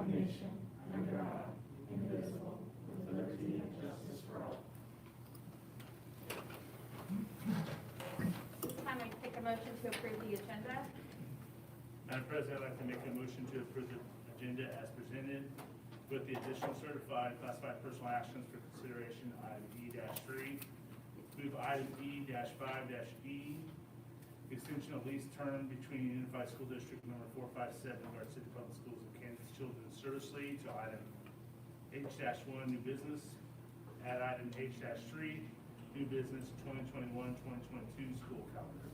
one nation, under God, indivisible, with liberty and justice for all. This time I take a motion to approve the agenda. Madam President, I'd like to make a motion to approve the agenda as presented with the additional certified classified personal actions for consideration, item E-3. Move item E-5-E, extension of lease term between Unified School District number 457, Garden City Public Schools of Kansas Children's Service League to item H-1, new business. Add item H-3, new business 2021-2022 school calendar.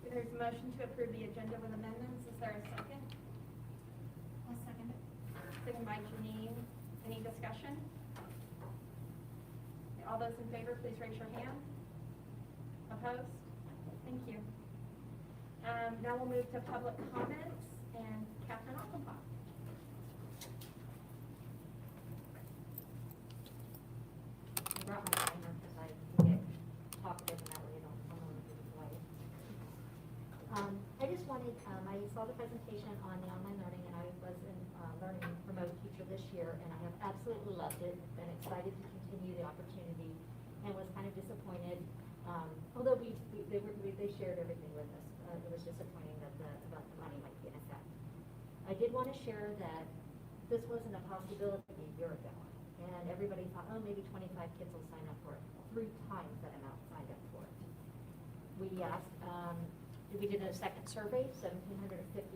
There's a motion to approve the agenda with amendments. Is there a second? I'll second it. Second by Janine. Any discussion? All those in favor, please raise your hand. Opposed? Thank you. Now we'll move to public comments, and Catherine Offenbach. I brought my timer because I can get talkative and that way I don't want to be away. I just wanted, I saw the presentation on the online learning, and I was in learning remote teacher this year, and I have absolutely loved it. Been excited to continue the opportunity, and was kind of disappointed. Although they shared everything with us, it was disappointing that about the money might be an effect. I did want to share that this wasn't a possibility a year ago, and everybody thought, oh, maybe 25 kids will sign up for it. 3 times that amount signed up for it. We asked, we did a second survey, 1,750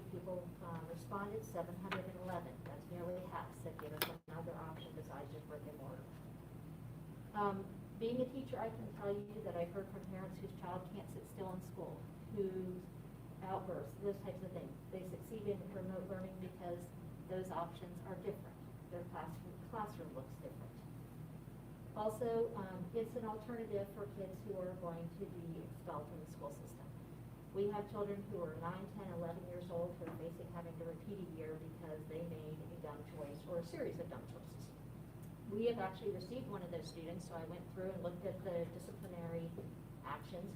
people responded, 711, that's nearly half, said give us another option besides just brick and mortar. Being a teacher, I can tell you that I've heard from parents whose child can't sit still in school, whose outbursts, those types of things. They succeed in remote learning because those options are different. Their classroom looks different. Also, it's an alternative for kids who are going to be expelled from the school system. We have children who are 9, 10, 11 years old who are facing having to repeat a year because they made a dumb choice or a series of dumb choices. We have actually received one of those students, so I went through and looked at the disciplinary actions,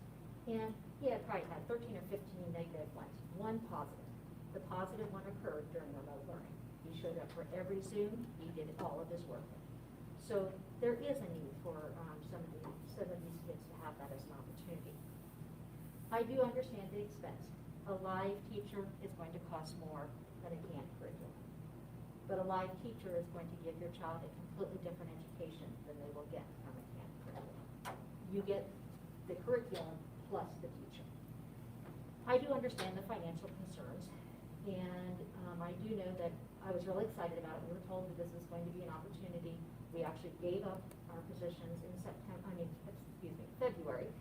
and he had probably had 13 or 15 negative ones, 1 positive. The positive one occurred during remote learning. He showed up for every Zoom, he did all of his work. So there is a need for some of these kids to have that as an opportunity. I do understand the expense. A live teacher is going to cost more than a canned curriculum. But a live teacher is going to give your child a completely different education than they will get from a canned curriculum. You get the curriculum plus the teacher. I do understand the financial concerns, and I do know that I was really excited about it. We were told that this was going to be an opportunity. We actually gave up our positions in February,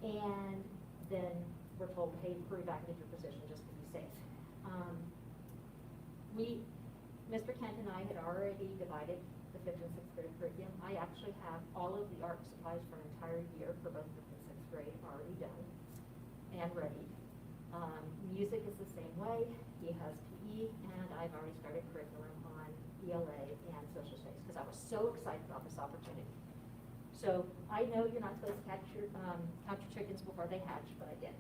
and then we're told, hey, hurry back into your position just to be safe. Mr. Kent and I had already divided the 5th and 6th grade curriculum. I actually have all of the art supplies for an entire year for both 5th and 6th grade already done and ready. Music is the same way. He has PE, and I've already started curriculum on ELA and social studies because I was so excited about this opportunity. So I know you're not supposed to count your chickens before they hatch, but I did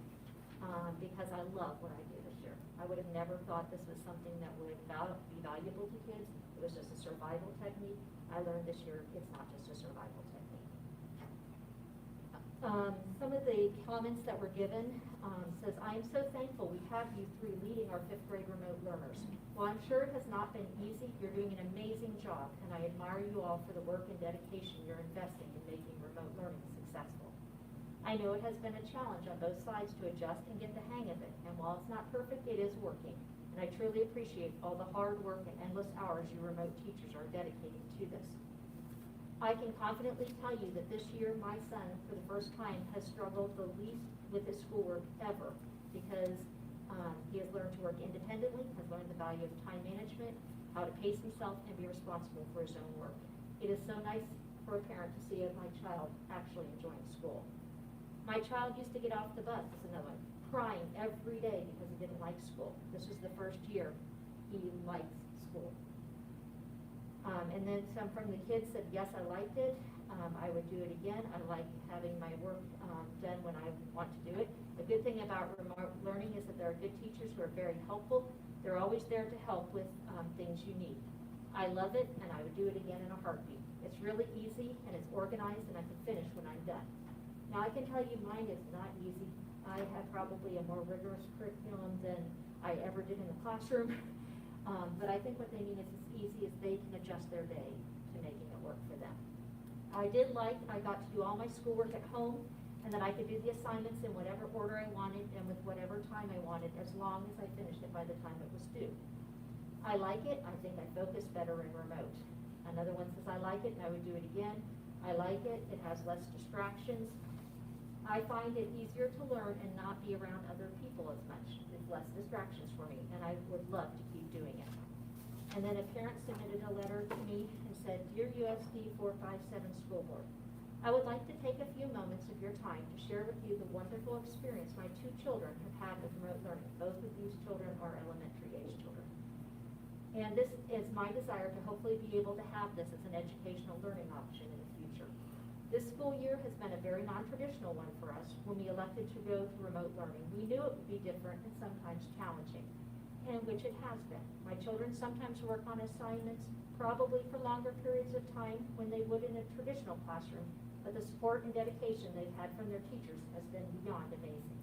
because I love what I do this year. I would have never thought this was something that would be valuable to kids. It was just a survival technique. I learned this year it's not just a survival technique. Some of the comments that were given says, I am so thankful we have you 3 leading our 5th grade remote learners. While I'm sure it has not been easy, you're doing an amazing job, and I admire you all for the work and dedication you're investing in making remote learning successful. I know it has been a challenge on both sides to adjust and get the hang of it, and while it's not perfect, it is working, and I truly appreciate all the hard work and endless hours you remote teachers are dedicating to this. I can confidently tell you that this year my son, for the first time, has struggled the least with his schoolwork ever because he has learned to work independently, has learned the value of time management, how to pace himself, and be responsible for his own work. It is so nice for a parent to see my child actually enjoying school. My child used to get off the bus, this is another one, crying every day because he didn't like school. This was the first year he liked school. And then some from the kids said, yes, I liked it. I would do it again. I like having my work done when I want to do it. The good thing about remote learning is that there are good teachers who are very helpful. They're always there to help with things you need. I love it, and I would do it again in a heartbeat. It's really easy, and it's organized, and I can finish when I'm done. Now, I can tell you mine is not easy. I have probably a more rigorous curriculum than I ever did in the classroom. But I think what they mean is as easy as they can adjust their day to making it work for them. I got to do all my schoolwork at home, and then I could do the assignments in whatever order I wanted and with whatever time I wanted, as long as I finished it by the time it was due. I like it. I think I focus better in remote. Another one says I like it, and I would do it again. I like it. It has less distractions. I find it easier to learn and not be around other people as much. It's less distractions for me, and I would love to keep doing it. And then a parent submitted a letter to me and said, "Dear USD-457 School Board, I would like to take a few moments of your time to share with you the wonderful experience my 2 children have had with remote learning. Both of these children are elementary age children. And this is my desire to hopefully be able to have this as an educational learning option in the future. This school year has been a very non-traditional one for us when we elected to go to remote learning. We knew it would be different and sometimes challenging, and which it has been. My children sometimes work on assignments, probably for longer periods of time when they would in a traditional classroom, but the support and dedication they've had from their teachers has been beyond amazing."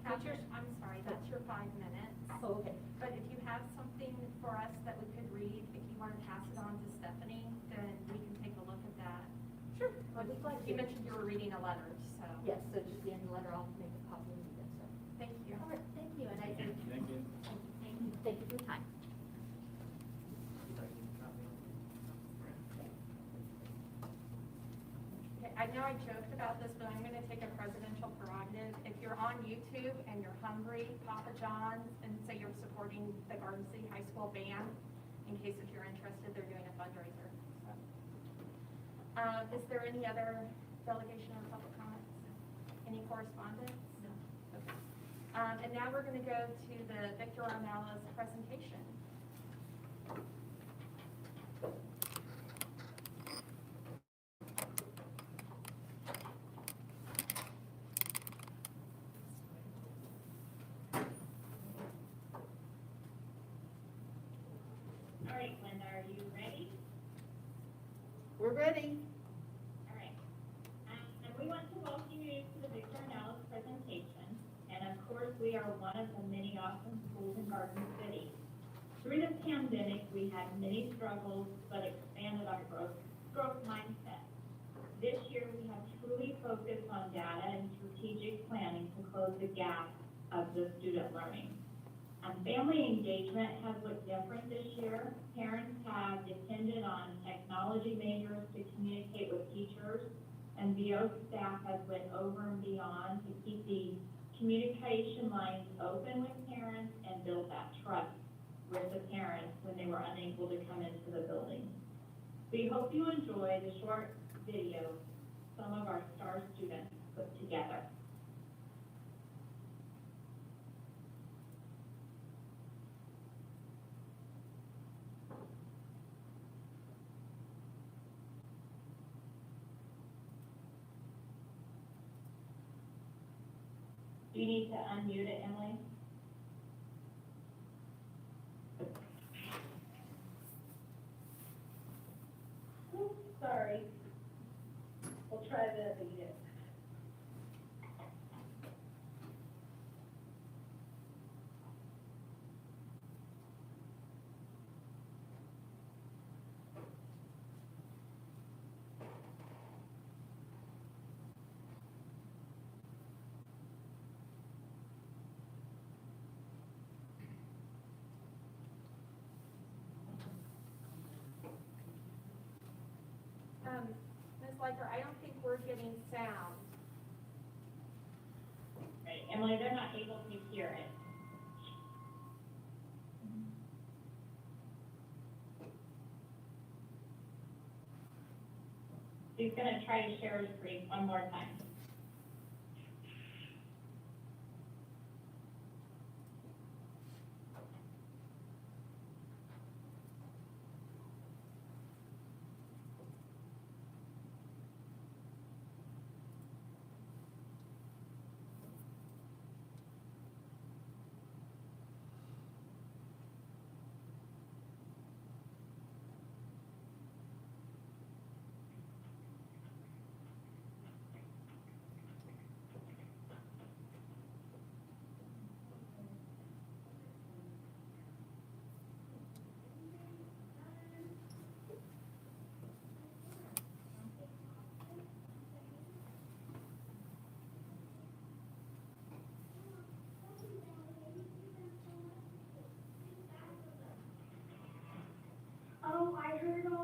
Catherine, I'm sorry, that's your 5 minutes. Oh, okay. But if you have something for us that we could read, if you want to pass it on to Stephanie, then we can take a look at that. Sure, I'd be glad to. You mentioned you were reading a letter, so. Yes, so just the end of the letter, I'll make a copy and read it, so. Thank you. All right, thank you, and I thank you. Thank you. Thank you for your time. Okay, I know I joked about this, but I'm going to take a presidential prerogative. If you're on YouTube and you're hungry, Papa John's, and say you're supporting the Garden City High School band, in case if you're interested, they're doing a fundraiser. So. Is there any other delegation or public comments? Any correspondence? No. Okay. And now we're going to go to the Victor Armela's presentation. All right, Linda, are you ready? We're ready. All right. And we want to welcome you to the Victor Nellis presentation. And of course, we are one of the many awesome schools in Garden City. Through the pandemic, we had many struggles, but expanded our growth mindset. This year, we have truly focused on data and strategic planning to close the gap of the student learning. Family engagement has looked different this year. Parents have depended on technology majors to communicate with teachers, and VO staff has went over and beyond to keep the communication lines open with parents and build that trust with the parents when they were unable to come into the building. We hope you enjoy the short video some of our star students put together. Do you need to unmute it, Emily? Oops, sorry. We'll try that again. Ms. Leiker, I don't think we're getting sound. Right, Emily, they're not able to hear it. She's gonna try to share her screen one more time.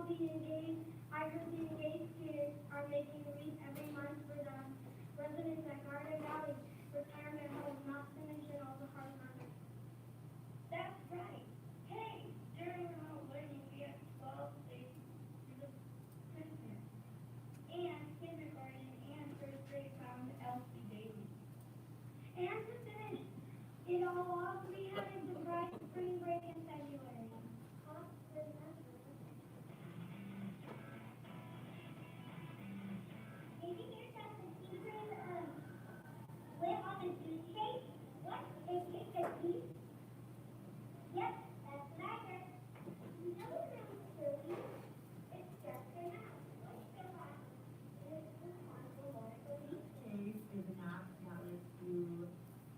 all the engaged, I heard the engaged students are making a wreath every month for the residents at Garden Valley retirement home, not to mention all the hard work. That's right. Hey, during remote learning, we had 12 days for the Christmas. And kindergarten and first grade found Elsie daily. And to finish it all off, we had a surprise spring break in February. Huh? Maybe here's that the children live on a juice cake? What? A cake of juice? Yep, that's what I heard. No, silly. It's just an app. Let's go back. It's responsible for these. Case is an app that lets you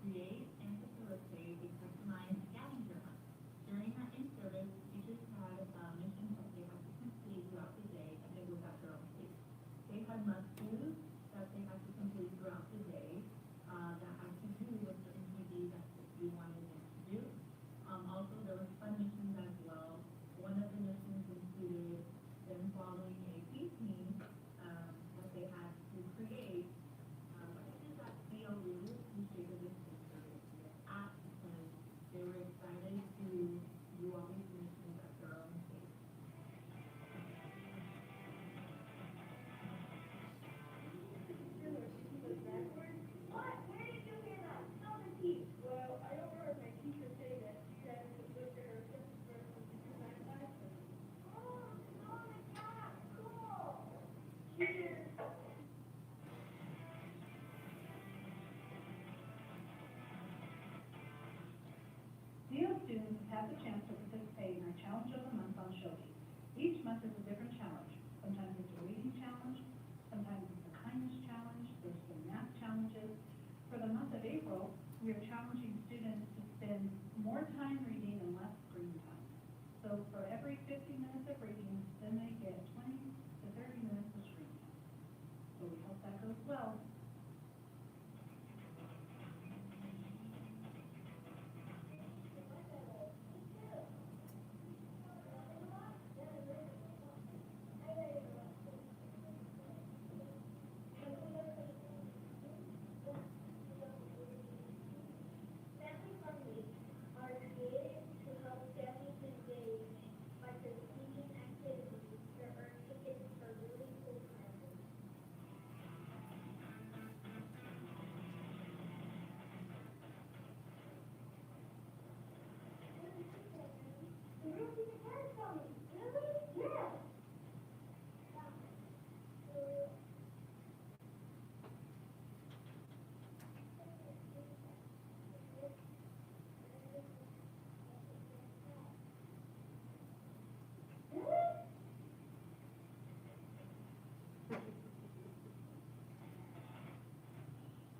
create and facilitate a customized scavenger hunt. During that in-service, teachers had missions that they had to complete throughout the day, and it was at their own pace. They had must-dos that they had to complete throughout the day, that had to do with certain TV that you wanted them to do. Also, there was fun missions as well. One of the missions included them following a peace team, that they had to create. I did that feel really appreciated this app because they were excited to do all these missions at their own pace. What? Where did you hear that? Tell the teach. Well, I overheard my teacher say that she had to look at her Christmas verse with the backpack. Oh, my God, cool. Cheers. DO students have had the chance to participate in our Challenge of the Month on Showcase. Each month is a different challenge. Sometimes it's a reading challenge, sometimes it's a kindness challenge, there's some math challenges. For the month of April, we are challenging students to spend more time reading and less screen time. So for every 50 minutes of reading, then they get 20 to 30 minutes of screen time. So we hope that goes well. Family fun weeks are created to help families engage by completing activities to earn tickets for really cool prizes. The roof is a cat coming. Really? Yeah.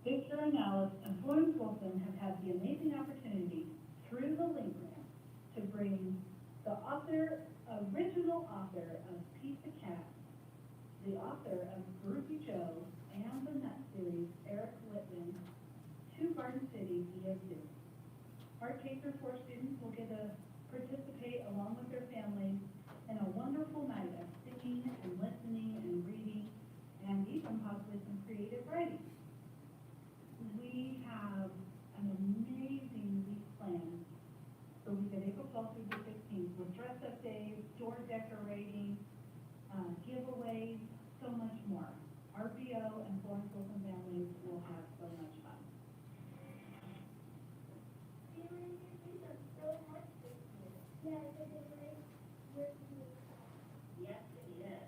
Victor and Alice and Florence Wilson have had the amazing opportunity through the Link Grant to bring the original author of Pizza Cat, the author of Groupie Joe, and the Nut series, Eric Whitman, to Garden City via Zoom. Our K-4 students will get to participate along with their families in a wonderful night of singing and listening and reading, and even possibly some creative writing. We have an amazing week planned the week of April 12th through the 16th with dress-up days, door decorating, giveaways, so much more. RBO and Florence Wilson families will have so much fun. Yeah, I think it's great. Yes, it is.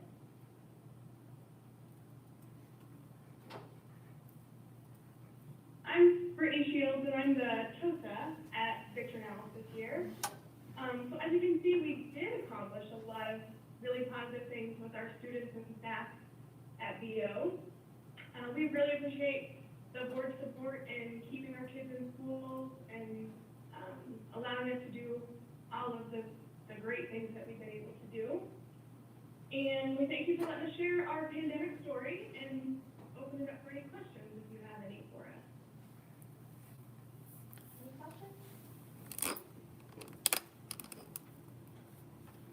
I'm Brittany Shields, and I'm the TOSA at Victor and Alice this year. So as you can see, we did accomplish a lot of really positive things with our students and staff at VO. We really appreciate the board support in keeping our kids in school and allowing us to do all of the great things that we've been able to do. And we thank you for letting us share our pandemic story and open it up for any questions if you have any for us. Any questions?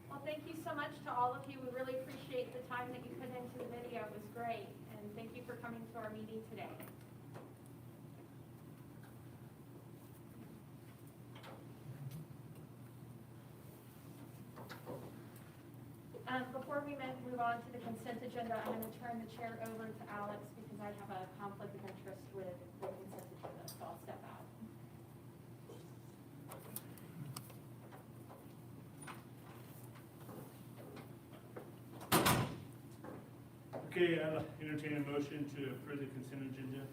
Well, thank you so much to all of you. We really appreciate the time that you put into the video. It was great. And thank you for coming to our meeting today. Before we move on to the consent agenda, I'm going to turn the chair over to Alex because I have a conflict of interest with the consent agenda, so I'll step out. Okay, I'll entertain a motion to approve the consent agenda.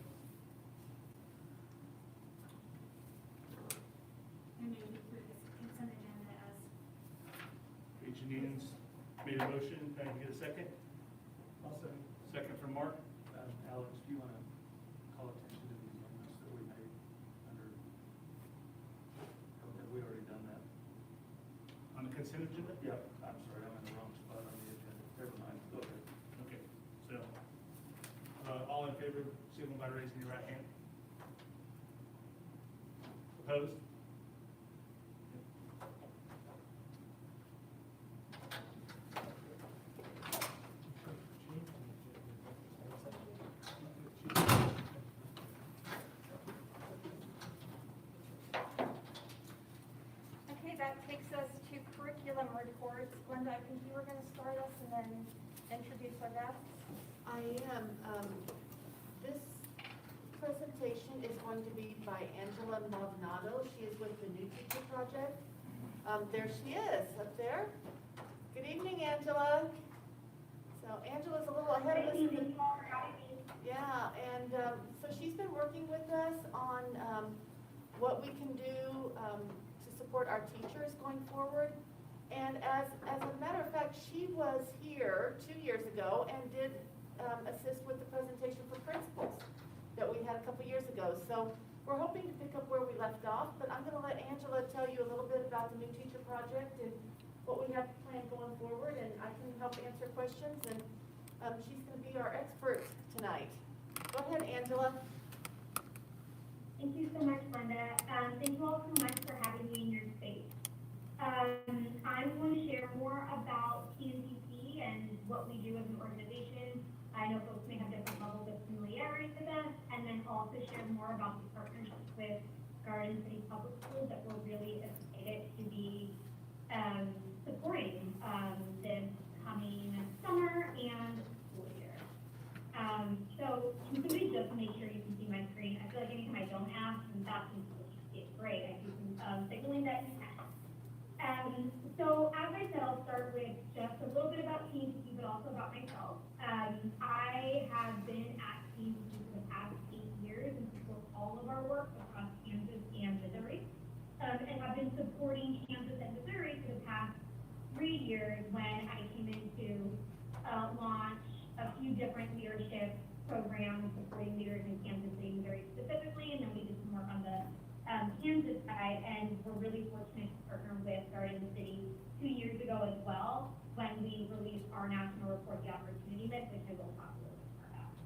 I move to approve this consent agenda as. Okay, Janine's made a motion. Can I get a second? I'll second. Second from Mark. Alex, do you want to call attention to the amendments that we made under, have we already done that? On the consent agenda? Yeah, I'm sorry, I'm in the wrong spot on the agenda. Never mind, go ahead. Okay, so, all in favor, signal by raising your right hand. Opposed? Okay, that takes us to curriculum reports. Glenda, I think you were going to start us and then introduce our guests. I am. This presentation is going to be by Angela Maldonado. She is with the New Teacher Project. There she is, up there. Good evening, Angela. So Angela's a little ahead of us. Yeah, and so she's been working with us on what we can do to support our teachers going forward. And as a matter of fact, she was here 2 years ago and did assist with the presentation for principals that we had a couple years ago. So we're hoping to pick up where we left off, but I'm going to let Angela tell you a little bit about the New Teacher Project and what we have planned going forward, and I can help answer questions, and she's going to be our expert tonight. Go ahead, Angela. Thank you so much, Linda. Thank you all so much for having me in your space. I want to share more about TNCC and what we do as an organization. I know folks may have different levels of familiarity with us, and then also share more about the partnerships with Garden City Public Schools that we're really excited to be supporting this coming summer and school year. So can somebody just make sure you can see my screen? I feel like anytime I don't ask, and that's it's great. I see some signaling that you can. So as I said, I'll start with just a little bit about TNCC, but also about myself. I have been at TNCC for the past 8 years and support all of our work across Kansas and Missouri. And have been supporting Kansas and Missouri for the past 3 years when I came in to launch a few different leadership programs supporting leaders in Kansas City, Missouri specifically, and then we did some work on the Kansas side, and we're really fortunate to partner with Garden City 2 years ago as well when we released our national report, The Opportunity Myth, which I will talk a little bit more about.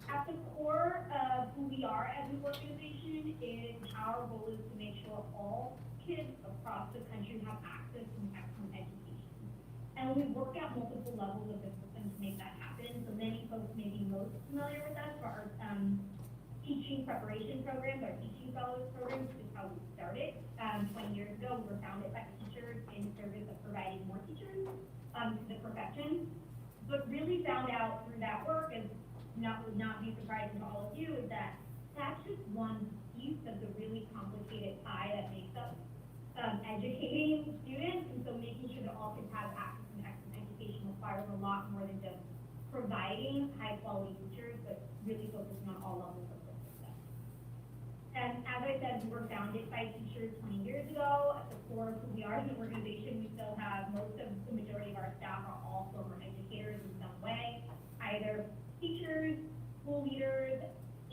At the core of who we are as an organization is our goal is to make sure all kids across the country have access to excellent education. And we work at multiple levels of the system to make that happen. So many folks may be most familiar with us for our teaching preparation programs, our teaching fellows programs, which is how we started. 20 years ago, we were founded by teachers in service of providing more teachers to the profession. But really found out through that work, and would not be surprising to all of you, is that that's just one piece of the really complicated pie that makes up educating students. And so making sure that all kids have access to excellent education requires a lot more than just providing high quality teachers, but really focusing on all levels of the system. And as I said, we were founded by teachers 20 years ago. At the core of who we are as an organization, we still have most of the majority of our staff are all former educators in some way, either teachers, school leaders,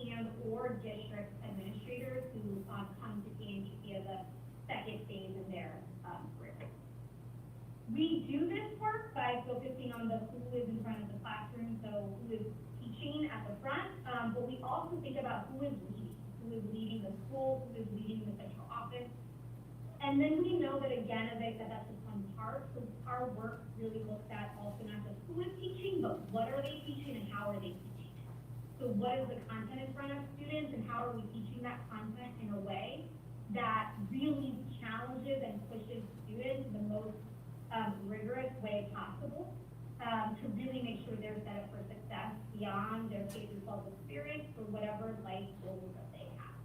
and or district administrators who come to TNCC as a second phase in their career. We do this work by focusing on the who is in front of the classroom, so who is teaching at the front, but we also think about who is leading the school, who is leading the central office. And then we know that, again, as I said, that's just one part. So our our work really looks at also not just who is teaching, but what are they teaching and how are they teaching. So what is the content in front of students and how are we teaching that content in a way that really challenges and pushes students in the most rigorous way possible to really make sure they're set up for success beyond their K-12 experience for whatever life goals that they have.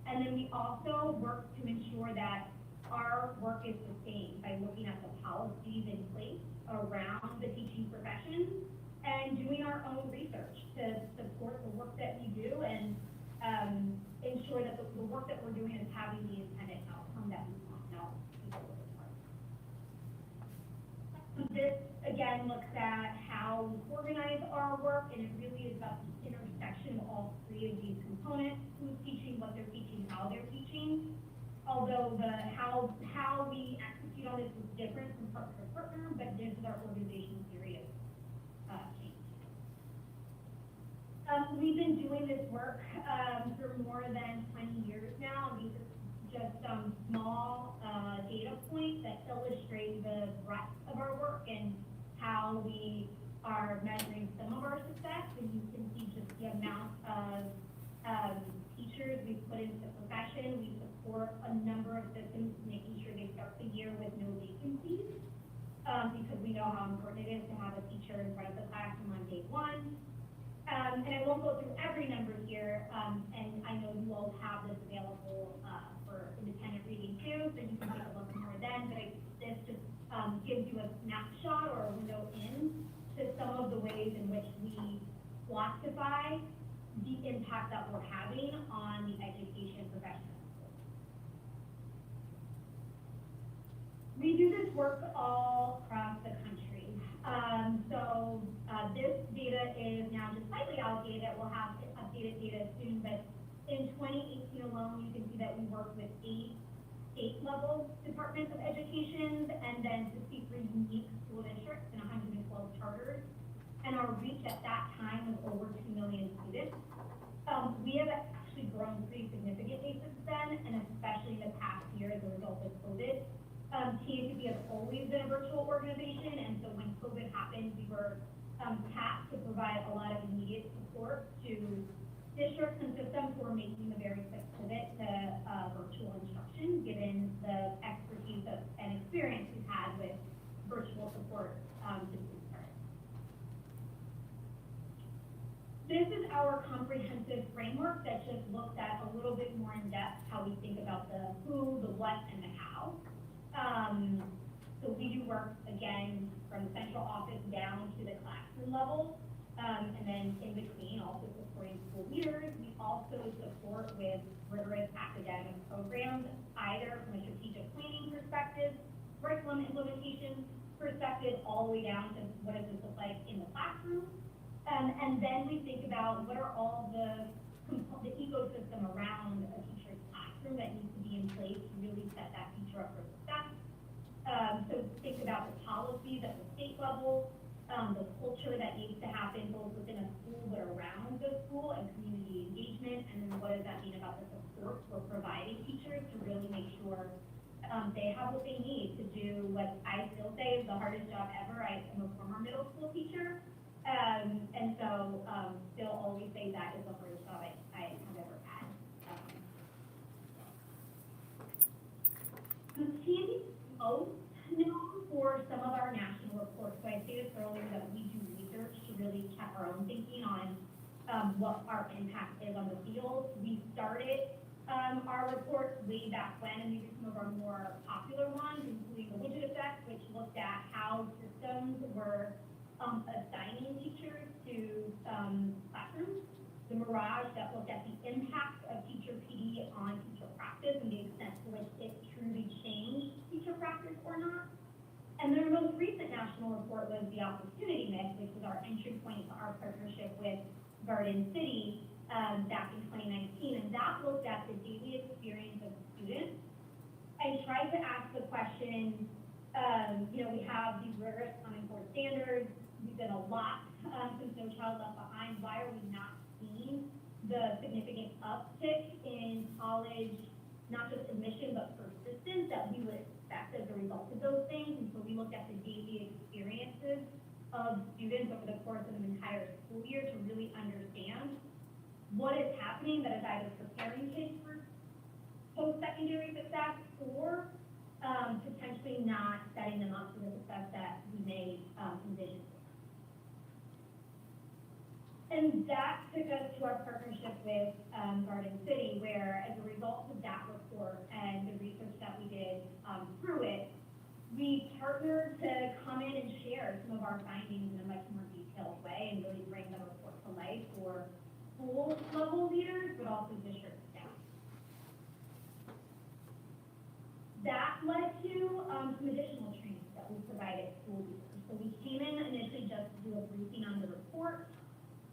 And then we also work to ensure that our work is sustained by looking at the policies in place around the teaching profession and doing our own research to support the work that we do and ensure that the work that we're doing is having the intended outcome that we want. Now, this again looks at how we organize our work, and it really is about the intersection of all three of these components: who's teaching, what they're teaching, how they're teaching. Although how we execute on this is different from partner to partner, but this is our organizational theory of change. We've been doing this work for more than 20 years now, and these are just some small data points that illustrate the breadth of our work and how we are measuring some of our success. And you can see just the amount of teachers we've put into the profession. We support a number of systems, making sure they start the year with no vacancies, because we know how important it is to have a teacher in front of the classroom on day one. And I won't go through every number here, and I know you all have this available for independent reading too, so you can take a look more then, but this just gives you a snapshot or a window in to some of the ways in which we quantify the impact that we're having on the education profession. We do this work all across the country. This data is now just slightly outdated. We'll have updated data soon, but in 2018 alone, you can see that we work with 8 state-level departments of education and then 63 unique school districts and 112 charters. And our reach at that time was over 2 million students. We have actually grown pretty significantly since then, and especially in the past year as a result of COVID. TACB has always been a virtual organization, and so when COVID happened, we were tasked to provide a lot of immediate support to districts and systems who are making a very quick pivot to virtual instruction, given the expertise and experience we've had with virtual support since we started. This is our comprehensive framework that just looks at a little bit more in depth how we think about the who, the what, and the how. So we do work, again, from the central office down to the classroom level, and then in between, also supporting school leaders. We also support with rigorous academic programs, either from a strategic planning perspective, curriculum implementation perspective, all the way down to what does this look like in the classroom. And then we think about what are all the ecosystem around a teacher's classroom that needs to be in place to really set that teacher up for success. So think about the policies at the state level, the culture that needs to happen both within a school but around the school, and community engagement, and then what does that mean about the support we're providing teachers to really make sure they have what they need to do what I still say is the hardest job ever. I am a former middle school teacher, and so still always say that is the hardest job I have ever had. TACB most known for some of our national reports. So I stated earlier that we do research to really check our own thinking on what our impact is on the field. We started our reports way back when, and these are some of our more popular ones, including the widget effect, which looked at how systems were assigning teachers to classrooms. The Mirage that looked at the impact of teacher PD on teacher practice and the extent to which it truly changed teacher practice or not. And their most recent national report was the Opportunity Mix, which was our entry point to our partnership with Garden City back in 2019. And that looked at the daily experience of students and tried to ask the question, we have these rigorous Common Core standards. We've done a lot since No Child Left Behind. Why are we not seeing the significant uptick in college, not just admission, but persistence that we would success as a result of those things. And so we looked at the daily experiences of students over the course of an entire school year to really understand what is happening that is either preparing kids for post-secondary success or potentially not setting them up for the success that we may envision. And that took us to our partnership with Garden City, where as a result of that report and the research that we did through it, we partnered to come in and share some of our findings in a much more detailed way and really bring the report to life for school level leaders, but also district staff. That led to some additional trainings that we provided school leaders. So we came in initially just to do a briefing on the report,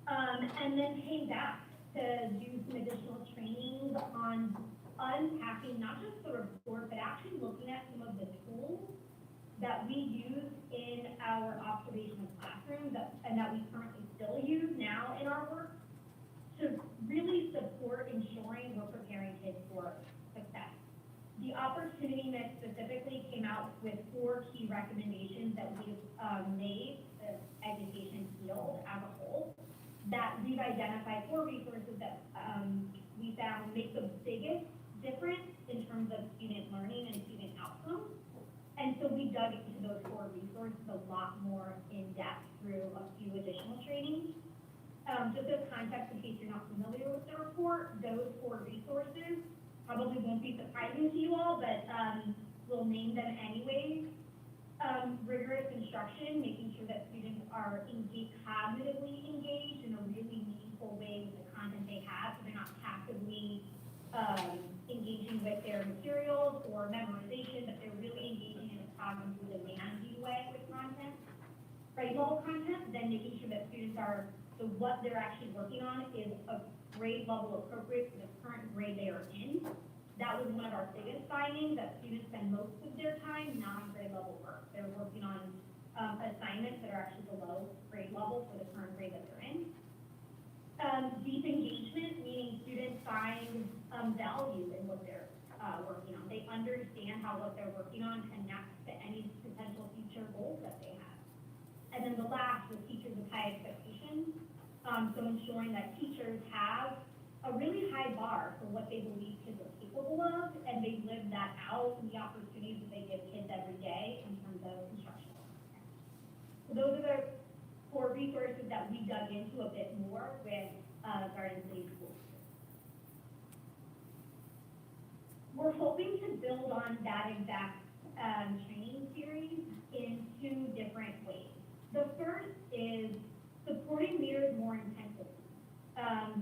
and then came back to do some additional trainings on unpacking not just the report, but actually looking at some of the tools that we use in our observational classrooms and that we currently still use now in our work to really support ensuring we're preparing kids for success. The opportunity mix specifically came out with 4 key recommendations that we've made the education field as a whole, that we've identified 4 resources that we found make the biggest difference in terms of student learning and student outcomes. And so we dug into those 4 resources a lot more in depth through a few additional trainings. Just as context, in case you're not familiar with the report, those 4 resources probably won't be surprising to you all, but we'll name them anyways. Rigorous instruction, making sure that students are cognitively engaged in a really meaningful way with the content they have, so they're not passively engaging with their materials or memorization, but they're really engaging in a cognitively demanding way with content, grade level content, then making sure that students are, so what they're actually working on is a grade level appropriate for the current grade they are in. That was one of our biggest findings, that students spend most of their time not on grade level work. They're working on assignments that are actually below grade level for the current grade that they're in. Deep engagement, meaning students find value in what they're working on. They understand how what they're working on connects to any potential future goals that they have. And then the last was teachers with high expectations. So ensuring that teachers have a really high bar for what they believe kids are capable of, and they live that out in the opportunities that they give kids every day in terms of instructional content. So those are the 4 resources that we dug into a bit more with Garden City Schools. We're hoping to build on that exact training series in 2 different ways. The first is supporting leaders more intensively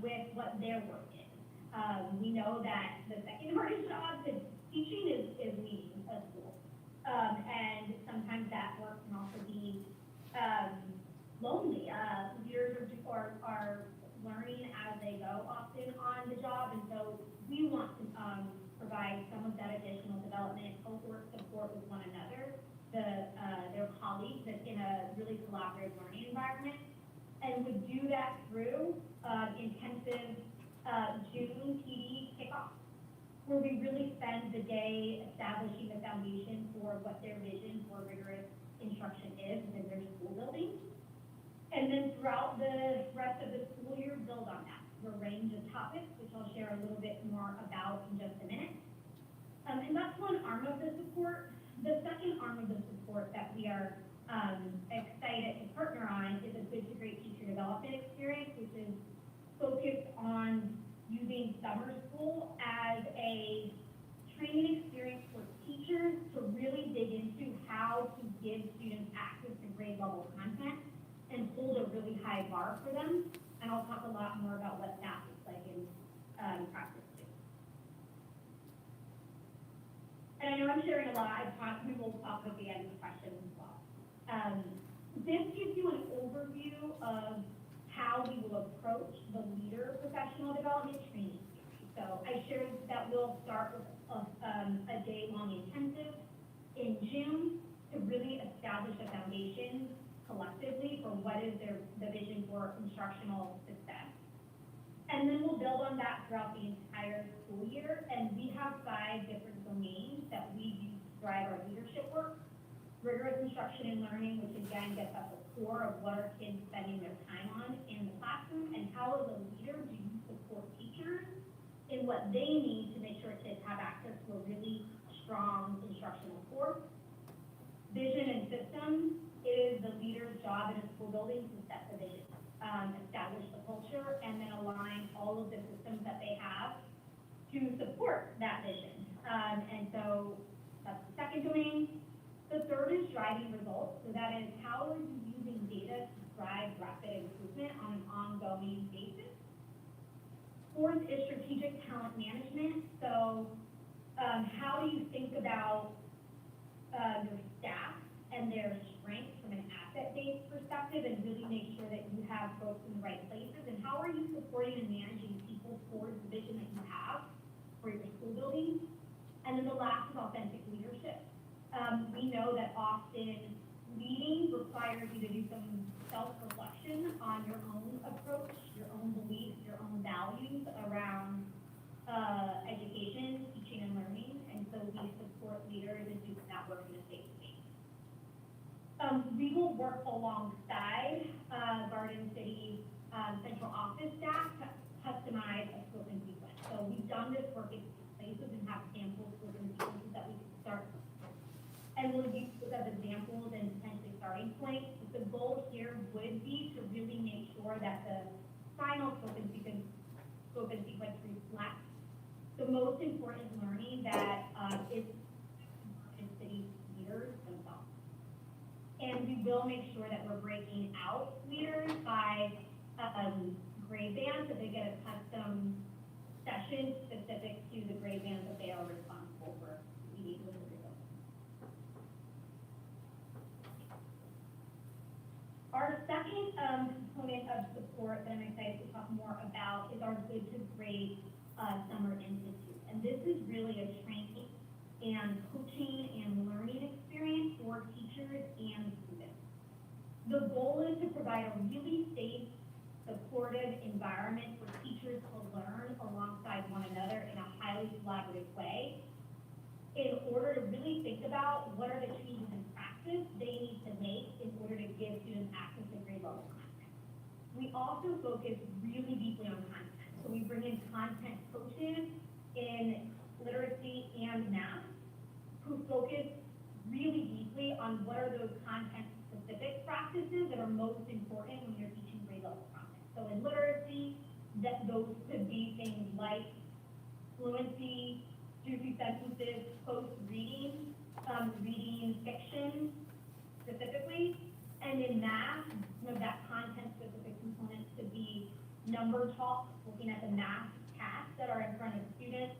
with what their work is. We know that the second hardest job is teaching is leading a school. And sometimes that work can also be lonely. Leaders are learning as they go often on the job, and so we want to provide some of that additional development, cohort support with one another, their colleagues in a really collaborative learning environment, and would do that through intensive June PD kickoff, where we really spend the day establishing the foundation for what their vision for rigorous instruction is within their school building. And then throughout the rest of the school year, build on that through a range of topics, which I'll share a little bit more about in just a minute. And that's one arm of the support. The second arm of the support that we are excited to partner on is a good to great teacher development experience, which is focused on using summer school as a training experience for teachers to really dig into how to give students access to grade level content and hold a really high bar for them. And I'll talk a lot more about what that looks like in practice too. And I know I'm sharing a lot. We will talk at the end of the questions as well. This gives you an overview of how we will approach the leader professional development training series. So I shared that we'll start with a day-long intensive in June to really establish a foundation collectively for what is the vision for instructional success. And then we'll build on that throughout the entire school year. And we have 5 different domains that we use drive our leadership work. Rigorous instruction and learning, which again gets at the core of what are kids spending their time on in the classroom, and how as a leader do you support teachers in what they need to make sure kids have access to a really strong instructional course. Vision and systems. It is the leader's job in a school building to set the vision, establish the culture, and then align all of the systems that they have to support that vision. And so that's the second domain. The third is driving results. So that is, how are you using data to drive rapid improvement on an ongoing basis? Fourth is strategic talent management. So how do you think about your staff and their strengths from an asset-based perspective, and really make sure that you have folks in the right places? And how are you supporting and managing people towards the vision that you have for your school building? And then the last is authentic leadership. We know that often leading requires you to do some self-reflection on your own approach, your own beliefs, your own values around education, teaching, and learning. And so we support leaders in doing that work in a safe space. We will work alongside Garden City central office staff to customize a scope and sequence. So we've done this work in places and have sample scope and sequences that we can start. And we'll use those as examples and potentially starting points. But the goal here would be to really make sure that the final scope and sequence reflects the most important learning that is in city leaders themselves. And we will make sure that we're breaking out leaders by grade bands, so they get a custom session specific to the grade bands that they are responsible for leading with the results. Our second component of support that I'm excited to talk more about is our Good to Great Summer Institute. And this is really a training and coaching and learning experience for teachers and students. The goal is to provide a really safe, supportive environment for teachers to learn alongside one another in a highly collaborative way, in order to really think about what are the changes in practice they need to make in order to give students access to grade level content. We also focus really deeply on content. So we bring in content coaches in literacy and math who focus really deeply on what are those content specific practices that are most important when you're teaching grade level content. So in literacy, those could be things like fluency, juicy sentences, close reading, reading fiction specifically. And in math, some of that content specific components could be number talk, looking at the math tasks that are in front of students,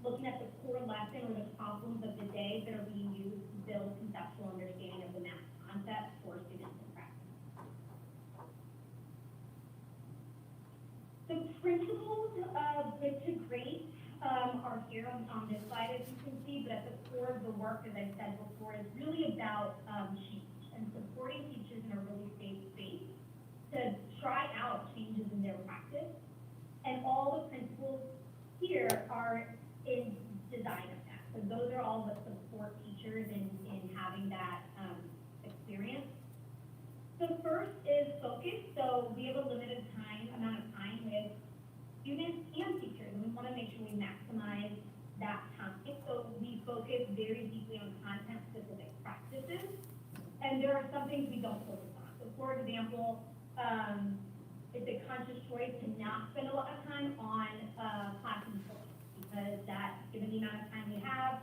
looking at the core lesson or the problems of the day that are being used to build conceptual understanding of the math concept for students in practice. The principles of Good to Great are here on this slide, as you can see, but at the core of the work, as I said before, is really about change and supporting teachers in a really safe space to try out changes in their practice. And all the principles here are in design of that. So those are all that support teachers in having that experience. So first is focus. So we have a limited amount of time with students and teachers, and we want to make sure we maximize that time. So we focus very deeply on content-specific practices, and there are some things we don't focus on. So for example, it's a conscious choice to not spend a lot of time on classroom focus, because that, given the amount of time we have,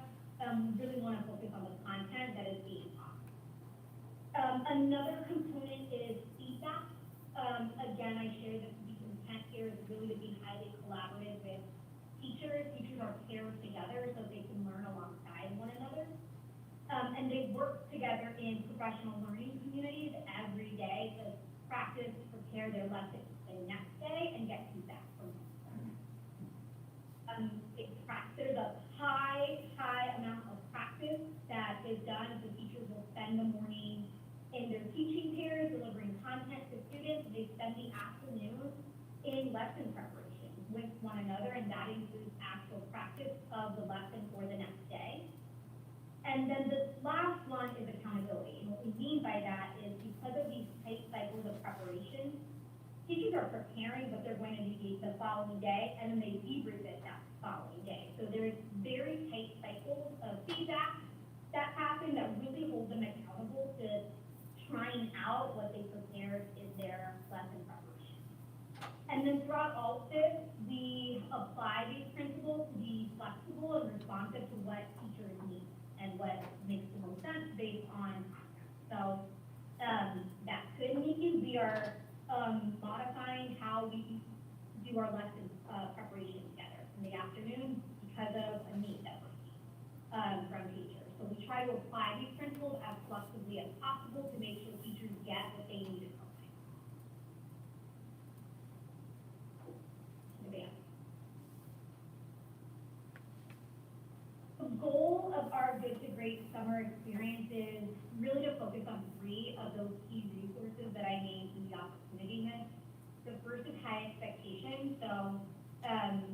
we really want to focus on the content that is being taught. Another component is feedback. Again, I shared that the intent here is really to be highly collaborative with teachers. Teachers are paired together so they can learn alongside one another. And they work together in professional learning communities every day to practice, prepare their lessons the next day, and get feedback from them. There's a high amount of practice that is done. So teachers will spend the morning in their teaching pairs delivering content to students. They spend the afternoon in lesson preparation with one another, and that includes actual practice of the lesson for the next day. And then the last one is accountability. And what we mean by that is because of these tight cycles of preparation, teachers are preparing what they're going to do the following day, and then they debrief it that following day. So there's very tight cycles of feedback that happen that really hold them accountable to trying out what they prepared in their lesson preparation. And then throughout all of this, we apply these principles to be flexible and responsive to what teachers need and what makes the most sense based on context. So that could mean we are modifying how we do our lesson preparation together in the afternoon because of a need that we're seeing from teachers. So we try to apply these principles as flexibly as possible to make sure teachers get what they need in time. The goal of our Good to Great summer experience is really to focus on 3 of those key resources that I named in the opportunity list. The first is high expectation. So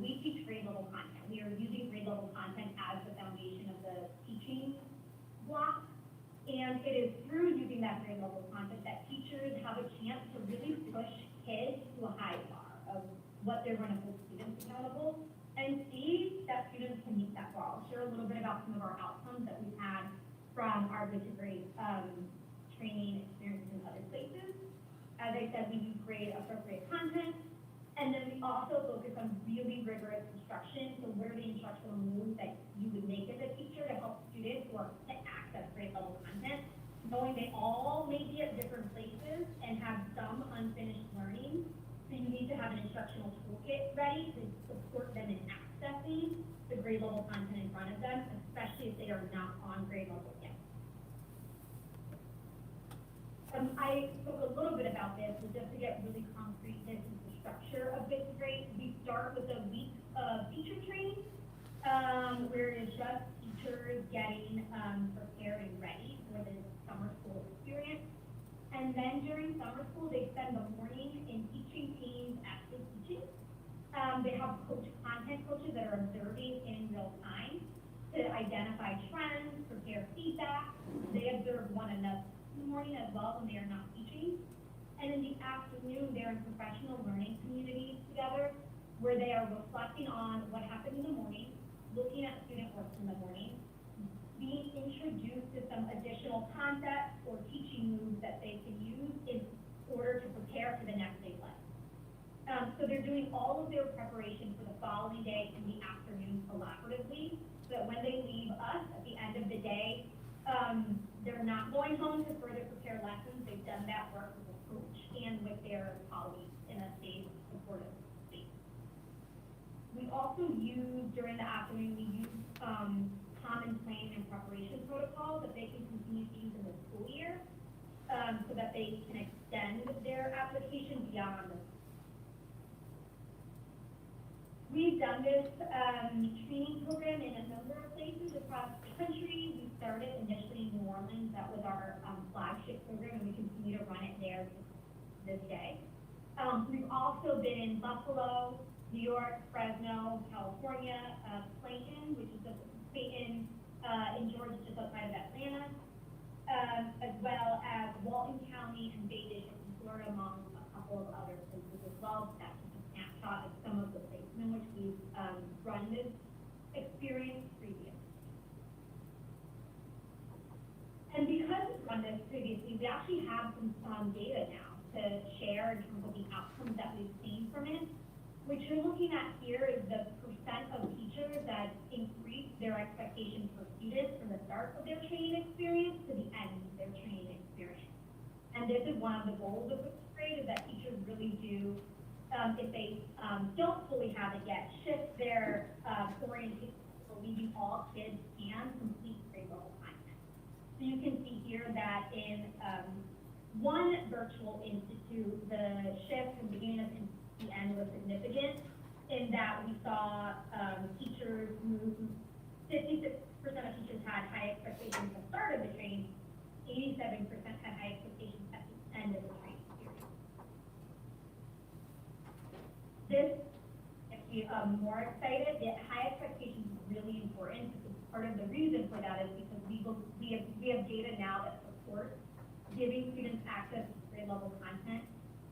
we teach grade level content. We are using grade level content as the foundation of the teaching block. And it is through using that grade level content that teachers have a chance to really push kids to a high bar of what they're going to hold students accountable and see that students can meet that bar. I'll share a little bit about some of our outcomes that we've had from our Good to Great training experiences in other places. As I said, we use grade appropriate content, and then we also focus on really rigorous instruction. So what are the instructional moves that you would make as a teacher to help students who are to access grade level content, knowing they all may be at different places and have some unfinished learning. So you need to have an instructional toolkit ready to support them in accessing the grade level content in front of them, especially if they are not on grade level yet. I spoke a little bit about this, but just to get really concrete, this is the structure of Good to Great. We start with a week of teacher training, where it's just teachers getting prepared and ready for the summer school experience. And then during summer school, they spend the morning in teaching teams actually teaching. They have content coaches that are observing in real time to identify trends, prepare feedback. They observe one another in the morning as well when they are not teaching. And in the afternoon, they're in professional learning communities together where they are reflecting on what happened in the morning, looking at student work in the morning, being introduced to some additional concepts or teaching moves that they can use in order to prepare for the next day's lesson. So they're doing all of their preparation for the following day in the afternoon collaboratively, so that when they leave us at the end of the day, they're not going home to further prepare lessons. They've done that work with a coach and with their colleagues in a safe, supportive space. We also use, during the afternoon, we use common planning and preparation protocols that they can continue to use in the school year, so that they can extend their application beyond the. We've done this training program in a number of places across the country. We started initially in New Orleans. That was our flagship program, and we continue to run it there to this day. We've also been in Buffalo, New York, Fresno, California, Clayton, which is Clayton in Georgia, just outside of Atlanta, as well as Walton County and Bay District in Florida, among a couple of other places as well. That's just a snapshot of some of the places in which we've run this experience previously. And because we've run this previously, we actually have some data now to share in terms of the outcomes that we've seen from it. What you're looking at here is the percent of teachers that increase their expectations for students from the start of their training experience to the end of their training experience. And this is one of the goals of this grade, is that teachers really do, if they don't fully have it yet, shift their orientation, believing all kids can complete grade level content. So you can see here that in one virtual institute, the shift from beginning of the end was significant in that we saw teachers move, 56% of teachers had high expectations at the start of the training, 87% had high expectations at the end of the training period. This makes me more excited. The high expectations is really important because part of the reason for that is because we we have data now that supports giving students access to grade level content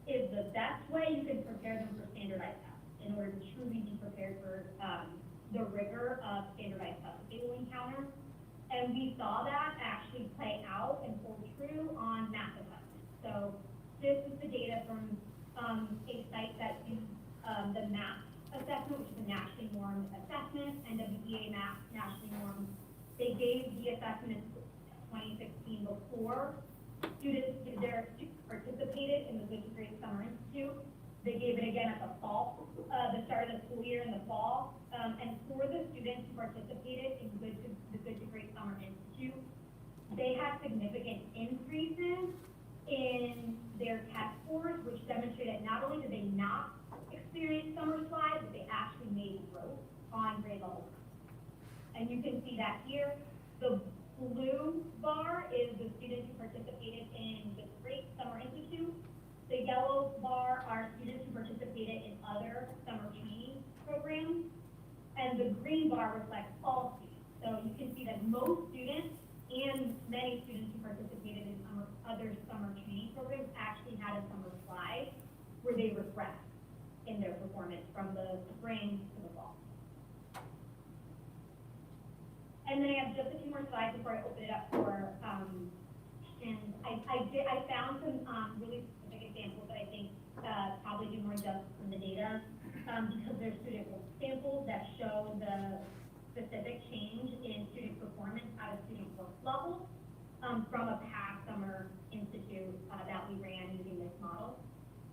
is the best way you can prepare them for standardized tests in order to truly be prepared for the rigor of standardized tests that they will encounter. And we saw that actually play out and hold true on math assessment. So this is the data from a site that uses the math assessment, which is a nationally normed assessment, NWEA math nationally normed. They gave the assessment in 2016 before students participated in the Good to Great Summer Institute. They gave it again at the fall, the start of the school year in the fall. And for the students who participated in the Good to Great Summer Institute, they had significant increases in their test scores, which demonstrated not only did they not experience summer slide, but they actually made growth on grade level. And you can see that here. The blue bar is the students who participated in the Great Summer Institute. The yellow bar are students who participated in other summer training programs. And the green bar reflects all students. So you can see that most students and many students who participated in other summer training programs actually had a summer slide where they regressed in their performance from the spring to the fall. And then I have just a few more slides before I open it up for questions. I found some really specific examples that I think probably do more justice in the data because they're student work samples that show the specific change in student performance at a student work level from a past summer institute that we ran using this model.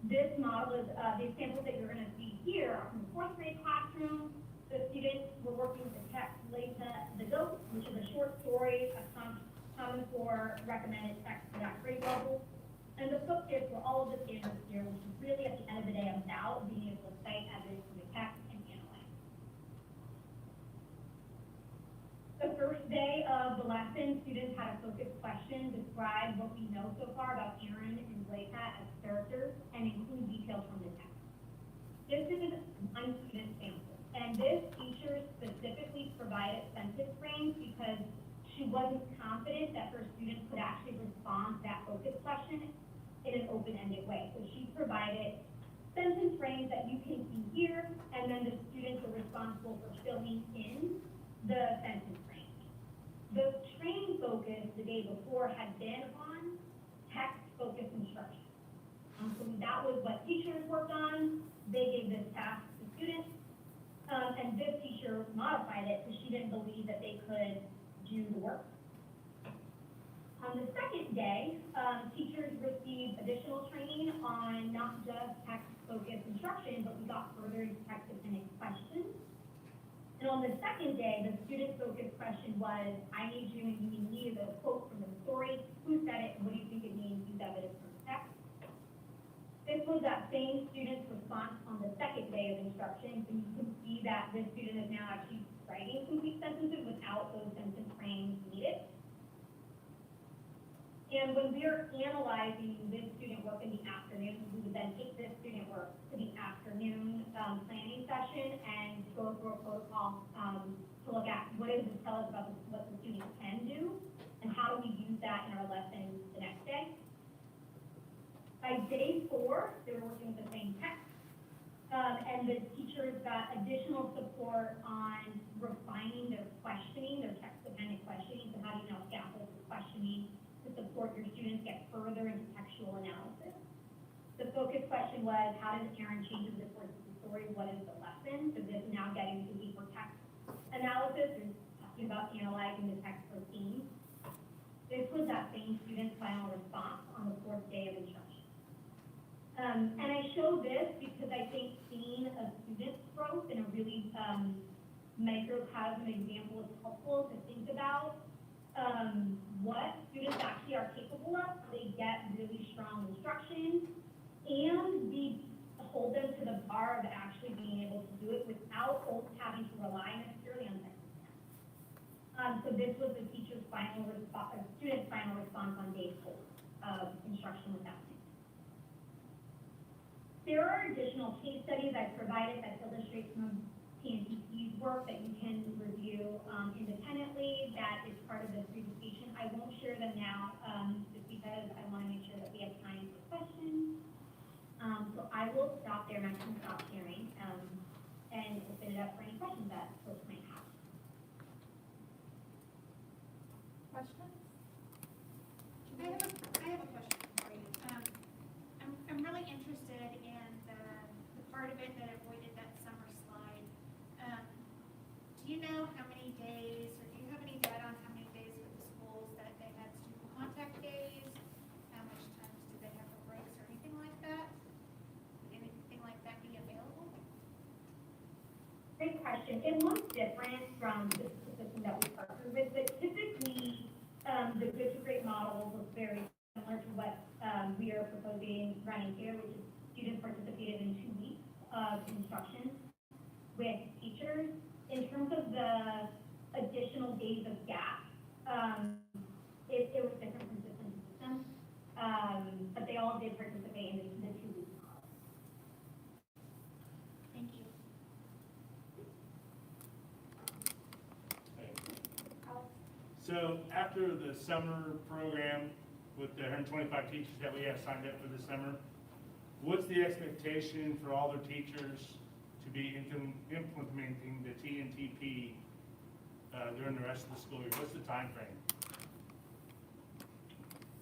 This model is, the examples that you're going to see here are from the 4th grade classroom. The students were working with the text Leta the Goat, which is a short story, a common core recommended text for that grade level. And the focus for all of the standards here, which is really at the end of the day about being able to cite evidence from the text and analyze. The first day of the lesson, students had a focus question, describe what we know so far about Aaron and Leta as characters, and include details from the text. This is one student sample. And this teacher specifically provided sentence frames because she wasn't confident that her students could actually respond to that focus question in an open-ended way. So she provided sentence frames that you can see here, and then the students were responsible for filling in the sentence frames. The training focus the day before had been on text-focused instruction. So that was what teachers worked on. They gave this task to students. And this teacher modified it because she didn't believe that they could do the work. On the second day, teachers received additional training on not just text-focused instruction, but we got further into text-dependent questions. And on the second day, the student-focused question was, I need you, and you need a quote from the story. Who said it? What do you think it means? Use evidence from the text. This was that same student's response on the second day of instruction. So you can see that this student is now actually writing complete sentences without those sentence frames needed. And when we're analyzing this student work in the afternoon, we would then take this student work to the afternoon planning session and go through a protocol to look at what does this tell us about what the student can do, and how do we use that in our lesson the next day. By day 4, they were working with the same text, and the teachers got additional support on refining their questioning, their text-dependent questioning. So how do you now scaffold the questioning to support your students get further into textual analysis? The focus question was, how does Aaron change the course of the story? What is the lesson? So this is now getting to deeper text analysis and talking about analyzing the text for themes. This was that same student's final response on the 4th day of instruction. And I show this because I think seeing a student's growth in a really microcosm example is helpful to think about what students actually are capable of. They get really strong instruction, and we hold them to the bar of actually being able to do it without having to rely necessarily on text. So this was the teacher's final response, student's final response on day 4 of instruction with that. There are additional case studies I've provided that illustrate some of PNTC's work that you can review independently. That is part of the presentation I won't share them now, just because I want to make sure that we have time for questions. So I will stop there, and I can stop sharing, and open it up for any questions that folks might have. Questions? I have a question for you. I'm really interested in the part of it that avoided that summer slide. Do you know how many days, or do you have any data on how many days with the schools that they had student contact days? How much times did they have for breaks or anything like that? Would anything like that be available? Great question. It looks different from the system that we partner with, but typically, the good to great model looks very similar to what we are proposing running here, which is students participated in 2 weeks of instruction with teachers. In terms of the additional days of gap, it was different from system to system, but they all did participate in the 2 weeks model. Thank you. So after the summer program with the 125 teachers that we have signed up for this summer, what's the expectation for all their teachers to be implementing the TNTP during the rest of the school year? What's the time frame?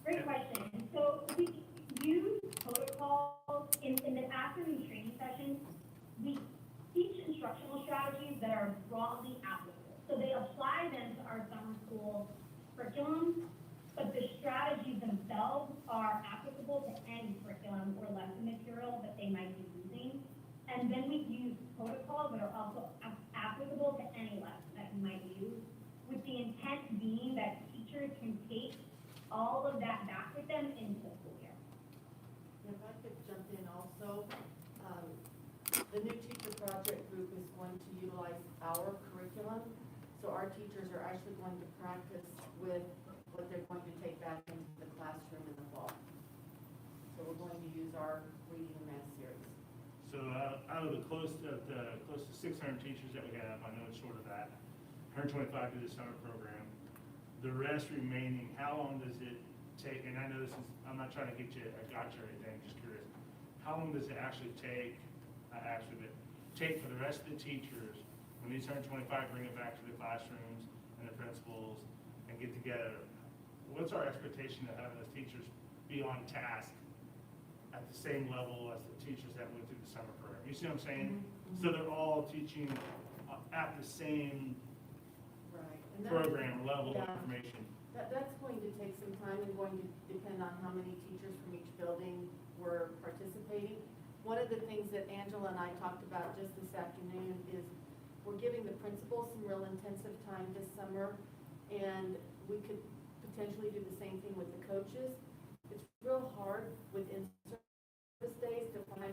Great question. So we use protocols in the afternoon training sessions. We teach instructional strategies that are broadly applicable. So they apply them to our summer school curriculum, but the strategies themselves are applicable to any curriculum or lesson material that they might be using. And then we use protocols that are also applicable to any lesson that you might use, with the intent being that teachers can take all of that back with them into the school year. If I could jump in also, the new teacher project group is going to utilize our curriculum. So our teachers are actually going to practice with what they're going to take back into the classroom in the fall. So we're going to use our reading and math series. So out of the close to 600 teachers that we have, I know it's short of that, 125 do the summer program. The rest remaining, how long does it take? And I know this is, I'm not trying to get you a gotcha or anything, just curious. How long does it actually take, for the rest of the teachers, when these 125 bring it back to the classrooms and the principals and get together? What's our expectation of having those teachers be on task at the same level as the teachers that went through the summer program? You see what I'm saying? Mm-hmm. So they're all teaching at the same Right. And program level of yeah. information. That's going to take some time and going to depend on how many teachers from each building were participating. One of the things that Angela and I talked about just this afternoon is we're giving the principals some real intensive time this summer, and we could potentially do the same thing with the coaches. It's real hard with in-service days to find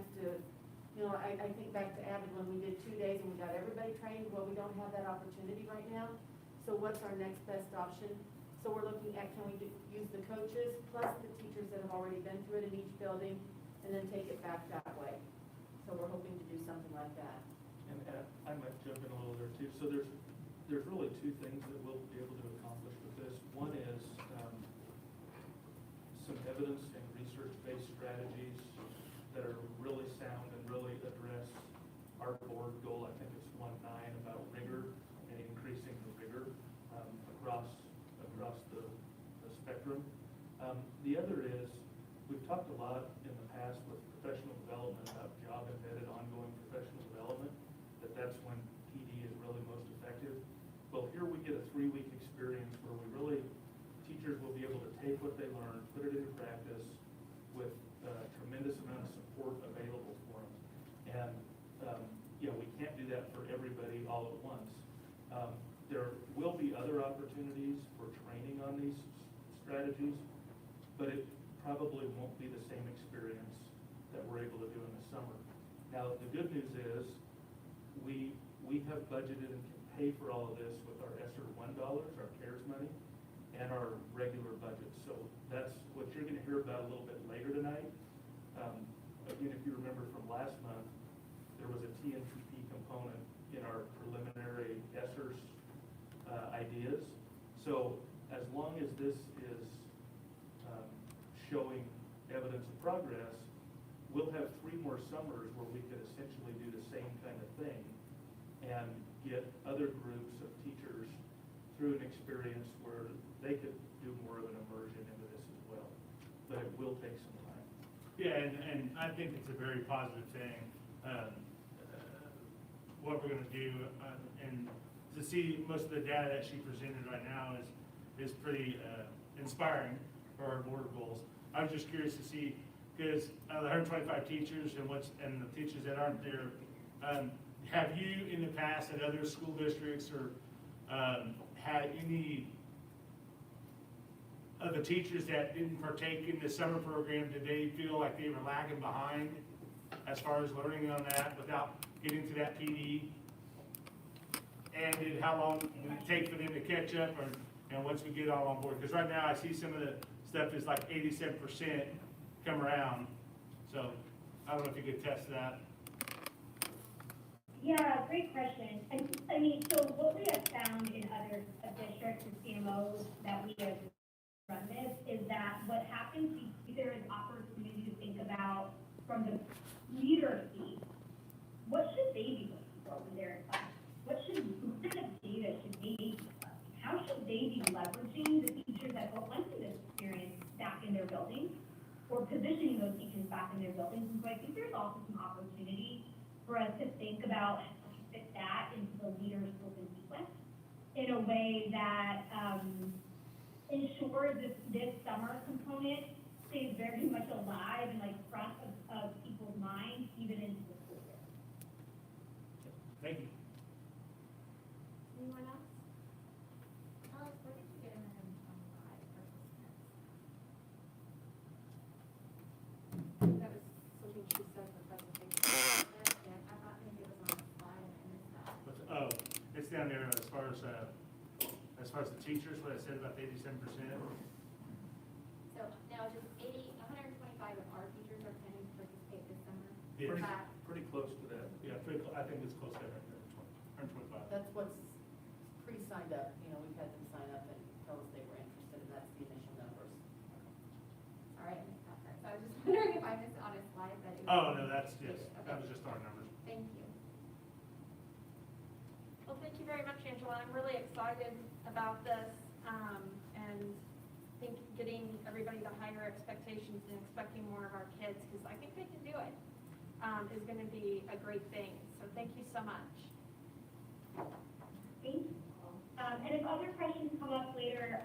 I think back to Avid when we did 2 days and we got everybody trained. Well, we don't have that opportunity right now. So what's our next best option? So we're looking at, can we use the coaches plus the teachers that have already been through it in each building and then take it back that way? So we're hoping to do something like that. And I might jump in a little there too. So there's really 2 things that we'll be able to accomplish with this. One is some evidence and research-based strategies that are really sound and really address our board goal. I think it's 1.9 about rigor and increasing the rigor across the spectrum. The other is, we've talked a lot in the past with professional development about job-embedded ongoing professional development, that's when PD is really most effective. Well, here we get a 3-week experience where teachers will be able to take what they learn, put it into practice with a tremendous amount of support available for them. And, we can't do that for everybody all at once. There will be other opportunities for training on these strategies, but it probably won't be the same experience that we're able to do in the summer. Now, the good news is we have budgeted and can pay for all of this with our ESSER $1, our CARES money, and our regular budget. So that's what you're going to hear about a little bit later tonight. Again, if you remember from last month, there was a TNTP component in our preliminary ESSER's ideas. So as long as this is showing evidence of progress, we'll have 3 more summers where we could essentially do the same kind of thing and get other groups of teachers through an experience where they could do more of an immersion into this as well. But it will take some time. Yeah, and I think it's a very positive thing, what we're gonna do, and to see most of the data that she presented right now is pretty inspiring for our board goals. I was just curious to see, because the 125 teachers and the teachers that aren't there, have you in the past at other school districts or had any of the teachers that didn't partake in the summer program, did they feel like they were lagging behind as far as learning on that without getting to that PD? And how long did it take for them to catch up, and once we get all on board? Because right now I see some of the stuff is like 87% come around. So I don't know if you could test that. Yeah, great question. And I mean, so what we have found in other districts and CMOs that we have run this is that what happens, there is opportunity to think about from the leader seat, what should they be looking for when they're in class? What kind of data should they be collecting? How should they be leveraging the teachers that went through this experience back in their buildings, or positioning those teachers back in their buildings? And so I think there's also some opportunity for us to think about how to fit that into the leader's open sequence in a way that ensures this summer component stays very much alive and like front of people's minds even into the school year. Thank you. Anyone else? Alex, where did you get 125 participants? That was something she said in the presentation. Yeah, I thought maybe it was on the slide and I missed that. Oh, it's down there as far as the teachers, what I said about the 87%. So now just 125 of our teachers are planning to participate this summer. Yeah. Pretty close to that. Yeah, I think it's close to that right there, 125. That's what's pre-signed up, we've had them sign up and tell us they were interested, and that's the initial numbers. Sorry, I missed that part. So I was just wondering if I missed it on a slide that it was. Oh, no, yes, Okay. that was just our numbers. Thank you. Well, thank you very much, Angela. I'm really excited about this, and think getting everybody to higher expectations and expecting more of our kids, because I think they can do it, is going to be a great thing. So thank you so much. Thank you. And if other questions come up later,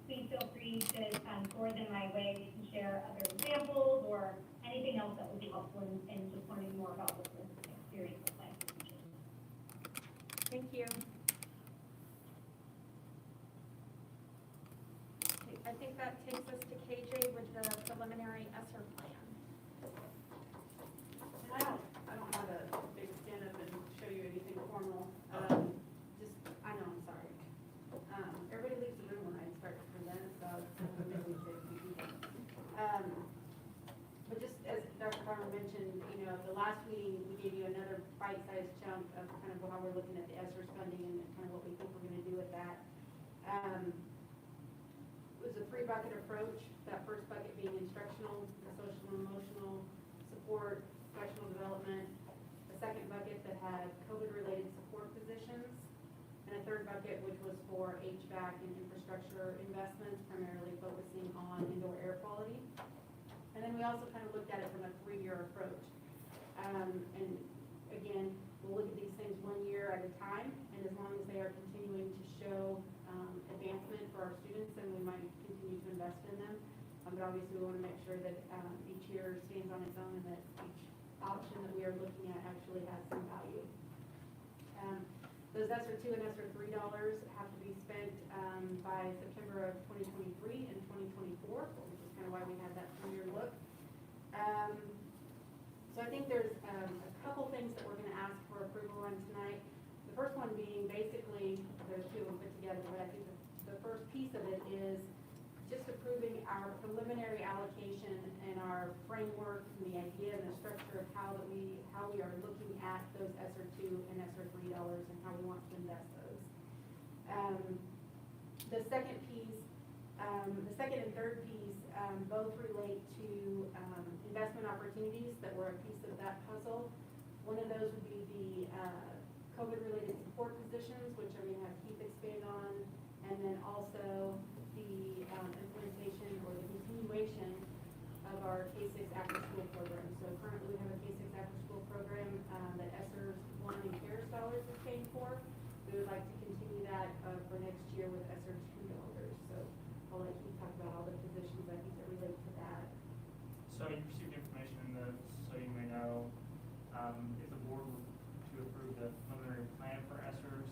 please feel free to forward them my way. We can share other examples or anything else that would be helpful in just learning more about what this experience is like. Thank you. Okay, I think that takes us to KJ with the preliminary ESSER plan. And I don't have a big stand up and show you anything formal. I know, I'm sorry. Everybody leaves the room when I start to present, so maybe we say a few things. But just as Dr. Farmer mentioned, the last meeting, we gave you another bite-sized chunk of kind of how we're looking at the ESSER funding and kind of what we think we're gonna do with that. It was a 3-bucket approach, that first bucket being instructional, the social and emotional support, professional development, a second bucket that had COVID-related support positions, and a third bucket which was for HVAC and infrastructure investments, primarily focusing on indoor air quality. And then we also kind of looked at it from a 3-year approach. And again, we'll look at these things 1 year at a time, and as long as they are continuing to show advancement for our students, then we might continue to invest in them. But obviously we want to make sure that each year stands on its own and that each option that we are looking at actually has some value. Those ESSER 2 and ESSER 3 dollars have to be spent by September of 2023 and 2024, which is kind of why we had that 3-year look. So I think there's a couple things that we're going to ask for approval on tonight. The first one being basically, there's 2 of them put together, but I think the first piece of it is just approving our preliminary allocation and our framework and the idea and the structure of how we are looking at those ESSER 2 and ESSER 3 dollars and how we want to invest those. The second piece, the second and third piece, both relate to investment opportunities that were a piece of that puzzle. One of those would be the COVID-related support positions, which I'm going to have Keith expand on, and then also the implementation or the continuation of our K-6 after-school program. So currently we have a K-6 after-school program that ESSER's One and Care Scholars is paying for. We would like to continue that for next year with ESSER $2. So I'll let Keith talk about all the positions I think that relate to that. So you received information in the, so you may know, if the board were to approve the preliminary plan for ESSERS,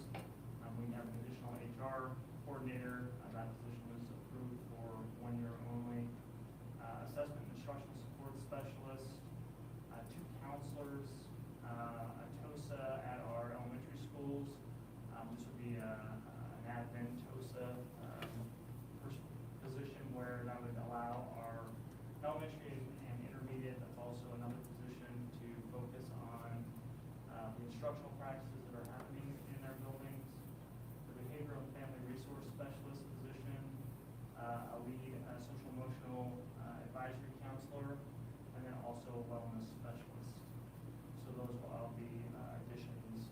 we have an additional HR coordinator. That position was approved for 1 year only. Assessment and instructional support specialist, 2 counselors, a TOSA at our elementary schools. This would be an admin TOSA position where that would allow our elementary and intermediate. That's also another position to focus on the instructional practices that are happening in their buildings. The behavioral and family resource specialist position, a lead social emotional advisory counselor, and then also a wellness specialist. So those will all be additions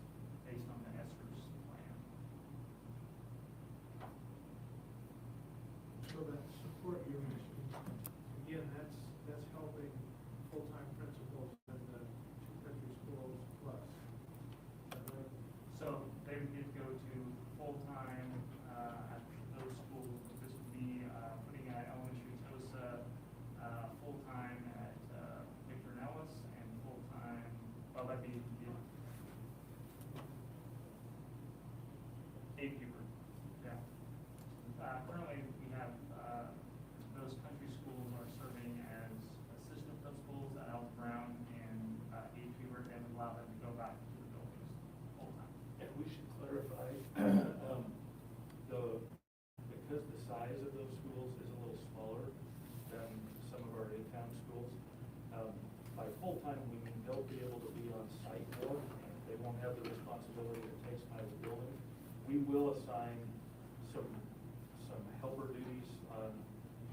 based on the ESSERS plan. So that support you're mentioning, again, that's helping full-time principals in the 2 country schools plus. Is that right? So they would get to go to full-time at those schools. This would be putting an elementary TOSA full-time at Victor and Ellis, and full-time, well, that'd be gatekeeper. Yeah. Currently, we have those country schools are serving as assistant principals at Alton Brown and gatekeeper, and allow them to go back to the buildings full-time. And we should clarify, because the size of those schools is a little smaller than some of our in-town schools, by full-time, we mean they'll be able to be on site more, and they won't have the responsibility it takes by the building. We will assign some helper duties,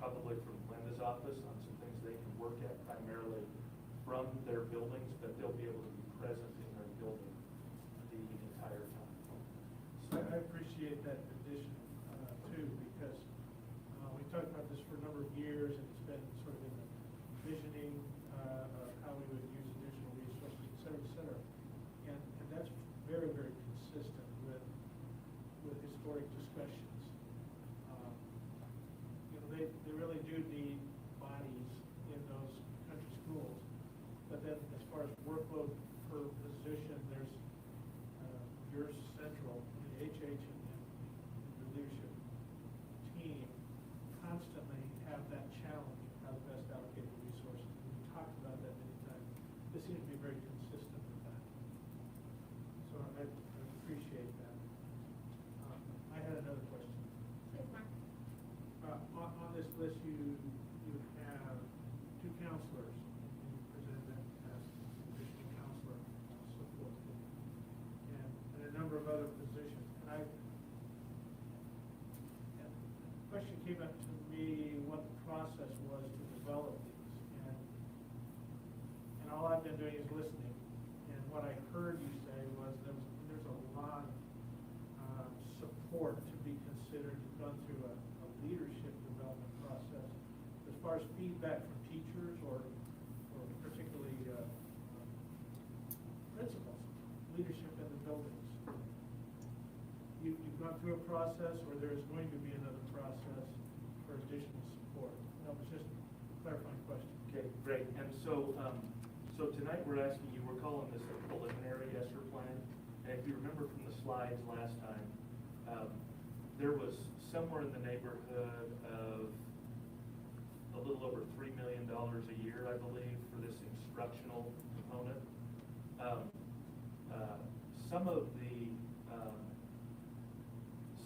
probably from Linda's office, on some things they can work at primarily from their buildings, but they'll be able to be present in their building the entire time. So I appreciate that addition too, because we talked about this for a number of years, and it's been sort of in the visioning of how we would use additional resources, et cetera, et cetera. And that's very, very consistent with historic discussions. They really do need bodies in those country schools. But then as far as workload per position, there's your central, the HH and the leadership team constantly have that challenge of how to best allocate the resources. And we talked about that many times. This seems to be very consistent with that. So I appreciate that. I had another question. Please, Mark. On this list, you have 2 counselors, and you presented them as additional counselor support, and a number of other positions. And the question came up to me what the process was to develop these, and all I've been doing is listening. And what I heard you say was there's a lot of support to be considered, gone through a leadership development process. As far as feedback from teachers or particularly principals, leadership in the buildings, you've gone through a process, or there is going to be another process for additional support. That was just a clarifying question. Okay, great. And so, so tonight we're asking you, we're calling this a preliminary ESSER plan. And if you remember from the slides last time, there was somewhere in the neighborhood of a little over $3 million a year, I believe, for this instructional component.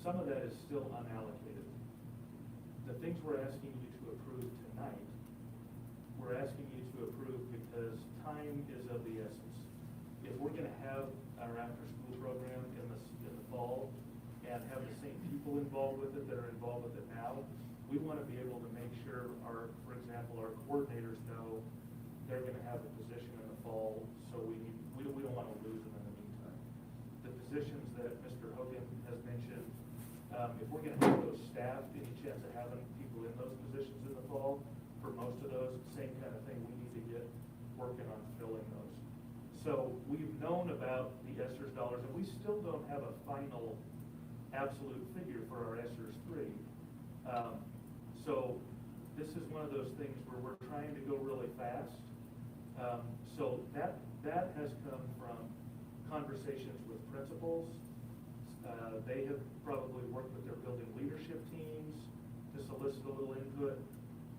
Some of that is still unallocated. The things we're asking you to approve tonight, we're asking you to approve because time is of the essence. If we're going to have our after-school program in the fall and have the same people people involved with it that are involved with it now. We want to be able to make sure for example, our coordinators know they're going to have a position in the fall, so we don't want to lose them in the meantime. The positions that Mr. Hogan has mentioned, if we're going to have those staffed, any chance of having people in those positions in the fall, for most of those, same kind of thing, we need to get working on filling those. So we've known about the ESSERS dollars, and we still don't have a final absolute figure for our ESSERS 3. So this is one of those things where we're trying to go really fast. So that has come from conversations with principals. They have probably worked with their building leadership teams to solicit a little input,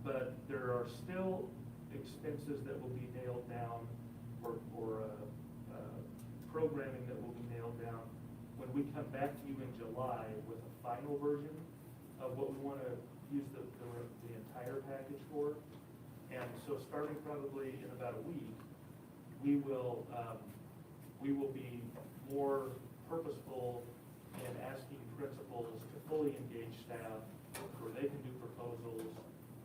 but there are still expenses that will be nailed down or programming that will be nailed down when we come back to you in July with a final version of what we want to use the entire package for. And so starting probably in about a week, we will be more purposeful in asking principals to fully engage staff where they can do proposals,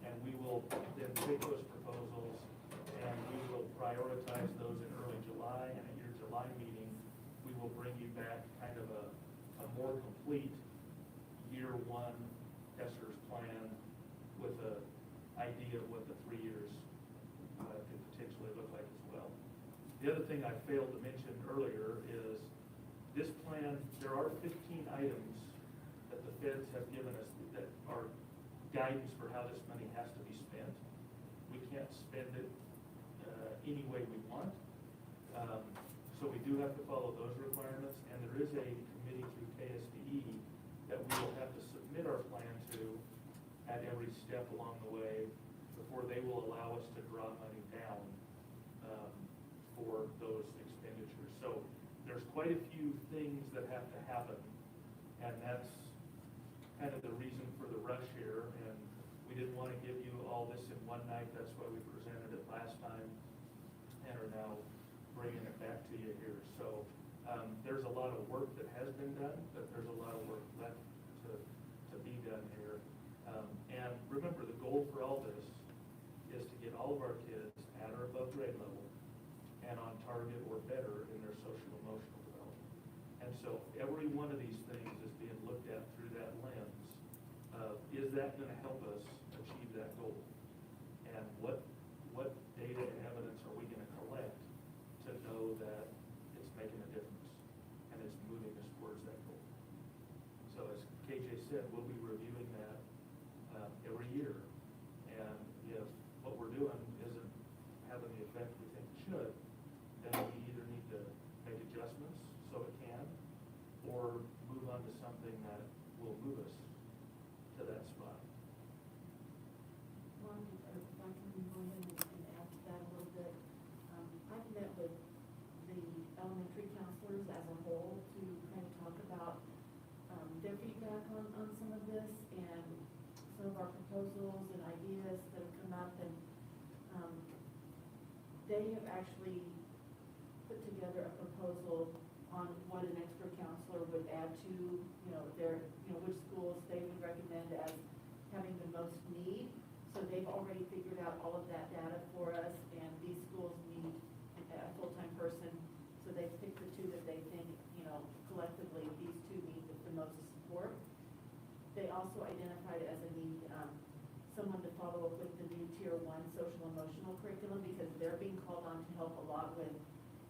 and we will then take those proposals and we will prioritize those in early July, and at your July meeting, we will bring you back kind of a more complete year one ESSERS plan with an idea of what the 3 years could potentially look like as well. The other thing I failed to mention earlier is this plan, there are 15 items that the feds have given us that are guidance for how this money has to be spent. We can't spend it any way we want. So we do have to follow those requirements, and there is a committee through KSDE that we will have to submit our plan to at every step along the way before they will allow us to draw money down for those expenditures. So there's quite a few things that have to happen, and that's kind of the reason for the rush here. And we didn't want to give you all this in one night. That's why we presented it last time and are now bringing it back to you here. So there's a lot of work that has been done, but there's a lot of work left to be done here. And remember, the goal for all this is to get all of our kids at or above grade level and on target or better in their social emotional development. And so every one of these things is being looked at through that lens of, is that going to help us achieve that goal? And what data and evidence are we going to collect to know that it's making a difference and it's moving us towards that goal? So as KJ said, we'll be reviewing that every year. And if what we're doing isn't having the effect we think it should, then we either need to make adjustments so it can, or move on to something that will move us to that spot. One, if I can move on and add to that a little bit, I've met with the elementary counselors as a whole to kind of talk about their feedback on some of this and some of our proposals and ideas that have come up, and they have actually put together a proposal on what an extra counselor would add to, which schools they would recommend as having the most need. So they've already figured out all of that data for us, and these schools need a full-time person. So they've picked the two that they think, collectively, these two need the most support. They also identified as a need, someone to follow up with the new Tier 1 social emotional curriculum, because they're being called on to help a lot with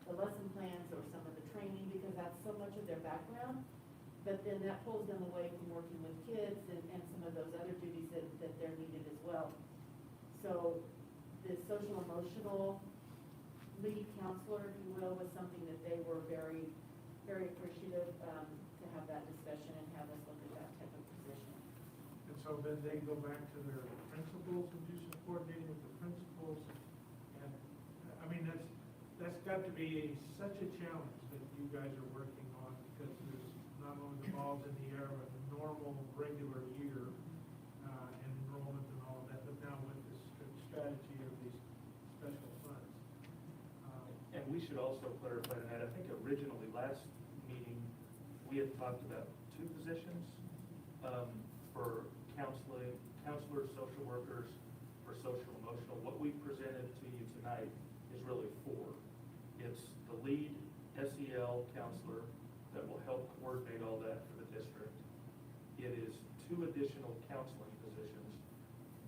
the lesson plans or some of the training, because that's so much of their background. But then that pulls them away from working with kids and some of those other duties that they're needed as well. So the social emotional lead counselor, if you will, was something that they were very, very appreciative to have that discussion and have us look at that type of position. And so then they go back to their principals and do some coordinating with the principals. And, I mean, that's got to be such a challenge that you guys are working on, because there's not only the balls in the air of a normal, regular year, and enrollment and all of that, but now with this strategy of these special funds. And we should also clarify that, I think originally last meeting, we had talked about 2 positions. for counselors, social workers, for social emotional. What we presented to you tonight is really four. It's the lead SEL counselor that will help coordinate all that for the district. It is 2 additional counseling positions,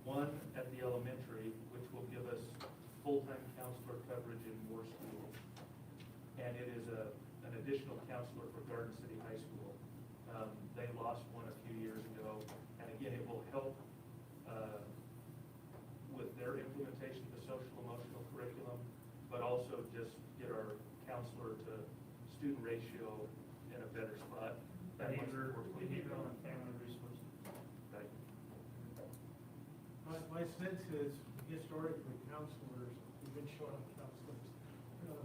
one at the elementary, which will give us full-time counselor coverage in more schools. And it is an additional counselor for Garden City High School. They lost one a few years ago, and again, it will help with their implementation of the social emotional curriculum, but also just get our counselor to student ratio in a better spot. Behavioral and family resources. Right. My sense is historically counselors, we've been short on counselors.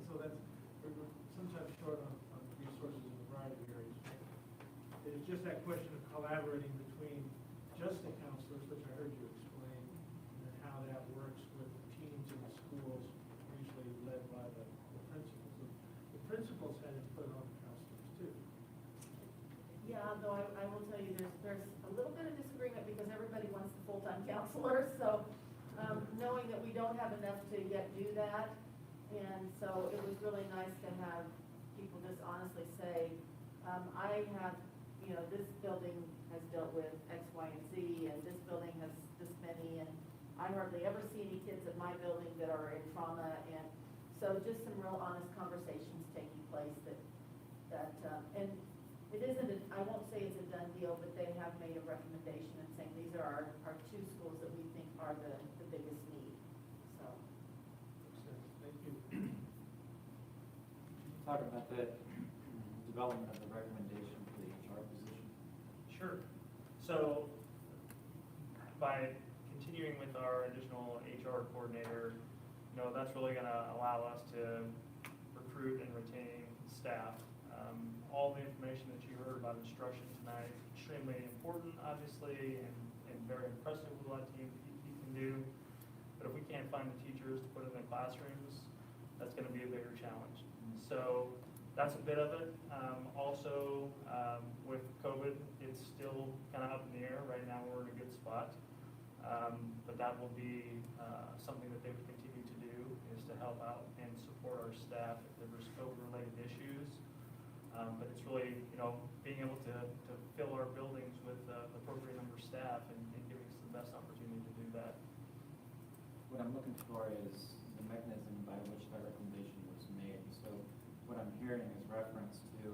So that's, we're sometimes short on resources in a variety of areas. It's just that question of collaborating between just the counselors, which I heard you explain, and then how that works with the teams in the schools, usually led by the principals. The principals had input on the counselors too. Yeah, though I will tell you, there's a little bit of disagreement because everybody wants the full-time counselor, so, knowing that we don't have enough to yet do that, and so it was really nice to have people just honestly say, I have, this building has dealt with X, Y, and Z, and this building has this many, and I hardly ever see any kids at my building that are in trauma, and so just some real honest conversations taking place and it isn't, I won't say it's a done deal, but they have made a recommendation and saying these are our 2 schools that we think are the biggest need, so. Thank you. Talk about the development of the recommendation for the HR position. Sure. So by continuing with our additional HR coordinator, that's really going to allow us to recruit and retain staff. All the information that you heard about instruction tonight is extremely important, obviously, and very impressive with what you can do. But if we can't find the teachers to put in the classrooms, that's going to be a bigger challenge. So that's a bit of it. Also, with COVID, it's still kind of up in the air. Right now, we're in a good spot. But that will be something that they would continue to do, is to help out and support our staff if there was COVID-related issues. But it's really, being able to fill our buildings with the appropriate number of staff and giving us the best opportunity to do that. What I'm looking for is the mechanism by which that recommendation was made. So what I'm hearing is reference to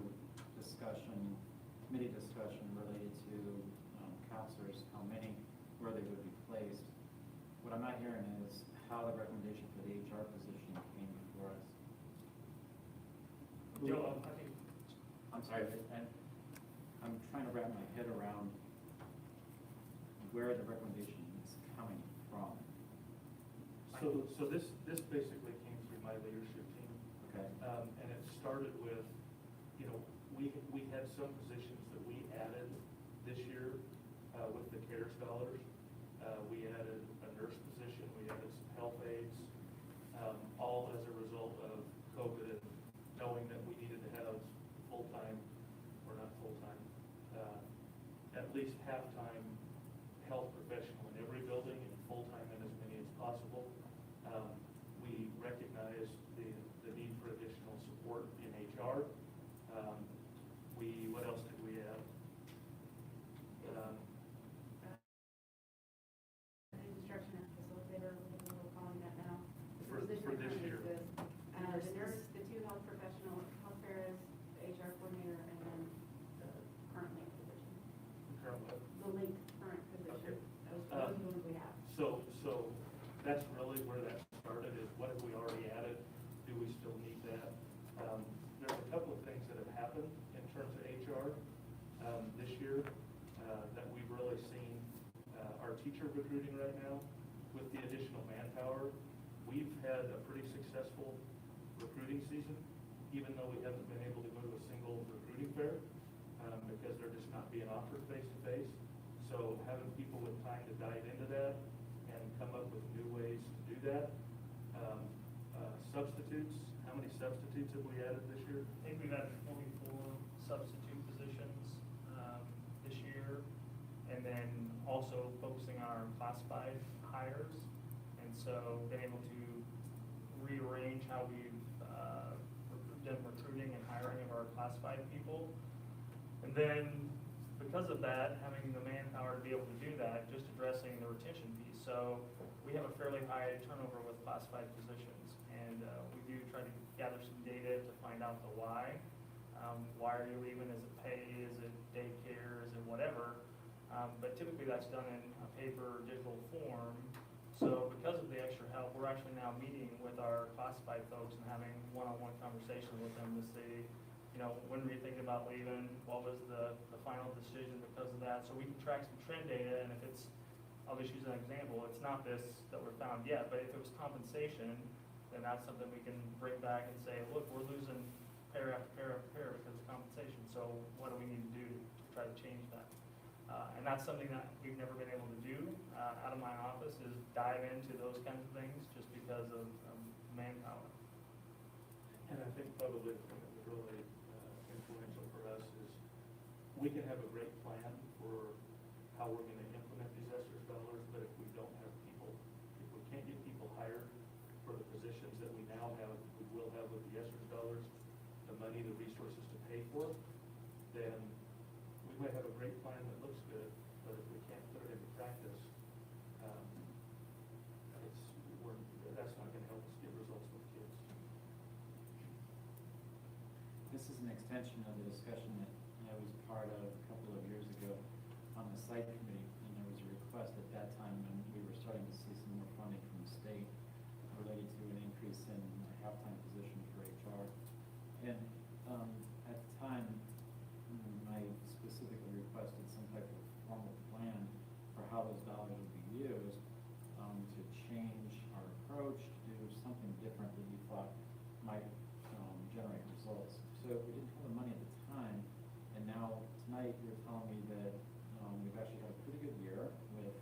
committee discussion related to counselors, how many, where they would be placed. What I'm not hearing is how the recommendation for the HR position came before us. I think I'm sorry, and I'm trying to wrap my head around where the recommendation is coming from. So this basically came through my leadership team. Okay. And it started with, we had some positions that we added this year with the CARES dollars. We added a nurse position, we added some health aides, all as a result of COVID and knowing that we needed to have full-time, or not full-time, at least half-time health professional in every building and full-time in as many as possible. We recognized the need for additional support in HR. What else did we add? Instruction facilitator, whatever we're calling that now. For this year. The nurse, the 2 health professional, health fairs, the HR coordinator, and then the current link position. The link current position. Those are the ones we have. So that's really where that started, is what have we already added? Do we still need that? There's a couple of things that have happened in terms of HR this year that we've really seen. Our teacher recruiting right now, with the additional manpower, we've had a pretty successful recruiting season, even though we haven't been able to go to a single recruiting fair because they're just not being offered face-to-face. So having people with time to dive into that and come up with new ways to do that. Substitutes, how many substitutes have we added this year? we've added 44 substitute positions this year. also focusing on our classified hires. And so been able to rearrange how we've done recruiting and hiring of our classified people. And then because of that, having the manpower to be able to do that, just addressing the retention piece. So we have a fairly high turnover with classified positions, and we do try to gather some data to find out the why. Why are you leaving? Is it pay? Is it daycare? Is it whatever? But typically that's done in a paper or digital form. So because of the extra help, we're actually now meeting with our classified folks and having one-on-one conversation with them to see, you know, when were you thinking about leaving? What was the final decision because of that? So we can track some trend data, and if it's, I'll just use an example, it's not this that we're found yet, but if it was compensation, then that's something we can bring back and say, look, we're losing pair after pair after pair because of compensation, so what do we need to do to try to change that? And that's something that we've never been able to do out of my office, is dive into those kinds of things just because of manpower. And I think probably the thing that was really influential for us is we can have a great plan for how we're gonna implement these ESSER dollars, but if we don't have people, if we can't get people hired for the positions that we now have, we will have with the ESSER dollars, the money, the resources to pay for, then we might have a great plan that looks good, but if we can't put it into practice, that's not gonna help us get results with kids. This is an extension of the discussion that I was part of a couple of years ago on the site committee, and there was a request at that time when we were starting to see some more funding from the state related to an increase in a half-time position for HR. And at the time, I specifically requested some type of formal plan for how those dollars would be used to change our approach, to do something different that we thought might generate results. So we didn't have the money at the time, and now tonight you're telling me that we've actually had a pretty good year with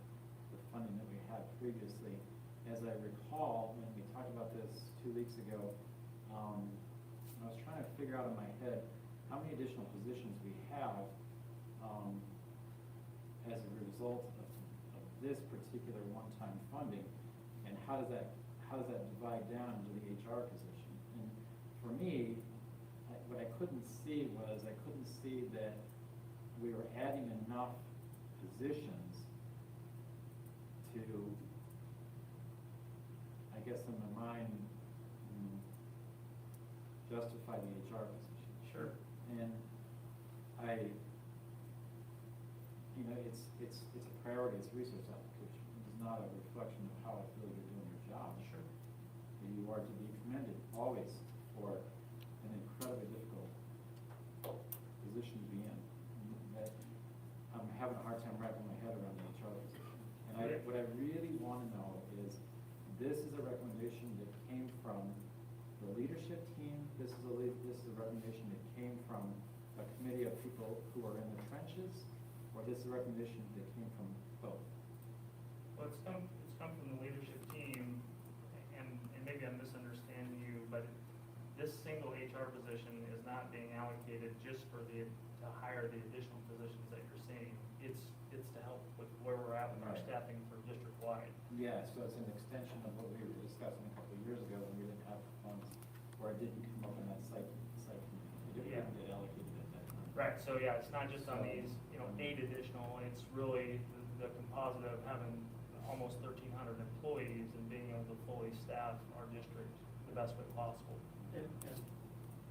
the funding that we had previously. As I recall, when we talked about this 2 weeks ago, I was trying to figure out in my head how many additional positions we have as a result of this particular one-time funding, and how does that divide down into the HR position? And for me, what I couldn't see that we were adding enough positions to, I guess in my mind, justify the HR position. Sure. And it's a priority, it's a resource allocation. It is not a reflection of how I feel you're doing your job. Sure. You are to be commended always for an incredibly difficult position to be in. That I'm having a hard time wrapping my head around the HR position. And what I really want to know is, this is a recommendation that came from the leadership team. This is a recommendation that came from a committee of people who are in the trenches, or this is a recommendation that came from both? Well, it's come from the leadership team, and maybe I'm misunderstanding you, but this single HR position is not being allocated just to hire the additional positions that you're seeing. It's to help with where we're at with our staffing for district-wide. Yeah, so it's an extension of what we were discussing a couple of years ago when we didn't have funds, or it didn't come up in that site committee. It didn't get allocated at that time. Right, so yeah, it's not just on these, 8 additional, it's really the composite of having almost 1,300 employees and being able to fully staff our district the best way possible. And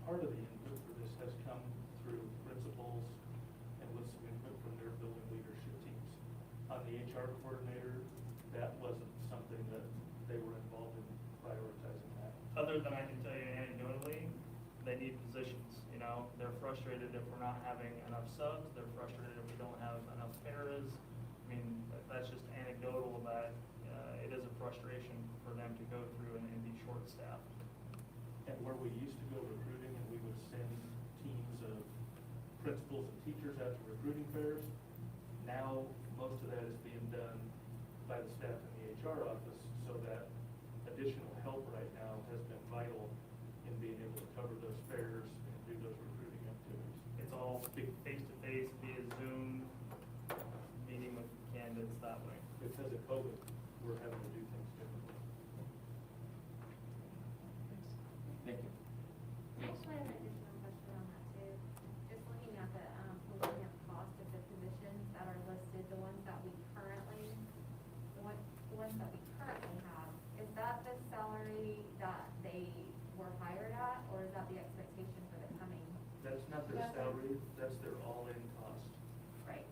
part of the input for this has come through principals and with some input from their building leadership teams. On the HR coordinator, that wasn't something that they were involved in prioritizing that. Other than I can tell you anecdotally, they need positions. They're frustrated if we're not having enough subs. They're frustrated if we don't have enough paras. I mean, that's just anecdotal, but it is a frustration for them to go through and be short-staffed. And where we used to go recruiting and we would send teams of principals and teachers out to recruiting fairs, now most of that is being done by the staff in the HR office, so that additional help right now has been vital in being able to cover those fairs and do those recruiting activities. It's all face-to-face via Zoom, meeting with candidates COVID, we're having to do things differently. Thank you. I actually have an additional question on that too. Just looking at the cost of the positions that are listed, the ones that we currently have, is that the salary that they were hired at, or is that the expectation for the coming? That's not their salary, that's their all-in cost. Right.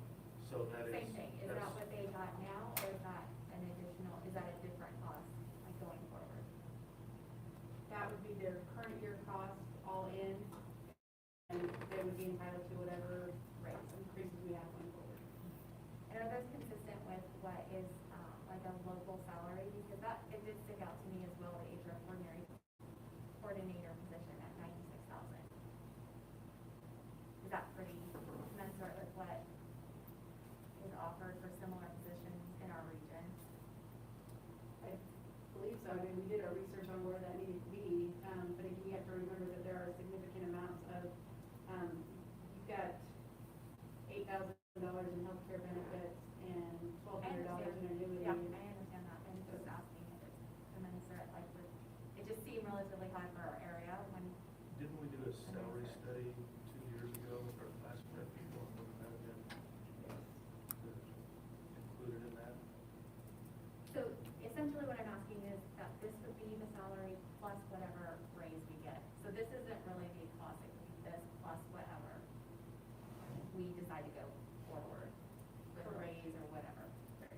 So that is. Same thing, is that what they got now, or is that an additional, is that a different cost, like going forward? That would be their current year cost, all in, and they would be entitled to whatever rates increases we have going forward. And are those consistent with what is, like a local salary? Because that, it did stick out to me as well, the HR coordinator position at $96,000. Is that pretty commensurate with what is offered for similar positions in our region? I believe so. I mean, we did our research on where that needed to be, but again, you have to remember that there are significant amounts of, you've got $8,000 in healthcare benefits and $1,200 in annuity. Yeah, I understand that. I'm just asking if it's commensurate, like, it just seemed relatively high for our area when. Didn't we do a salary study 2 years ago with our classified people, and would that have been included in that? So essentially what I'm asking is that this would be the salary plus whatever raise we get. So this isn't really the cost, it would be this plus whatever we decide to go forward with a raise or whatever. Okay.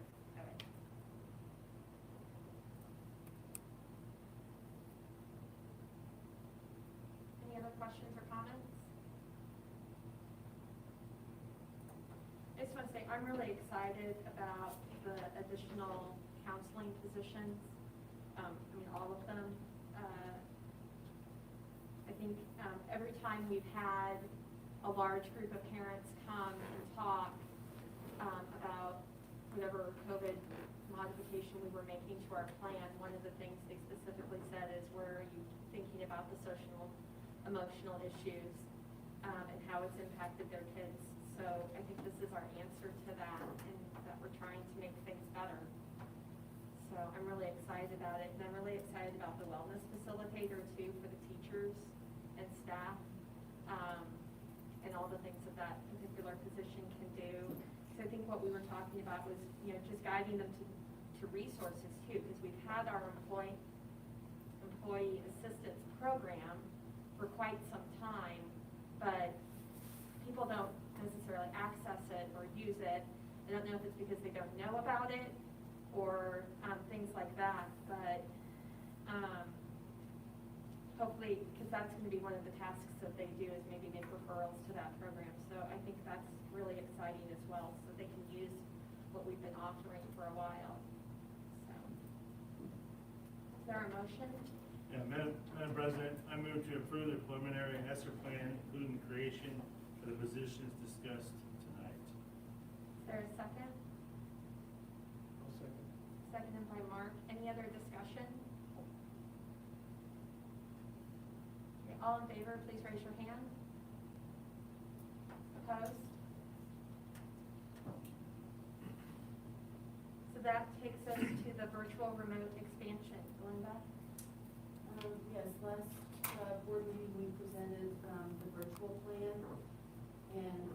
Any other questions or comments? I just want to say, I'm really excited about the additional counseling positions. I mean, all of them. I think every time we've had a large group of parents come and talk about whatever COVID modification we were making to our plan, one of the things they specifically said is, where are you thinking about the social, emotional issues and how it's impacted their kids? So I think this is our answer to that, and that we're trying to make things better. So I'm really excited about it, and I'm really excited about the wellness facilitator too, for the teachers and staff, and all the things that that particular position can do. So I think what we were talking about was, just guiding them to resources too, because we've had our employee assistance program for quite some time, but people don't necessarily access it or use it. I don't know if it's because they don't know about it or things like that, but hopefully, because that's going to be one of the tasks that they do, is maybe make referrals to that program. So I think that's really exciting as well, so they can use what we've been offering for a while. So, is there a motion? Yeah, Madam President, I move to approve the preliminary ESSER plan, including creation of the positions discussed tonight. Is there a second? I'll second. Seconded by Mark. Any other discussion? Okay, all in favor, please raise your hand. Opposed? So that takes us to the virtual remote expansion. Glenda? Yes, last board meeting, we presented the virtual plan, and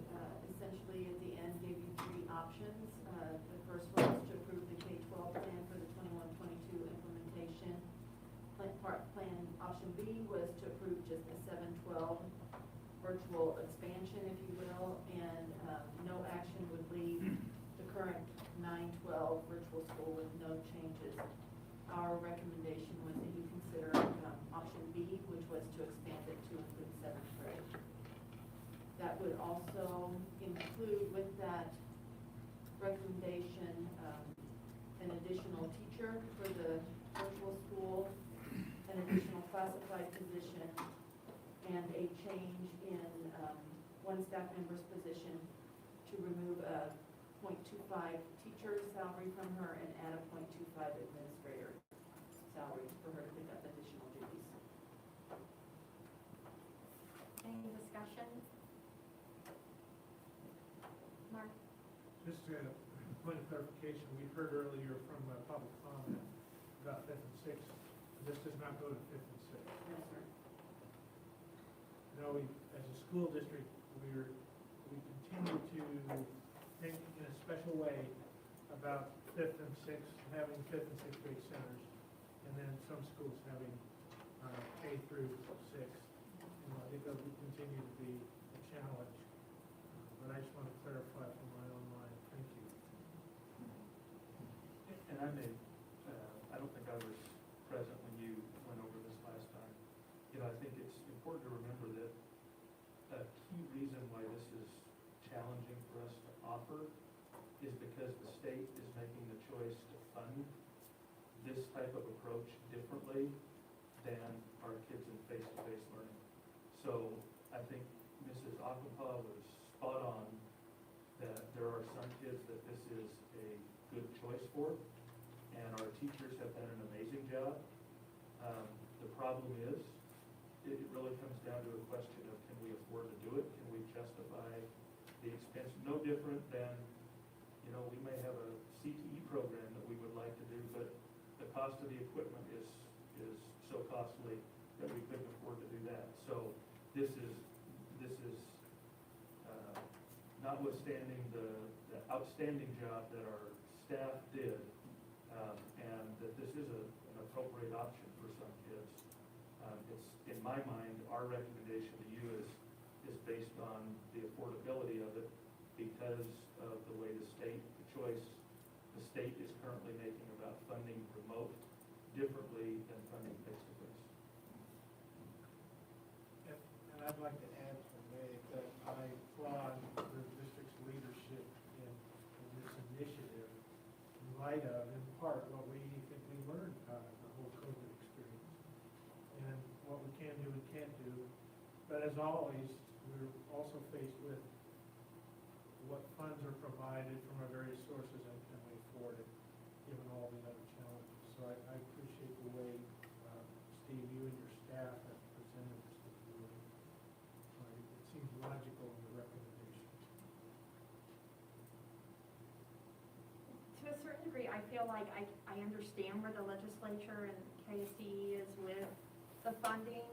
essentially at the end gave you three options. The first one was to approve the K-12 plan for the 21-22 implementation. Plan option B was to approve just the 7-12 virtual expansion, if you will, and no action would leave the current 9-12 virtual school with no changes. Our recommendation was that you consider option B, which was to expand it to include 7th grade. That would also include with that recommendation an additional teacher for the virtual school, an additional classified position, and a change in one staff member's position to remove a .25 teacher salary from her and add a .25 administrator salary for her to pick up additional duties. Any discussion? Mark? Just a point of clarification. clarification, we heard earlier from public comment about fifth and sixth. This does not go to fifth and sixth. No, sir. No, as a school district, we continue to think in a special way about fifth and sixth, having fifth and sixth grade centers, and then some schools having K through sixth. I think that will continue to be a challenge, but I just want to clarify from my own mind. Thank you. And I may, I don't think I was present when you went over this last time. You know, I think it's important to remember that a key reason why this is challenging for us to offer is because the state is making the choice to fund this type of approach differently than our kids in face-to-face learning. So I think Mrs. Akampa was spot on that there are some kids that this is a good choice for, and our teachers have done an amazing job. The problem is, it really comes down to a question of, can we afford to do it? Can we justify the expense? No different than, you know, we may have a CTE program that we would like to do, but the cost of the equipment is so costly that we couldn't afford to do that. So this is notwithstanding the outstanding job that our staff did, and that this is an appropriate option for some kids. It's, in my mind, our recommendation to you is based on the affordability of it because of the way the choice the state is currently making about funding remote differently than funding face-to-face. And I'd like to add to Meg that I applaud the district's leadership in this initiative in light of, in part, what we think we learned out of the whole COVID experience and what we can do and can't do. But as always, we're also faced with what funds are provided from our various sources and can we afford it, given all the other challenges. So I appreciate the way, Steve, you and your staff have presented this to the board. It seems logical in the recommendation. To a certain degree, I feel like I understand where the legislature and KSE is with the funding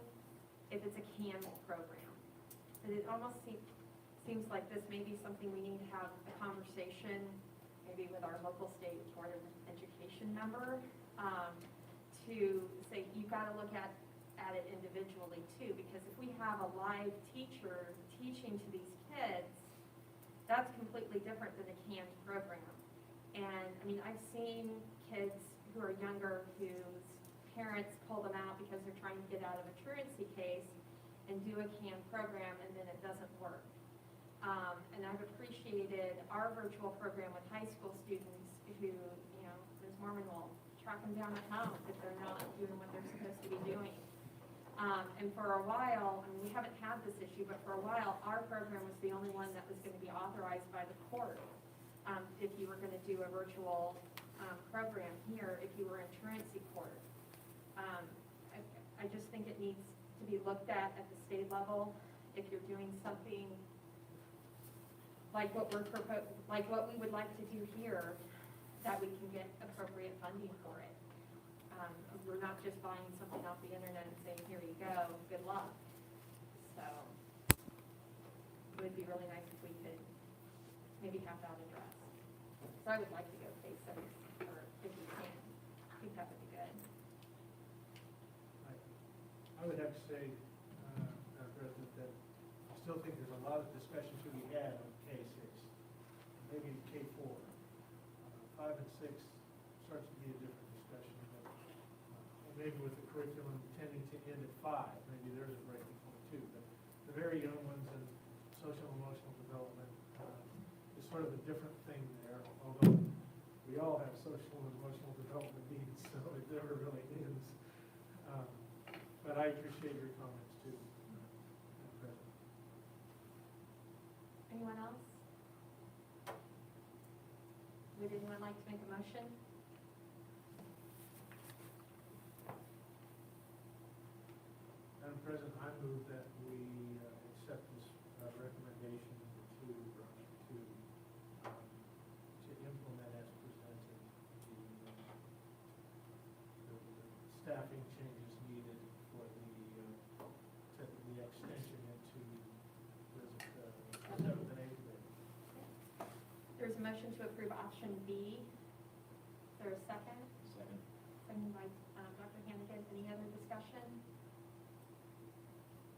if it's a CAN program. But it almost seems like this may be something we need to have a conversation, maybe with our local state Board of Education member, to say, you've got to look at it individually too, because if we have a live teacher teaching to these kids, that's completely different than a canned program. And I mean, I've seen kids who are younger whose parents pull them out because they're trying to get out of a truancy case and do a canned program, and then it doesn't work. And I've appreciated our virtual program with high school students who, you know, Ms. Mormon will track them down at home if they're not doing what they're supposed to be doing. And for a while, I mean, we haven't had this issue, but for a while, our program was the only one that was going to be authorized by the court. If you were going to do a virtual program here, if you were in truancy court. I just think it needs to be looked at the state level. If you're doing something like what what we would like to do here, that we can get appropriate funding for it. We're not just buying something off the internet and saying, here you go, good luck. So it would be really nice if we could maybe have that addressed. So I would like to go phase 6, or if we can. I think that would be good. I would have to say, Madam President, that I still think there's a lot of discussion to be had on K6, maybe K4. 5 and 6 starts to be a different discussion. But, maybe with the curriculum tending to end at 5, maybe there's a breaking point too. But the very young ones in social and emotional development is sort of a different thing there, although we all have social and emotional development needs, so it never really ends. But I appreciate your comments too, Madam President. Anyone else? Would anyone like to make a motion? Madam President, I move that we accept this recommendation to implement as presented. staffing changes needed for the extension into, seventh and eighth grade. There's a motion to approve option B. Is there a second? Second. Second by Dr. Hannigan. Any other discussion?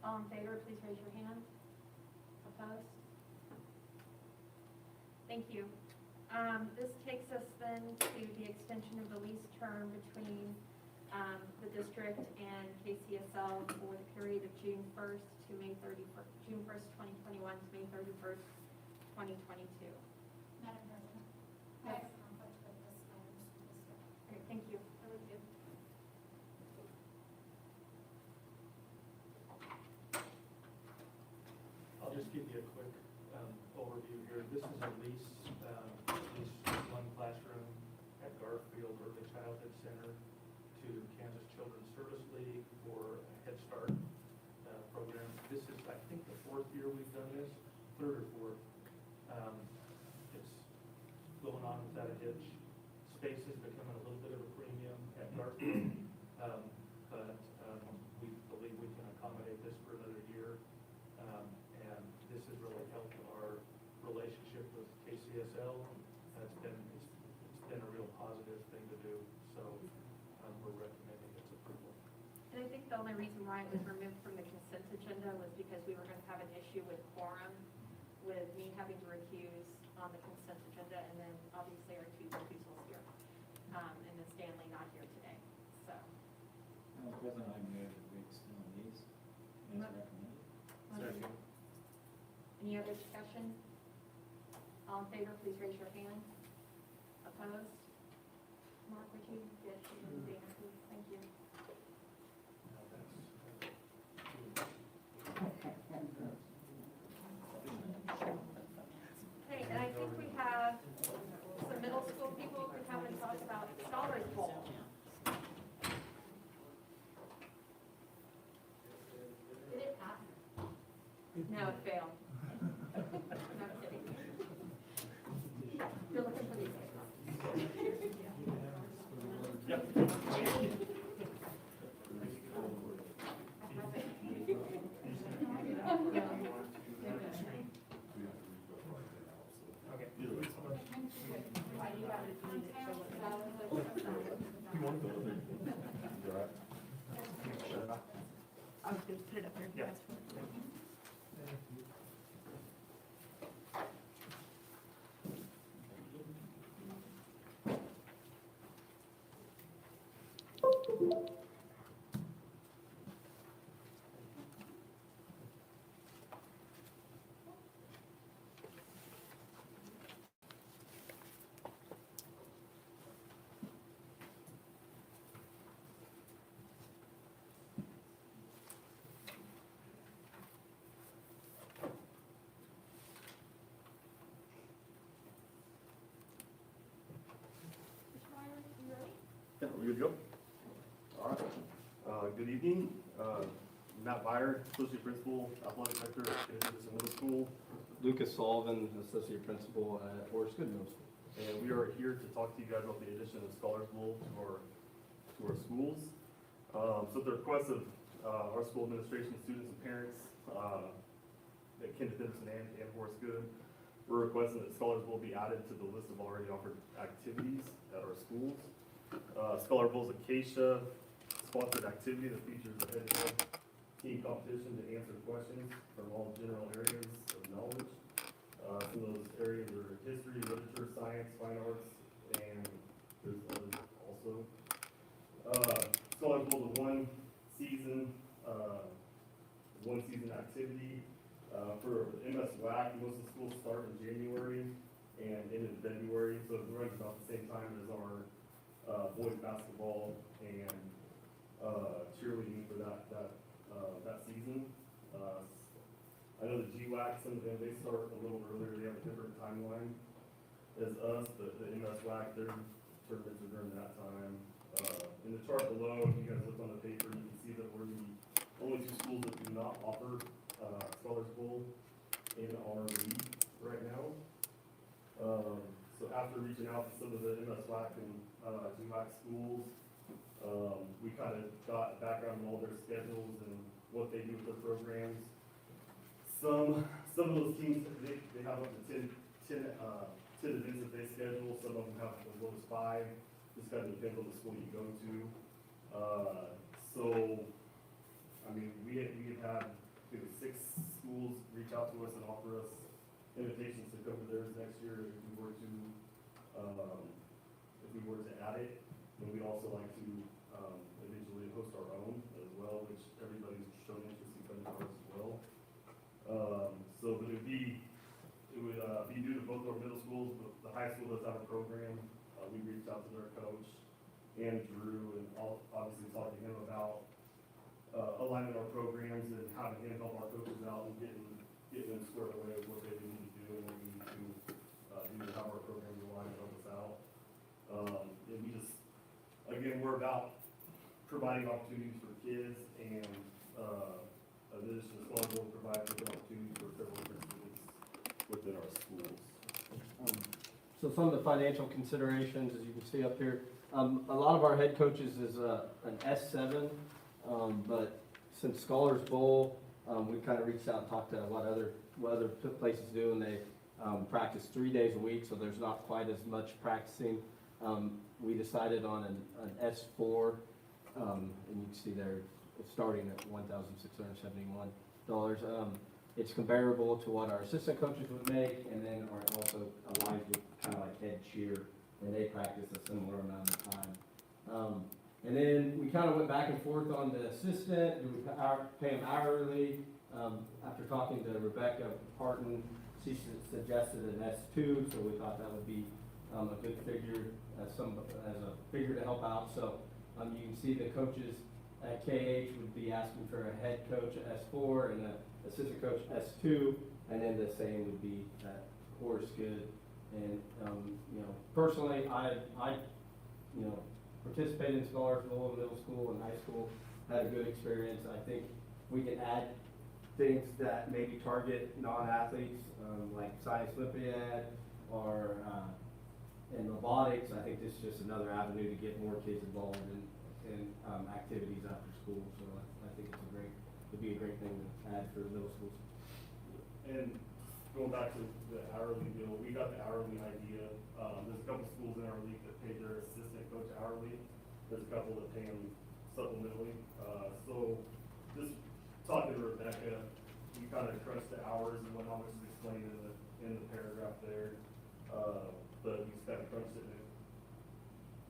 All in favor, please raise your hand. Opposed? Thank you. This takes us then to the extension of the lease term between the district and KCSL for the period of June 1st to May 31st, June 1st, 2021 to May 31st, 2022. Madam President, I have a conflict with this item specifically. Okay, thank you. I would do. I'll just give you a quick overview here. This is a lease one classroom at Garfield Early Childhood Center to Kansas Children's Service League for a Head Start program. This is, I think, the fourth year we've done this, third or fourth. It's going on without a hitch. Space is becoming a little bit of a premium at Garfield, but we believe we can accommodate this for another year. And this has really helped our relationship with KCSL. It's been a real positive thing to do, so we're recommending its approval. And I think the only reason why it was removed from the consent agenda was because we were going to have an issue with quorum, with me having to recuse on the consent agenda, and then obviously our two recusals here, and then Stanley not here today, so. Madam President, I move that we extend these as recommended. Second. Any other discussion? All in favor, please raise your hand. Opposed? Mark, would you get Dana, please? Thank you. Now Okay, and I think we have some middle school people who come and talk about Scholars Bowl. Did it pass? No, it failed. No kidding. You're looking for these. Yep. I was going to put it up there. Yeah. Yeah, we good to go? All right. Good evening. Matt Byer, Associate Principal, Athletic Director at Kansas Middle School. Lucas Sullivan, Associate Principal at Forest Good Middle School. And we are here to talk to you guys about the addition of Scholars Bowl to our schools. So at the request of our school administration, students and parents at Kenneth Henderson and Forest Good, we're requesting that Scholars Bowl be added to the list of already offered activities at our schools. Scholar Bowl is Acacia sponsored activity that features a head-to-head team competition to answer questions from all general areas of knowledge. Some of those areas are history, literature, science, fine arts, and there's others also. Scholar Bowl is a one season activity. For MS WAC, most of the schools start in January and end in February, so it runs about the same time as our boys basketball and cheerleading for that season. I know the GWAC, some of them, they start a little earlier, they have a different timeline as us, but the MS WAC, their tournaments are during that time. In the chart below, if you guys look on the paper, you can see that we're the only two schools that do not offer Scholars Bowl in our league right now. So after reaching out to some of the MS WAC and GWAC schools, we kind of got a background on all their schedules and what they do with their programs. Some of those teams, they have up to 10 events that they schedule. Some of them have as low as 5. Just kind of depends on the school you go to. So, I mean, we have had 6 schools reach out to us and offer us invitations to come to theirs next year if we were to add it. And we'd also like to eventually host our own as well, which everybody's shown interest in coming to ours as well. So but it would be new to both our middle schools, but the high school does have a program. We reached out to their coach and Drew, and obviously talked to him about aligning our programs and having him help our coaches out and getting them squared away with what they need to do and what we need to do to have our programs aligned and help us out. And we just, again, we're about providing opportunities for kids, and in addition to school, we'll provide opportunities for several different students within our schools. So some of the financial considerations, as you can see up here, a lot of our head coaches is an S7, but since Scholars Bowl, we kind of reached out and talked to what other places do, and they practice 3 days a week, so there's not quite as much practicing. We decided on an S4, and you can see there it's starting at $1,671. It's comparable to what our assistant coaches would make, and then are also aligned with kind of like head cheer, and they practice a similar amount of time. And then we kind of went back and forth on the assistant. Do we pay him hourly? After talking to Rebecca Parton, she suggested an S2, so we thought that would be a good figure as a figure to help out. So you can see the coaches at KH would be asking for a head coach at S4 and an assistant coach S2, and then the same would be at Horace Good. And personally, I participated in Scholars Bowl in middle school and high school, had a good experience. I think we can add things that maybe target non-athletes, like Science Olympiad or in robotics. I think this is just another avenue to get more kids involved in activities after school. So I think it'd be a great thing to add for middle schools. And going back to the hourly deal, we got the hourly idea. There's a couple schools in our league that pay their assistant coach hourly. There's a couple that pay them supplementally. So just talking to Rebecca, we kind of crunched the hours and what how much is explained in the paragraph there. But we just kind of crunched it. And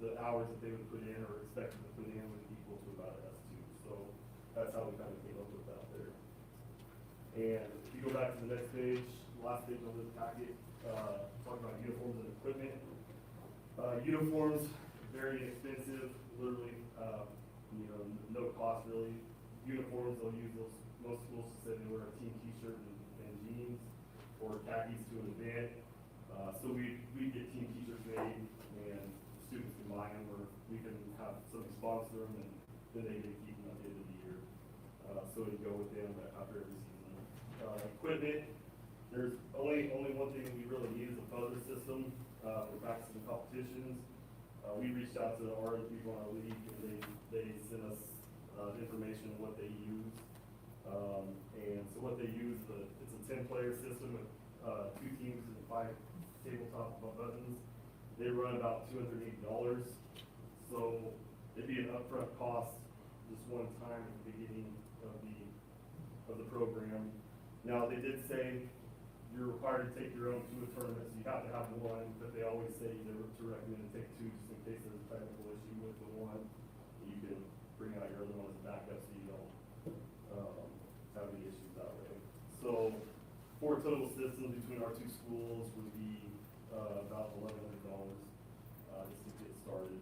the hours that they would put in or expected to put in would equal to about an S2. So that's how we kind of came up with that there. And if you go back to the next page, last page on this packet, talking about uniforms and equipment. Uniforms, very inexpensive, literally, no cost really. Uniforms, they'll use those, most schools said they wear a team t-shirt and jeans or khakis to an event. So we get team t-shirts made and students can buy them, or we can have somebody sponsor them, and then they can keep them at the end of the year. So we go with them after every season. Equipment, there's only one thing we really need is a buzzer system for practicing competitions. We reached out to our people in our league, and they sent us information on what they use. And so what they use, it's a 10-player system with 2 teams and 5 tabletop buttons. They run about $280. So it'd be an upfront cost just one time at the beginning of the program. Now they did say you're required to take your own to a tournament, so you have to have one, but they always say to recommend to take 2 just in case there's a technical issue with the one. You can bring out your other one as a backup so you don't have any issues that way. So 4 total systems between our 2 schools would be about $1,100 just to get started.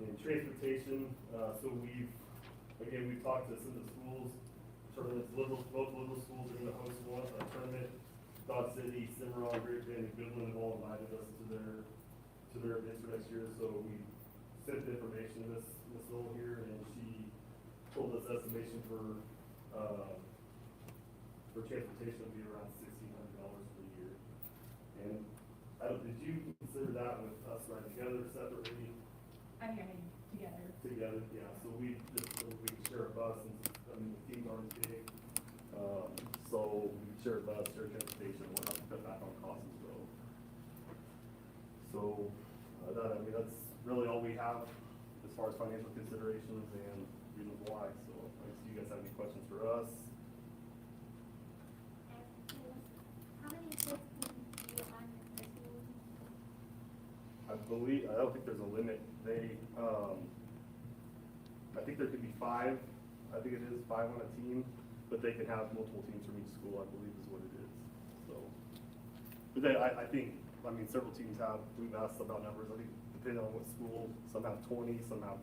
In transportation, so we've talked to some of the schools, tournaments, both little schools are going to host one tournament. Dodge City, Cimarron, Great Bend, and Goodland have all invited us to their events for next year. So we sent the information to Miss Lowell here, and she told us estimation for transportation will be around $1,600 per year. And did you consider that with us right together separately? I mean, together. so we share a bus, and, I mean, the teams aren't big. So we share a bus, share transportation, and whatnot, to cut back on costs as well. So, I mean, that's really all we have as far as financial considerations and reasons why. So, do you guys have any questions for us? How many kids can be on the team? I don't think there's a limit. I think there could be 5, I think it is 5 on a team, but they can have multiple teams from each school, I believe is what it is. So, but I think, I mean, several teams we've asked about numbers, I think depending on what school, some have 20, some have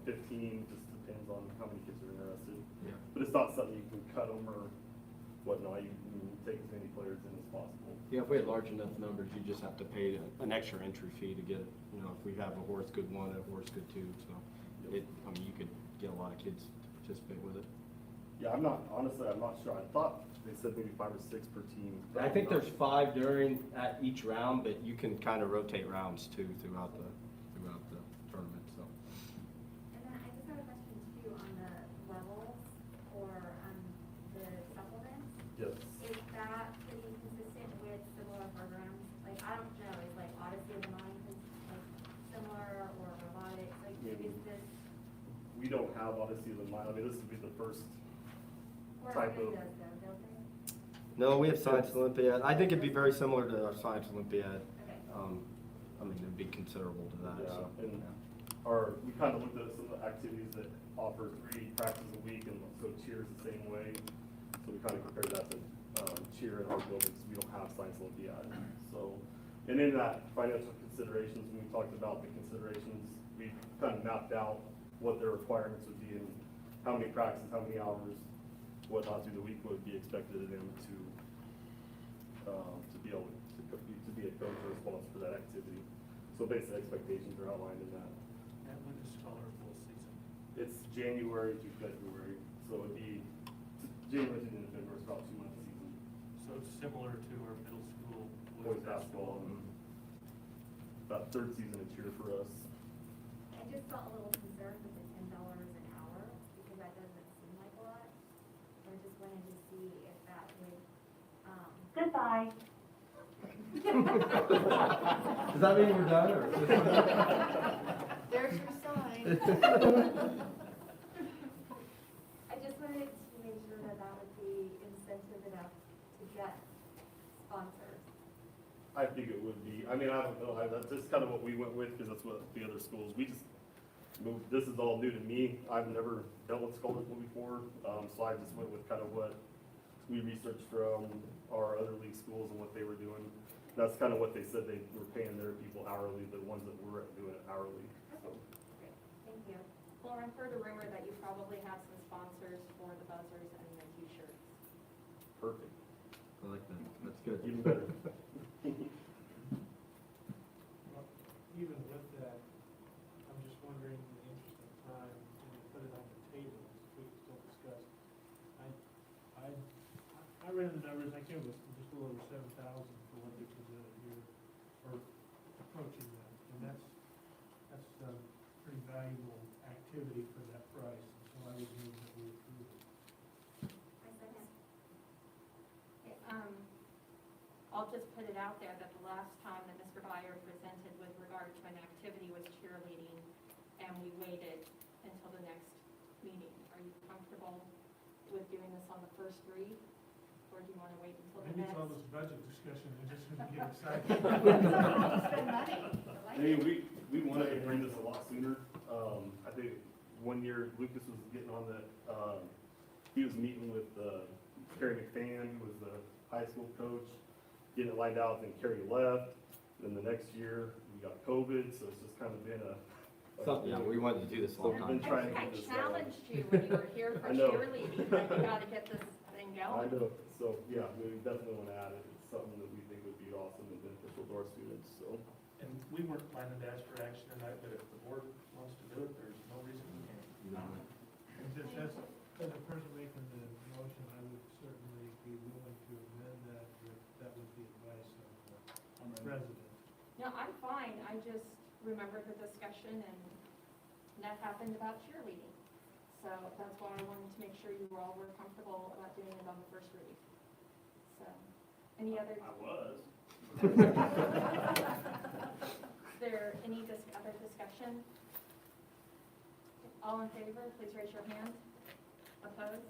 15, just depends on how many kids are interested. Yeah. But it's not something you can cut them or whatnot, you can take as many players in as possible. Yeah, if we had large enough numbers, you just have to pay an extra entry fee to get it. You know, if we have a horse good 1, a horse good 2, so I mean, you could get a lot of kids to participate with it. Yeah, I'm not sure. I thought they said maybe 5 or 6 per team. but I I'm think not there's 5 at each round, but you can kind of rotate rounds too throughout the tournament, so. And then I just have a question too on the levels or the supplements. Yes. Is that pretty consistent with similar programs? Like, I don't know, is like Odyssey of the Mind like similar or robotics? Like, Yeah. is this, We don't have Odyssey of the Mind. I mean, this would be the first or type everybody of. does though, don't they? No, we have Science Olympiad. I think it'd be very similar to our Science Olympiad. Okay. I mean, it'd be considerable to that, so. Yeah, and yeah. we kind of looked at some of the activities that offer 3 practices a week, and so cheer's the same way. So we kind of compared that to cheer in our buildings. We don't have Science Olympiad. So, and in that financial considerations, when we talked about the considerations, we kind of mapped out what their requirements would be and how many practices, how many hours, whatnot through the week would be expected of them to be able to be a coach or a sponsor for that activity. So basically, expectations are outlined in that. And when is scholar full season? It's January through February, so it'd be January through November. It's about 2 months season. So it's similar to our middle school Boys basketball, and about 3rd season of cheer for us. I just felt a little concerned with the $10 an hour because that doesn't seem like a lot. So I just wanted to see if that would, Goodbye. Does that mean we're done, or? There's your sign. I just wanted to make sure that that would be incentive enough to get sponsors. I think it would be. I mean, I don't know. That's just kind of what we went with because that's what the other schools. We just moved. This is all new to me. I've never dealt with Scholarsville before, so I just went with kind of what we researched from our other league schools and what they were doing. That's kind of what they said they were paying their people hourly, the ones that were doing it hourly. So. Great, thank you. Lauren, heard a rumor that you probably have some sponsors for the buzzers and the t-shirts. Perfect. I like that. That's good. Even better. Well, even with that, I'm just wondering, in the interest of time, when you put it on the table, we can still discuss. I ran the numbers, I came with just a little over 7,000 for what they presented here, or approaching that, and that's a pretty valuable activity for that price, so I would move that we approve it. I second. I'll just put it out there that the last time that Mr. Byer presented with regard to an activity was cheerleading, and we waited until the next meeting. Are you comfortable with doing this on the first read, or do you want to wait until the Maybe next? it's all this budget discussion, I just want to get excited. Spend money. I mean, we wanted to bring this a lot sooner. I think one year Lucas was getting on the, he was meeting with Kerry McFan, who was the high school coach, getting it lined out, then Kerry left. Then the next year, we got COVID, so it's just kind of been a. Yeah, we wanted to do this a long We've time. been trying to I get this challenged you when you were here for I know. cheerleading, that you gotta get this thing I going. know, so, yeah, we definitely want to add it. It's something that we think would be awesome and beneficial to our students, so. And we weren't planning to ask for action tonight, but if the board wants to do it, there's no reason we can't. And just as a person making the motion, I would certainly be willing to amend that if that was the advice of the president. No, I'm fine, I just remembered the discussion and that happened about cheerleading. So that's why I wanted to make sure you all were comfortable about doing it on the first read. So, any other? I was. Is there any other discussion? All in favor, please raise your hand. Opposed?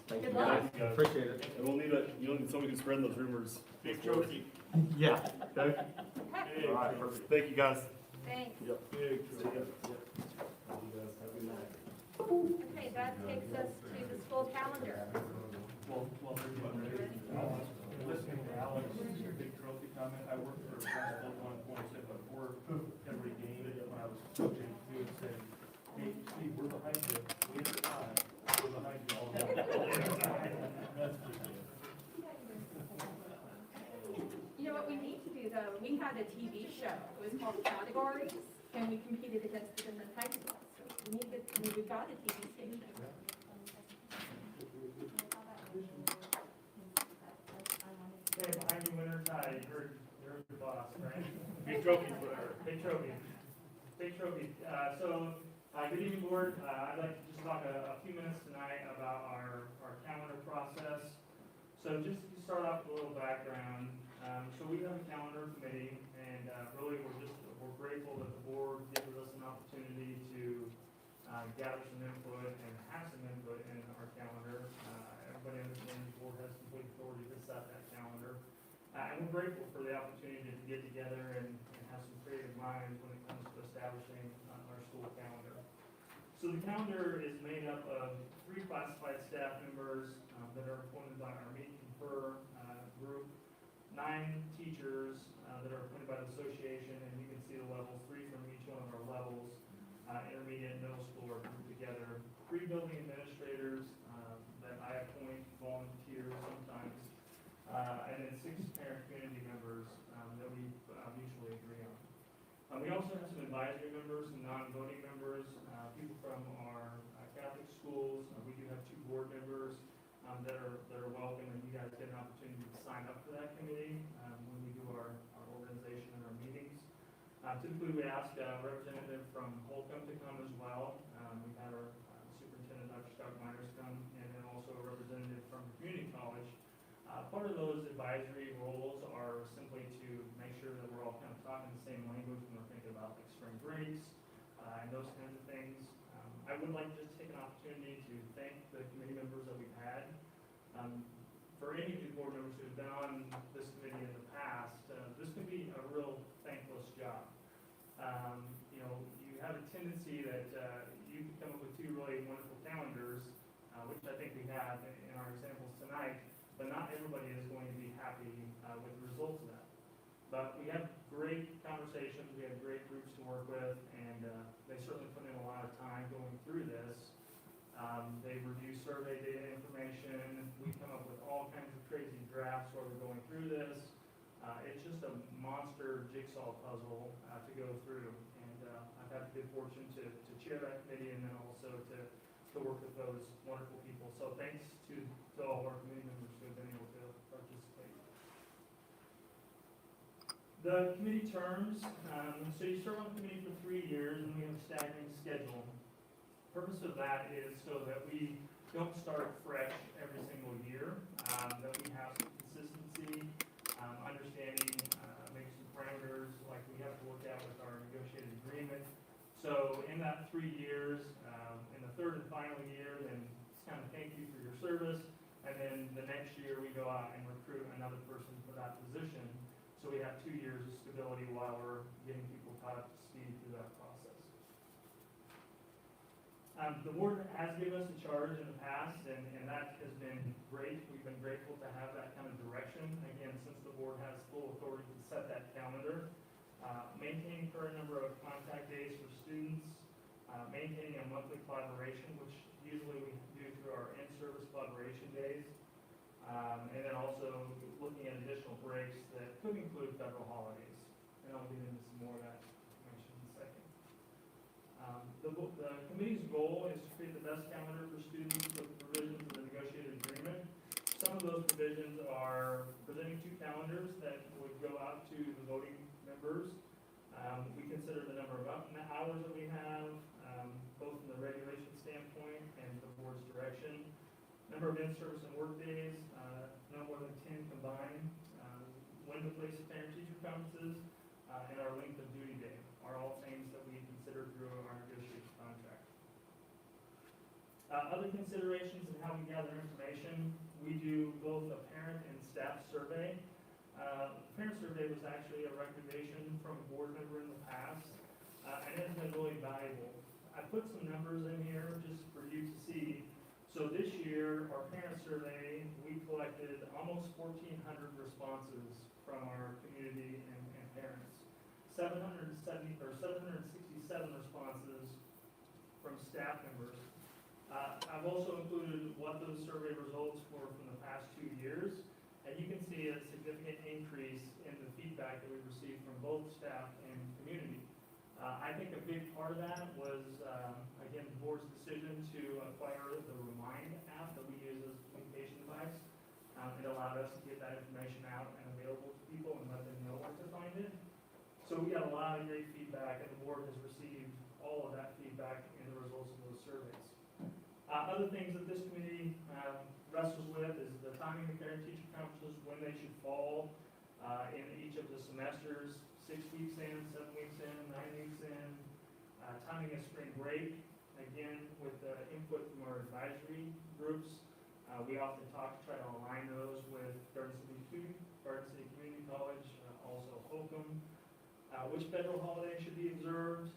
Thank Good you luck. guys, appreciate it. And we'll need somebody who can spread those rumors. Big trophy. Yeah. Okay. Okay, All right, perfect. Thank you, guys. thanks. Yep. Big See trophy. ya. Yep. You guys have a good night. Okay, that takes us to the school calendar. Well, they're getting ready. Listening to Alex, big trophy comment, I worked for basketball at one point, said before every game, when I was coaching, he would say, hey, Steve, we're behind you, we have time, we're behind you all night. That's pretty good. You know what we need to do though, we had a TV show, it was called Categories, and we competed against it in the high school. So we've got a TV station. Hey, behind you, winter tide, you're the boss, right? Big trophy, big trophy. Big trophy. Good evening, board. I'd like to just talk a few minutes tonight about our calendar process. So just to start off with a little background, so we have a calendar committee, and really we're grateful that the board gives us an opportunity to gather some input and have some input in our calendar. Everybody understands the board has complete authority to set that calendar. And we're grateful for the opportunity to get together and have some creative minds when it comes to establishing our school calendar. So the calendar is made up of 3 classified staff members that are appointed by our Meet and Confer group, 9 teachers that are appointed by the association, and you can see the levels, 3 from each one of our levels, intermediate and middle school are grouped together, 3 building administrators that I appoint, volunteer sometimes, and then 6 parent community members that we mutually agree on. We also have some advisory members, some non-voting members, people from our Catholic schools. We do have 2 board members that are welcome, and you guys get an opportunity to sign up for that committee when we do our organization and our meetings. Typically, we ask a representative from Holcomb to come as well. We've had our superintendent, Dr. Scott Myers, come, and then also a representative from the community college. Part of those advisory roles are simply to make sure that we're all kind of talking the same language when we're thinking about like spring breaks and those kinds of things. I would like to just take an opportunity to thank the committee members that we've had. For any new board members who have been on this committee in the past, this can be a real thankless job. You have a tendency that you can come up with 2 really wonderful calendars, which I think we have in our examples tonight, but not everybody is going to be happy with the results of that. But we have great conversations, we have great groups to work with, and they certainly put in a lot of time going through this. They review survey data information, we come up with all kinds of crazy drafts while we're going through this. It's just a monster jigsaw puzzle to go through, and I've had the good fortune to chair that committee and then also to work with those wonderful people. So thanks to all of our committee members who have been able to participate. The committee terms, so you serve on the committee for 3 years and we have a staggering schedule. The purpose of that is so that we don't start fresh every single year, that we have some consistency, understanding, maybe some parameters like we have to look at with our negotiated agreement. So in that 3 years, in the 3rd and final year, then it's kind of thank you for your service. And then the next year we go out and recruit another person for that position. So we have 2 years of stability while we're getting people caught up to speed through that process. The board has given us a charge in the past, and that has been great. We've been grateful to have that kind of direction. Again, since the board has full authority to set that calendar. Maintaining current number of contact days for students, maintaining a monthly collaboration, which usually we do through our in-service collaboration days, and then also looking at additional breaks that could include federal holidays. And I'll get into some more of that information in a second. The committee's goal is to create the best calendar for students with provisions of the negotiated agreement. Some of those provisions are presenting 2 calendars that would go out to the voting members. We consider the number of hours that we have, both from the regulation standpoint and the board's direction. Number of in-service and work days, no more than 10 combined. When to place parent-teacher conferences, and our length of duty day are all things that we consider through our negotiation contract. Other considerations in how we gather information, we do both a parent and staff survey. Parent survey was actually a recommendation from a board member in the past, and it has been really valuable. I put some numbers in here just for you to see. So this year, our parent survey, we collected almost 1,400 responses from our community and parents. 767 responses from staff members. I've also included what those survey results were from the past 2 years, and you can see a significant increase in the feedback that we received from both staff and community. I think a big part of that was, again, the board's decision to acquire the Remind app that we use as a communication device. It allowed us to get that information out and available to people and let them know where to find it. So we got a lot of great feedback, and the board has received all of that feedback in the results of those surveys. Other things that this committee wrestles with is the timing of parent-teacher conferences, when they should fall in each of the semesters, 6 weeks in, 7 weeks in, 9 weeks in. Timing of spring break, again, with the input from our advisory groups. We often try to align those with Garden City Community College, also Holcomb. Which federal holiday should be observed?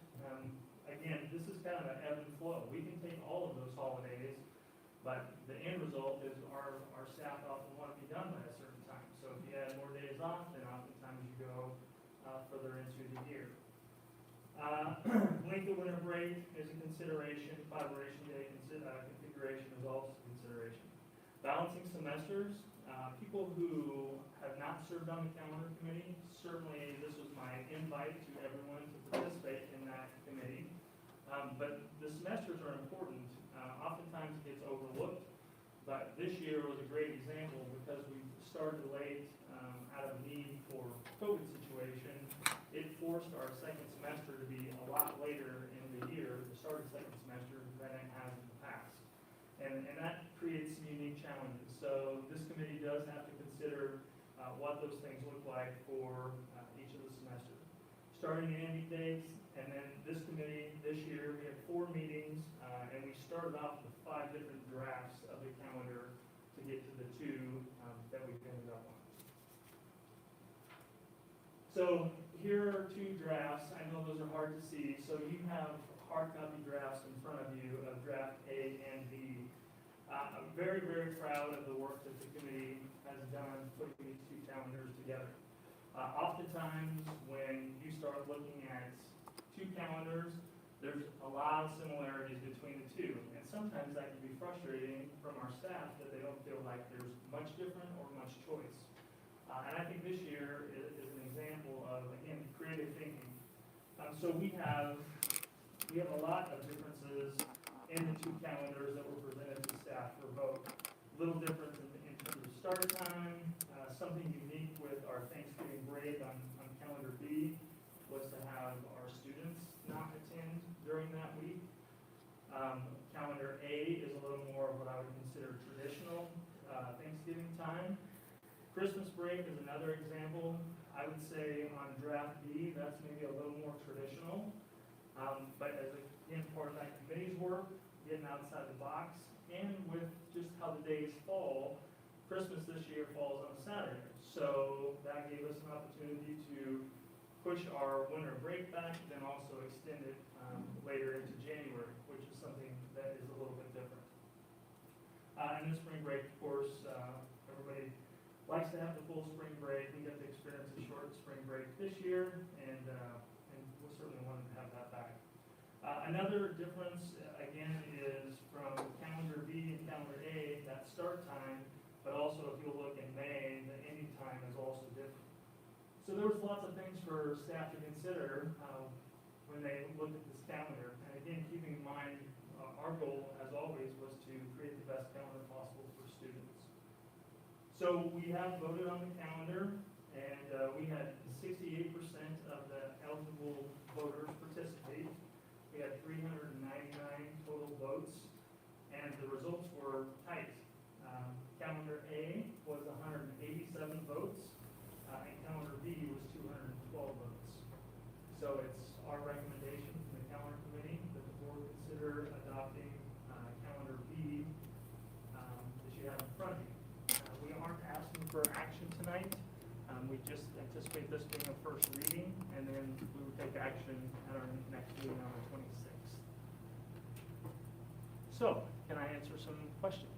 Again, this is kind of an ebb and flow. We can take all of those holidays, but the end result is our staff often want to be done by a certain time. So if you add more days off, then oftentimes you go further into the year. Length of winter break is a consideration. Collaboration day configuration is also a consideration. Balancing semesters. People who have not served on the calendar committee, certainly this was my invite to everyone to participate in that committee. But the semesters are important. Oftentimes it gets overlooked, but this year was a great example because we started late out of need for COVID situation. It forced our second semester to be a lot later in the year, the start of the second semester, than it has in the past. And that creates some unique challenges. So this committee does have to consider what those things look like for each of the semesters. Starting in ending dates, and then this committee, this year, we had 4 meetings, and we started off with 5 different drafts of the calendar to get to the 2 that we ended up on. So here are 2 drafts. I know those are hard to see. So you have hard copy drafts in front of you of draft A and B. I'm very, very proud of the work that the committee has done putting these 2 calendars together. Oftentimes, when you start looking at 2 calendars, there's a lot of similarities between the 2. And sometimes that can be frustrating from our staff that they don't feel like there's much different or much choice. And I think this year is an example of, again, creative thinking. So we have a lot of differences in the 2 calendars that were presented to staff for vote. Little difference in terms of start time. Something unique with our Thanksgiving break on calendar B was to have our students not attend during that week. Calendar A is a little more of what I would consider traditional Thanksgiving time. Christmas break is another example. I would say on draft B, that's maybe a little more traditional. But as again, part of that committee's work, getting outside the box, and with just how the days fall, Christmas this year falls on a Saturday. So that gave us an opportunity to push our winter break back, then also extend it later into January, which is something that is a little bit different. And the spring break, of course, everybody likes to have the full spring break. We got to experience a short spring break this year, and we certainly wanted to have that back. Another difference, again, is from calendar B and calendar A, that start time, but also if you look in May, the ending time is also different. So there was lots of things for staff to consider when they looked at this calendar. And again, keeping in mind, our goal, as always, was to create the best calendar possible for students. So we have voted on the calendar, and we had 68% of the eligible school voters participate. We had 399 total votes, and the results were tight. Calendar A was 187 votes, and calendar B was 212 votes. So it's our recommendation from the calendar committee that the board consider adopting calendar B that you have in front of you. We aren't asking for action tonight. We just anticipate this being a first reading, and then we will take action at our next meeting on the 26th. So, can I answer some questions?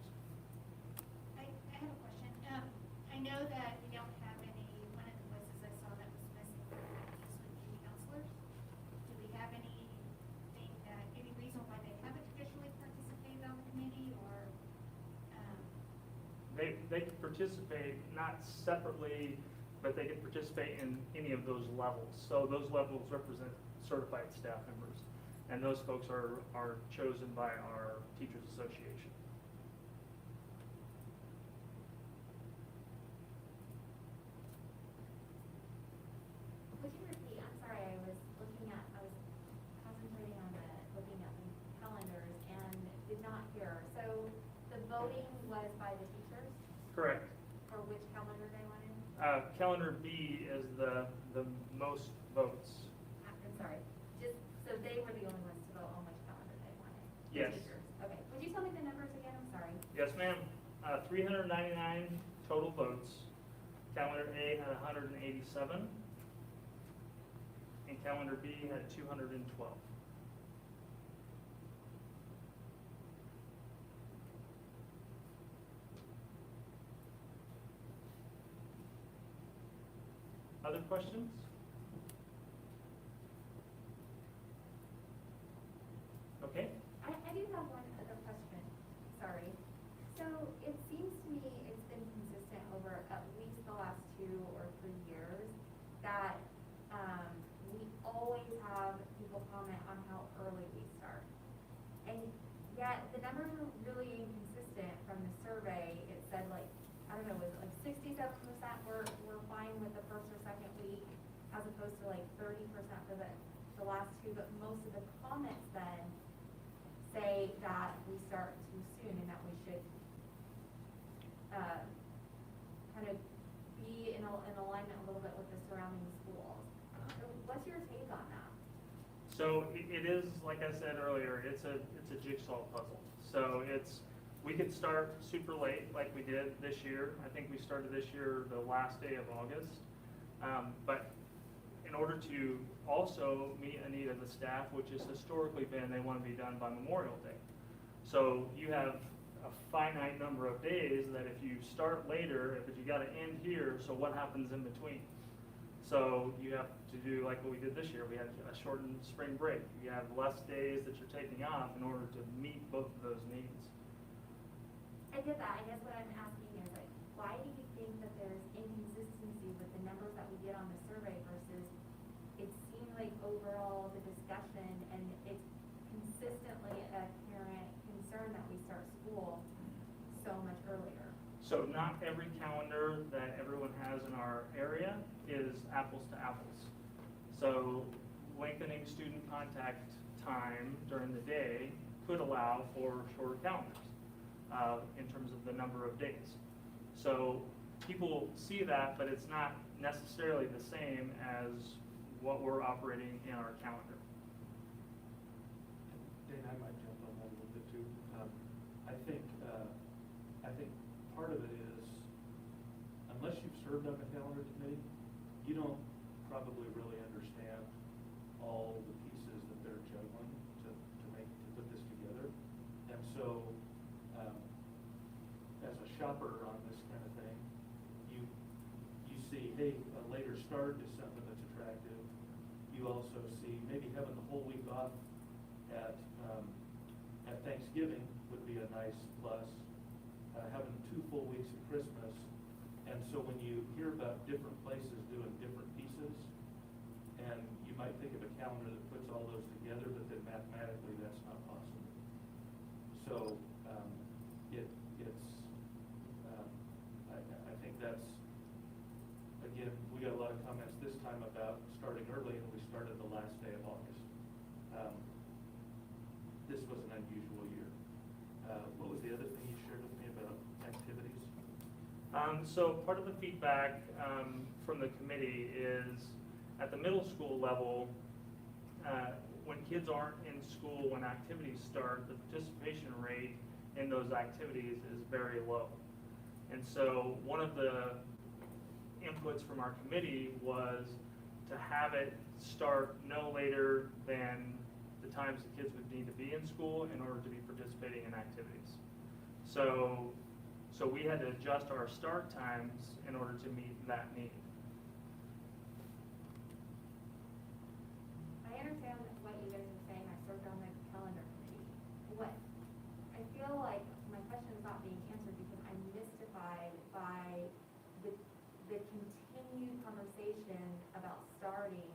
I have a question. I know that we don't have any, one of the voices I saw that was missing from that piece would be counselors. Do we have anything that, any reason why they haven't traditionally participated on the committee, or? They can participate, not separately, but they can participate in any of those levels. So those levels represent certified staff members, and those folks are chosen by our Teachers Association. Would you repeat, I'm sorry, I was concentrating on looking at the calendars and did not hear. So the voting was by the teachers Correct. for which calendar they wanted? Calendar B is the most votes. I'm sorry, so they were the only ones to vote on which calendar they wanted? The Yes. teachers. Okay, would you tell me the numbers again? I'm sorry. Yes, ma'am. 399 total votes. Calendar A had 187, and calendar B had 212. Other questions? Okay. I do have one other question, sorry. So it seems to me it's been consistent over at least the last 2 or 3 years that we always have people comment on how early we start. And yet the numbers are really inconsistent from the survey. It said like, I don't know, was it like 67% were fine with the first or second week, as opposed to like 30% for the last 2, but most of the comments then say that we start too soon and that we should kind of be in alignment a little bit with the surrounding schools. So what's your take on that? So it is, like I said earlier, it's a jigsaw puzzle. So we could start super late like we did this year. I think we started this year the last day of August. But in order to also meet a need of the staff, which has historically been they want to be done by Memorial Day. So you have a finite number of days that if you start later, but you got to end here, so what happens in between? So you have to do like what we did this year. We had a shortened spring break. You have less days that you're taking off in order to meet both of those needs. I get that. I guess what I'm asking is like, why do you think that there's inconsistency with the numbers that we get on the survey versus it seemed like overall the discussion and it's consistently a parent concern that we start school so much earlier? So not every calendar that everyone has in our area is apples to apples. So lengthening student contact time during the day could allow for shorter calendars in terms of the number of days. So people see that, but it's not necessarily the same as what we're operating in our calendar. Dane, I might jump on that a little bit too. I think part of it is, unless you've served on the calendar committee, you don't probably really understand all the pieces that they're juggling to put this together. And so, as a shopper on this kind of thing, you see, hey, a later start is something that's attractive. You also see maybe having the whole week off at Thanksgiving would be a nice plus. Having 2 full weeks of Christmas. And so when you hear about different places doing different pieces, and you might think of a calendar that puts all those together, but then mathematically that's not possible. So I think that's, again, we got a lot of comments this time about starting early, and we started the last this was an unusual year. What was the other thing you shared with me about activities? So part of the feedback from the committee is at the middle school level, when kids aren't in school, when activities start, the participation rate in those activities is very low. And so one of the inputs from our committee was to have it start no later than the times the kids would need to be in school in order to be participating in activities. So we had to adjust our start times in order to meet that need. I understand what you guys are saying. I served on the calendar committee. What I feel like my question is not being answered because I'm mystified by the continued conversation about starting,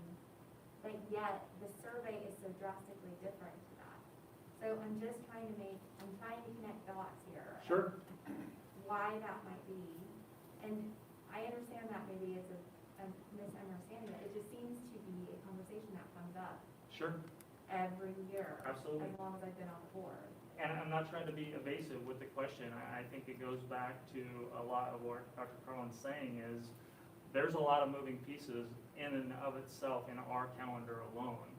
but yet the survey is so drastically different to that. So I'm trying to connect dots here. Sure. Why that might be, and I understand that maybe it's a misunderstanding, but it just seems to be a conversation that comes up Sure. every year. Absolutely. As long as I've been on the board. And I'm not trying to be evasive with the question. I think it goes back to a lot of what Dr. Carlin's saying is there's a lot of moving pieces in and of itself in our calendar alone.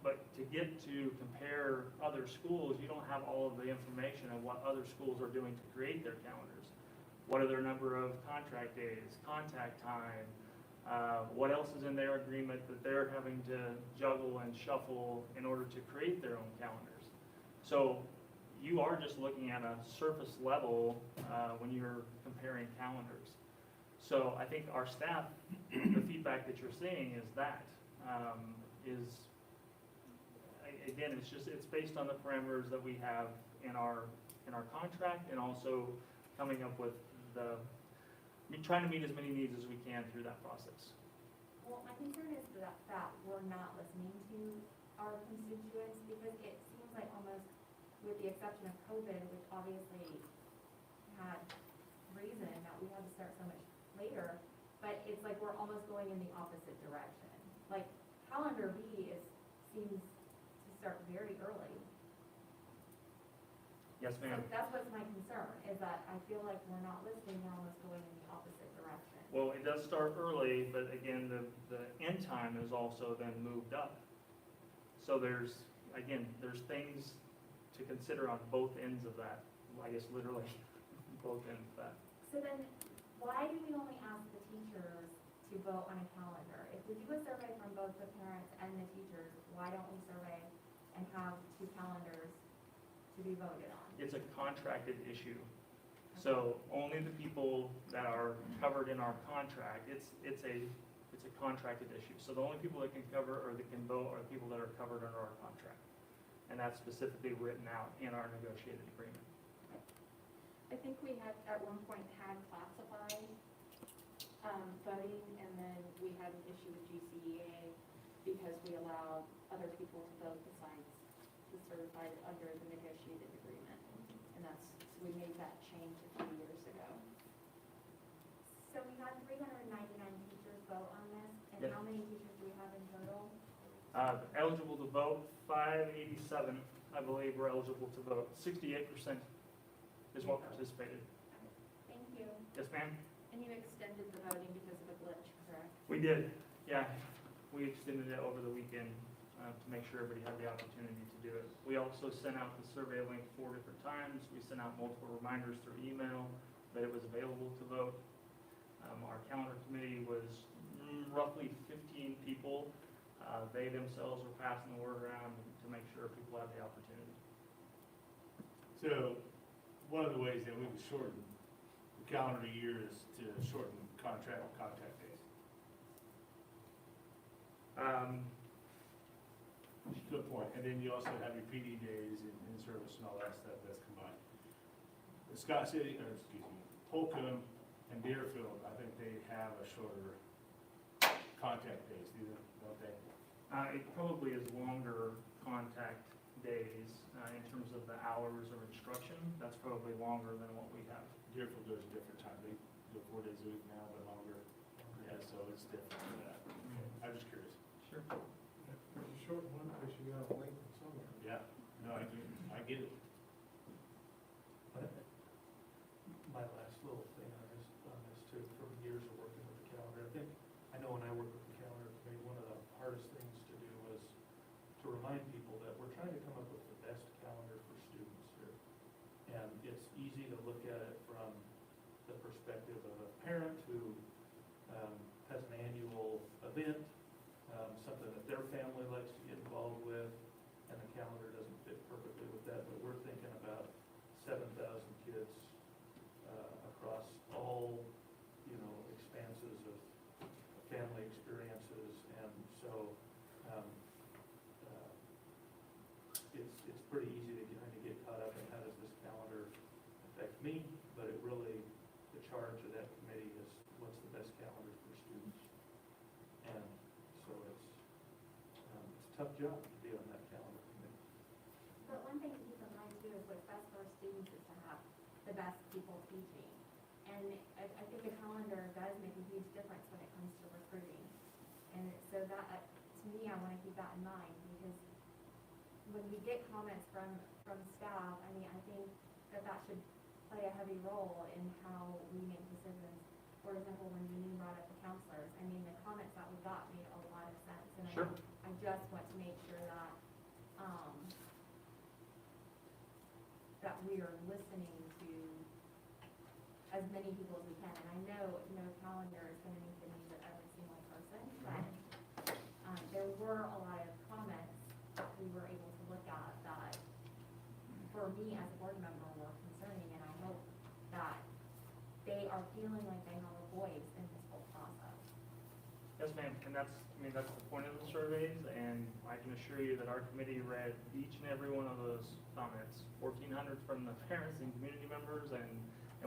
But to get to compare other schools, you don't have all of the information of what other schools are doing to create their calendars. What are their number of contract days, contact time, what else is in their agreement that they're having to juggle and shuffle in order to create their own calendars. So you are just looking at a surface level when you're comparing calendars. So I think our staff, the feedback that you're seeing is that, again, it's based on the parameters that we have in our contract and also coming up with trying to meet as many needs as we can through that process. Well, my concern is that we're not listening to our constituents because it seems like almost, with the exception of COVID, which obviously had reason that we had to start so much later, but it's like we're almost going in the opposite direction. Like calendar B seems to start very early. Yes, ma'am. So that's what's my concern, is that I feel like we're not listening, we're almost going in the opposite direction. Well, it does start early, but again, the end time is also then moved up. So there's things to consider on both ends of that, I guess literally both ends of that. So then, why do we only ask the teachers to vote on a calendar? If we do a survey from both the parents and the teachers, why don't we survey and have two calendars to be voted on? It's a contracted issue. So only the people that are covered in our contract, it's a contracted issue. So the only people that can cover or that can vote are the people that are covered under our contract. And that's specifically written out in our negotiated agreement. I think we had, at one point, had classified voting, and then we had an issue with GCEA because we allowed other people to vote besides the certified under the negotiated agreement. And so we made that change a few years ago. So we had 399 teachers vote on this, and Yes. how many teachers do we have in total? Eligible to vote, 587, I believe, were eligible to vote. 68% is what participated. Thank you. Yes, ma'am? And you extended the voting because of a glitch, correct? We did, yeah. We extended it over the weekend to make sure everybody had the opportunity to do it. We also sent out the survey link 4 different times. We sent out multiple reminders through email that it was available to vote. Our calendar committee was roughly 15 people. They themselves were passing the word around to make sure people had the opportunity. So, one of the ways that we would shorten the calendar year is to shorten contact days. Good point. And then you also have your PD days and in-service and all that stuff that's combined. The Scott City, or excuse me, Holcomb and Deerfield, I think they have a shorter contact days, don't they? It probably is longer contact days in terms of the hours of instruction. That's probably longer than what we have. Deerfield goes a different time. They go 4 days a week now, but longer. Yeah, so it's different for that. I'm just curious. Sure. There's a short one because you got a length somewhere. Yeah, no, I get it. My last little thing on this too, from years of working with the calendar, I know when I worked with the calendar committee, one of the hardest things to do was to remind people that we're trying to come up with the best calendar for students here. And it's easy to look at it from the perspective of a parent who has an annual event, something that their family likes to get involved with, and the calendar doesn't fit perfectly with that, but we're thinking about 7,000 kids across all, expanses of family experiences, and so it's pretty easy to kind of get caught up in how does this calendar affect me, but it really, the charge of that committee is what's the best calendar for students. And so it's a tough job to be on that calendar committee. But one thing to keep in mind too is what's best for our students is to have the best people teaching. And I think a calendar does make a huge difference when it comes to recruiting. And so that, to me, I want to keep that in mind, because when we get comments from staff, I think that should play a heavy role in how we make decisions. For example, when Janine brought up the counselors, the comments that we got made a lot of sense. And Sure. I just want to make sure that, that we are listening to as many people as we can. And I know no calendar is going to meet the needs of every single person, but there were a lot of comments that we were able to look at that, for me as a board member, were concerning, and I hope that they are feeling like they have a voice in this whole process. Yes, ma'am, and that's the point of the surveys, and I can assure you that our committee read each and every one of those comments, 1,400 from the parents and community members, and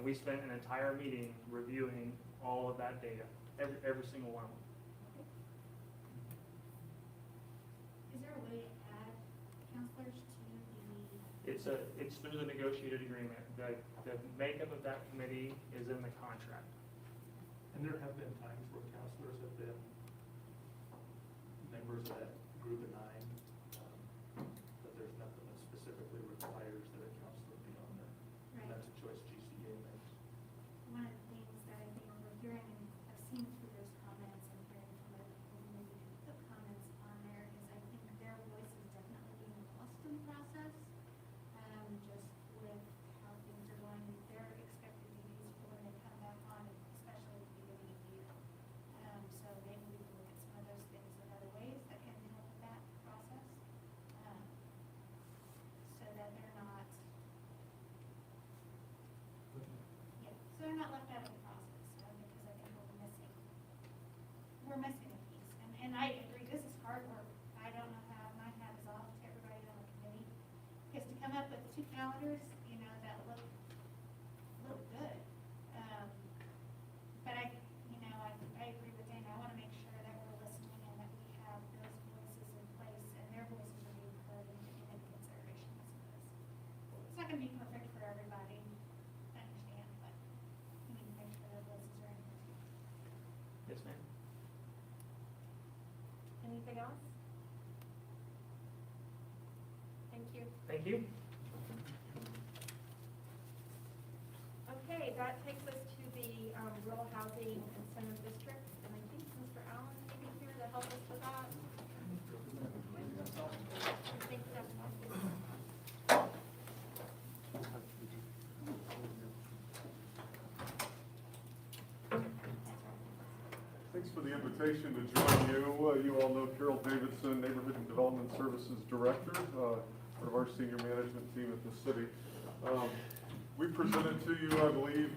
we spent an entire meeting reviewing all of that data, every single one of them. Is there a way to add counselors to the? It's through the negotiated agreement. The makeup of that committee is in the contract. And there have been times where counselors have been members of that group of 9, but there's nothing that specifically requires that a counselor be on there. And Right. that's a choice GCA makes. One of the things that I think we're hearing, and I've seen through those comments and hearing from other people who maybe put comments on there, is I think their voice is definitely being lost in the process. Just with how things are going, they're expected to use for when they come back on, especially at the beginning of the year. So maybe we can look at some of those things in other ways that can help with that process. So that they're not, so they're not left out of the process, because I think we're missing a piece. And I agree, this is hard work. I don't know how, my hat is off to everybody on the committee, because to come up with 2 calendars, that look good. But I agree with Dana, I want to make sure that we're listening and that we have those voices in place, and their voices are being heard and taken into consideration as it is. It's not going to be perfect for everybody, I understand, but we need to make sure their voices are in here too. Yes, ma'am. Anything else? Thank you. Thank you. Okay, that takes us to the Rural Housing Incentive District, and I think Mr. Allen may be here to help us with that. I think that's Thanks for the invitation to join you. You all know Carol Davidson, Neighborhood and Development Services Director, part of our senior management team at the city. We presented to you, I believe,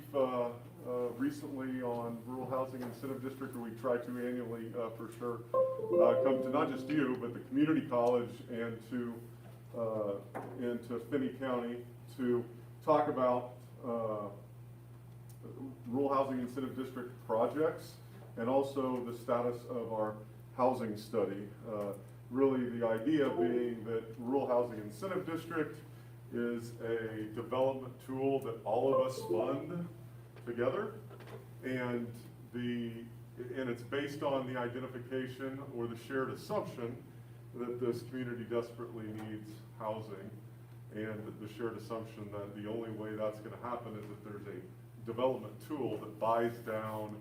recently on Rural Housing Incentive District, or we try to annually for sure, come to not just you, but the community college and to Finney County to talk about Rural Housing Incentive District projects and also the status of our housing study. Really the idea being that Rural Housing Incentive District is a development tool that all of us fund together, and it's based on the identification or the shared assumption that this community desperately needs housing. and the shared assumption that the only way that's going to happen is if there's a development tool that buys down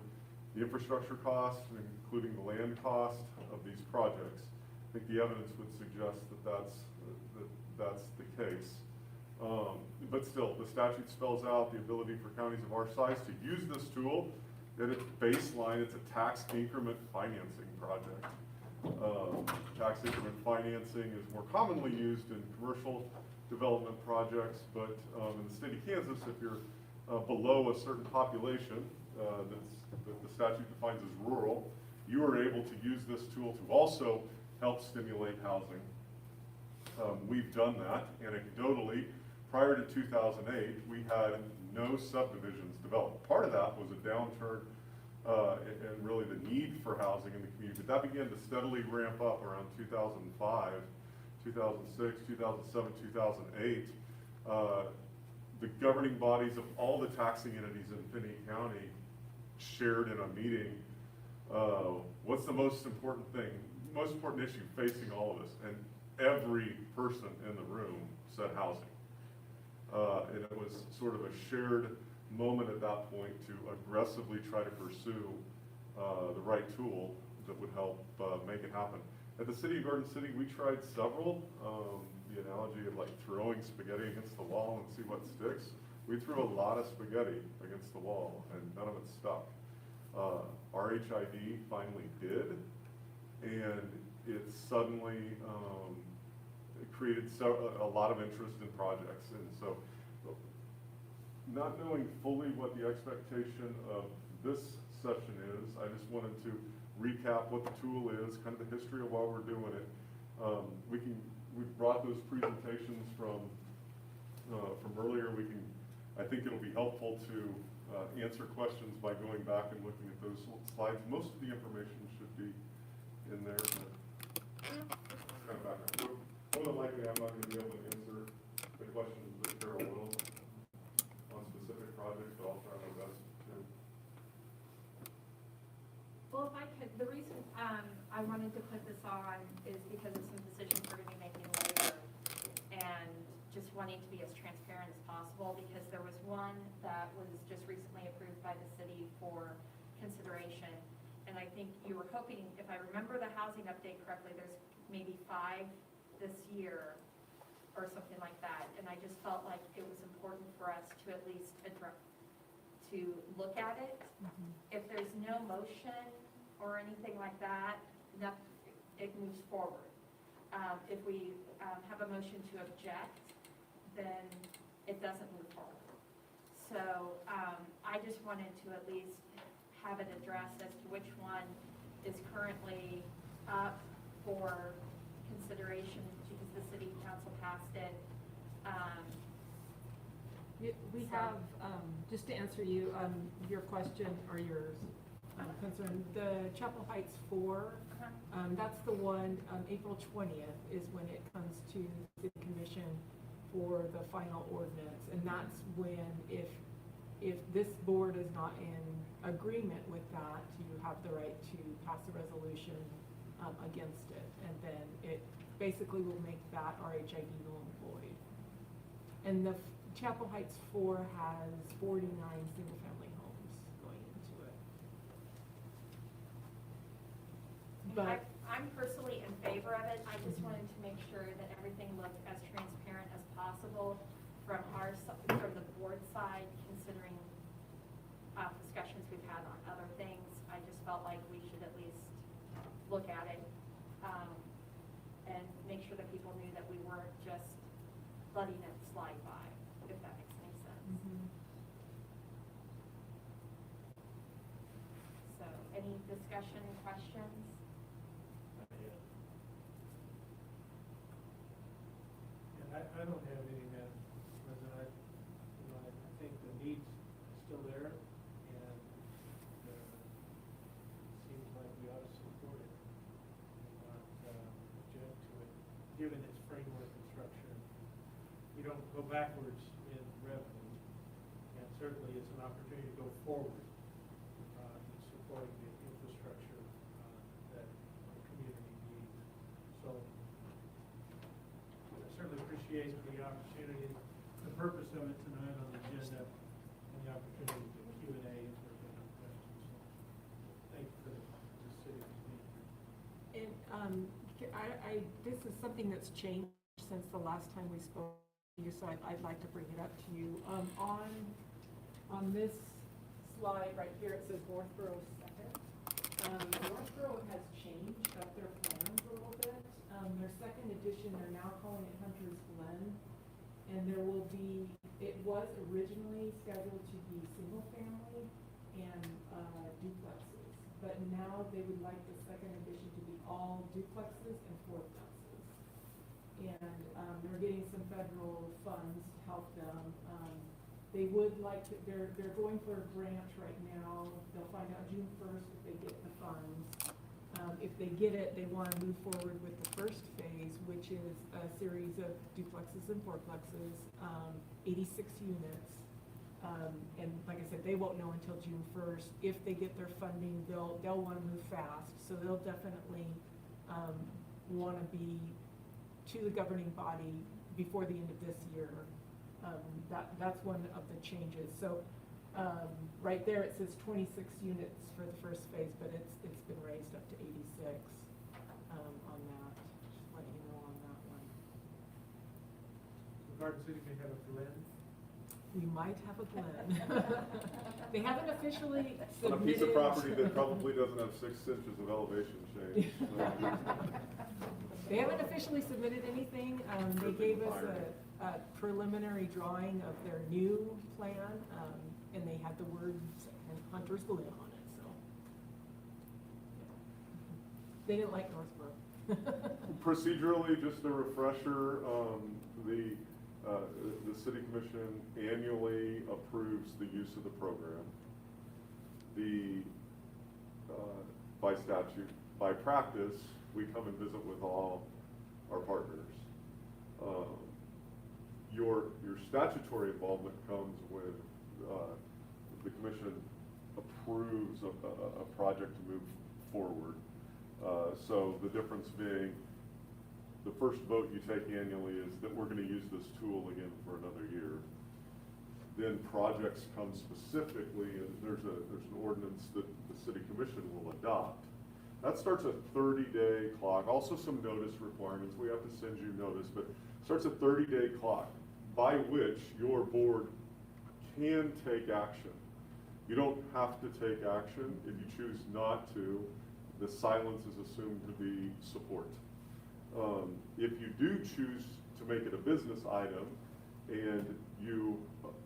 the infrastructure cost, including the land cost of these projects. I think the evidence would suggest that that's the case. But still, the statute spells out the ability for counties of our size to use this tool. At its baseline, it's a tax increment financing project. Tax increment financing is more commonly used in commercial development projects, but in the state of Kansas, if you're below a certain population that the statute defines as rural, you are able to use this tool to also help stimulate housing. We've done that anecdotally. Prior to 2008, we had no subdivisions developed. Part of that was a downturn and really the need for housing in the community. But that began to steadily ramp up around 2005, 2006, 2007, 2008. The governing bodies of all the taxing entities in Finney County shared in a meeting what's the most important thing, most important issue facing all of us. And every person in the room said housing. And it was sort of a shared moment at that point to aggressively try to pursue the right tool that would help make it happen. At the City of Garden City, we tried several. The analogy of like throwing spaghetti against the wall and see what sticks. We threw a lot of spaghetti against the wall and none of it stuck. RHID finally did, and it suddenly it created a lot of interest in projects. And so, not knowing fully what the expectation of this session is, I just wanted to recap what the tool is, kind of the history of why we're doing it. We've brought those presentations from earlier. I think it'll be helpful to answer questions by going back and looking at those slides. Most of the information should be in there. Kind of background. More than likely, I'm not going to be able to answer the questions that Carol will on specific projects, but I'll try my best to. Well, if I could, the reason I wanted to put this on is because of some decisions we're going to be making later, and just wanting to be as transparent as possible, because there was one that was just recently approved by the city for consideration, and I think you were hoping, if I remember the housing update correctly, there's maybe 5 this year or something like that, and I just felt like it was important for us to at least to look at it. If there's no motion or anything like that, it moves forward. If we have a motion to object, then it doesn't move forward. So I just wanted to at least have it addressed as to which one is currently up for consideration, because the city council passed it. We have, just to answer your question or your concern, the Chapel Heights 4, that's the one, April 20th is when it comes to the commission for the final ordinance. And that's when, if this board is not in agreement with that, you have the right to pass a resolution against it. And then it basically will make that RHID null and void. And the Chapel Heights 4 has 49 single-family homes going into it. But I'm personally in favor of it. I just wanted to make sure that everything looked as transparent as possible from from the board side, considering discussions we've had on other things. I just felt like we should at least look at it and make sure that people knew that we weren't just letting it slide by, if that makes any sense. So, any discussion, questions? I don't have any, President. I think the need's still there, and it seems like we ought to support it and not object to it, given its framework and structure. You don't go backwards in revenue, and certainly it's an opportunity to go forward in supporting the infrastructure that our community needs. So I certainly appreciate the opportunity purpose of it tonight on the agenda and the opportunity to Q&A if there's any questions. So thank you for the city for being here. And this is something that's changed since the last time we spoke to you, so I'd like to bring it up to you. On this slide right here, it says Northborough second. Northborough has changed up their plans a little bit. Their second edition, they're now calling it Hunter's Glen. And there will be, it was originally scheduled to be single family and duplexes. But now they would like the second edition to be all duplexes and fourplexes. And they're getting some federal funds to help them. They would like to, they're going for a grant right now. They'll find out June 1st if they get the funds. If they get it, they want to move forward with the first phase, which is a series of duplexes and fourplexes, 86 units. And like I said, they won't know until June 1st. If they get their funding, they'll want to move fast. So they'll definitely want to be to the governing body before the end of this year. That's one of the changes. So right there it says 26 units for the first phase, but it's been raised up to 86 on that. Just letting you know on that one. So Garden City may have a Glen. We might have a Glen. They haven't officially On a submitted. piece of property that probably doesn't have 6 inches of elevation change. They haven't officially submitted anything. They gave us a preliminary drawing of their new plan, and they had the words Hunter's Glen on it, so. They didn't like Northborough. Procedurally, just a refresher, the city commission annually approves the use of the program. By statute, by practice, we come and visit with all our partners. Your statutory involvement comes when the commission approves a project to move forward. So the difference being, the first vote you take annually is that we're going to use this tool again for another year. Then projects come specifically, and there's an ordinance that the city commission will adopt. That starts a 30-day clock, also some notice requirements. We have to send you notice, but starts a 30-day clock by which your board can take action. You don't have to take action. If you choose not to, the silence is assumed to be support. If you do choose to make it a business item and you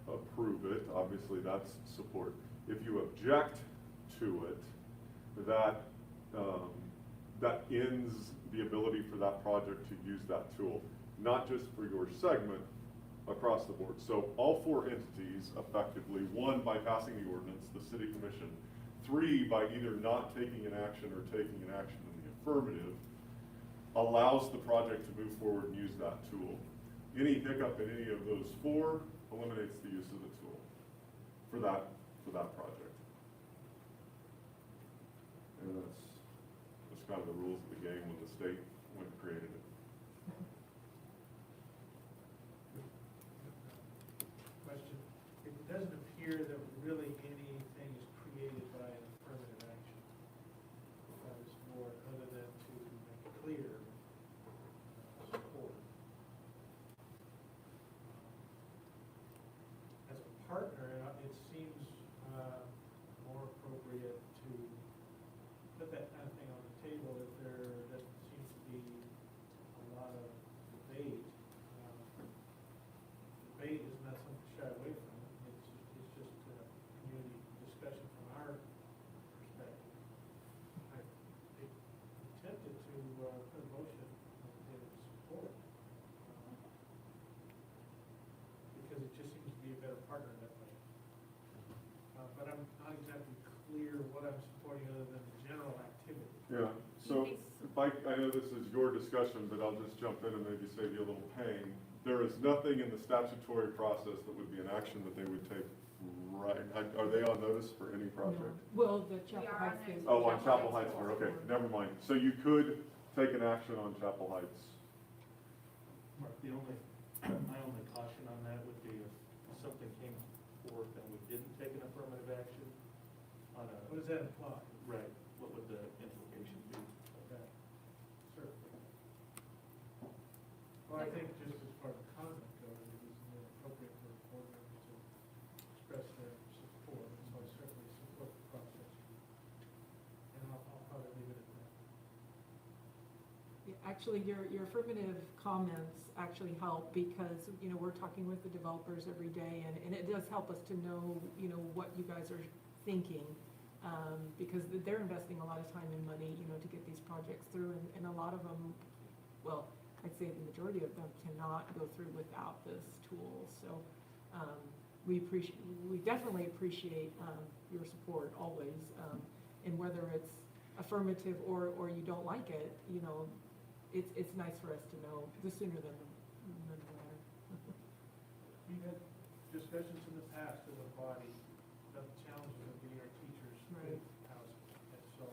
approve it, obviously that's support. If you object to it, that ends the ability for that project to use that tool, not just for your segment, across the board. So all 4 entities effectively, 1 by passing the ordinance, the city commission, 3 by either not taking an action or taking an action in the affirmative, allows the project to move forward and use that tool. Any hiccup in any of those 4 eliminates the use of the tool for that project. And that's kind of the rules of the game when the state went and created it. Question. It doesn't appear that really anything is created by an affirmative action by this board, other than to make clear support. As a partner, it seems more appropriate to put that kind of thing on the table if there doesn't seem to be a lot of debate. Debate is not something to shy away from. It's just community discussion from our perspective. I'm tempted to put a motion in support because it just seems to be a better partner that way. But I'm not exactly clear what I'm supporting other than the general activity. Yeah, so I know this is your discussion, but I'll just jump in and maybe save you a little pain. There is nothing in the statutory process that would be an action that they would take right. Are they on notice for any project? Well, the Chapel Heights phase. Oh, on Chapel Heights, okay, never mind. So you could take an action on Chapel Heights. Mark, my only caution on that would be if What does that imply? Right, what would the implication be? Okay, certainly. Well, I think just as far as comment goes, it is appropriate for a board member to express their support, so I certainly support the process. And I'll probably leave it at that. Yeah, actually, your affirmative comments actually help because, you know, we're talking with the developers every day and it does help us to know, you know, what you guys are thinking. Because they're investing a lot of time and money, you know, to get these projects through and a lot of them, well, I'd say the majority of them cannot go through without this tool. So, we definitely appreciate, your support always. And whether it's affirmative or you don't like it, you know, it's nice for us to know the sooner than the later. We've had discussions in the past as a body about the challenges of getting our teachers Right. good housing. And so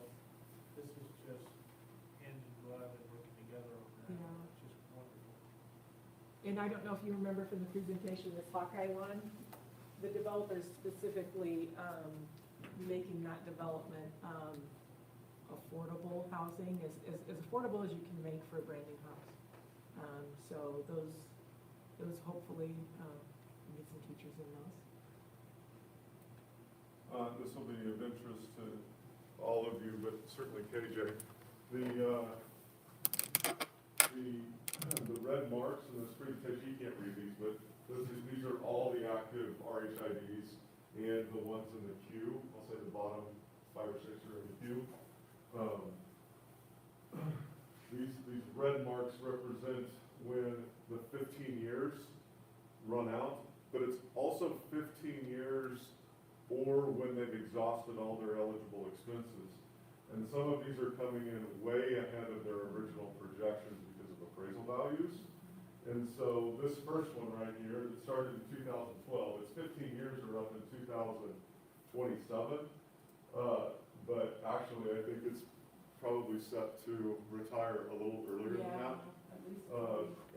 this is just hand in glove and working together on that, Yeah. which is wonderful. And I don't know if you remember from the presentation, this Hawkeye one, the developers specifically, making that development, affordable housing, as affordable as you can make for a brand new house. So those hopefully, get some teachers in those. This will be of interest to all of you, but certainly KJ. The red marks in this presentation, you can't read these, but these are all the active RHIDs and the ones in the queue. I'll say the bottom 5 or 6 are in the queue. These red marks represent when the 15 years run out, but it's also 15 years or when they've exhausted all their eligible expenses. And some of these are coming in way ahead of their original projections because of appraisal values. And so this first one right here that started in 2012, its 15 years are up in 2027. But actually, I think it's probably set to retire a little earlier than that.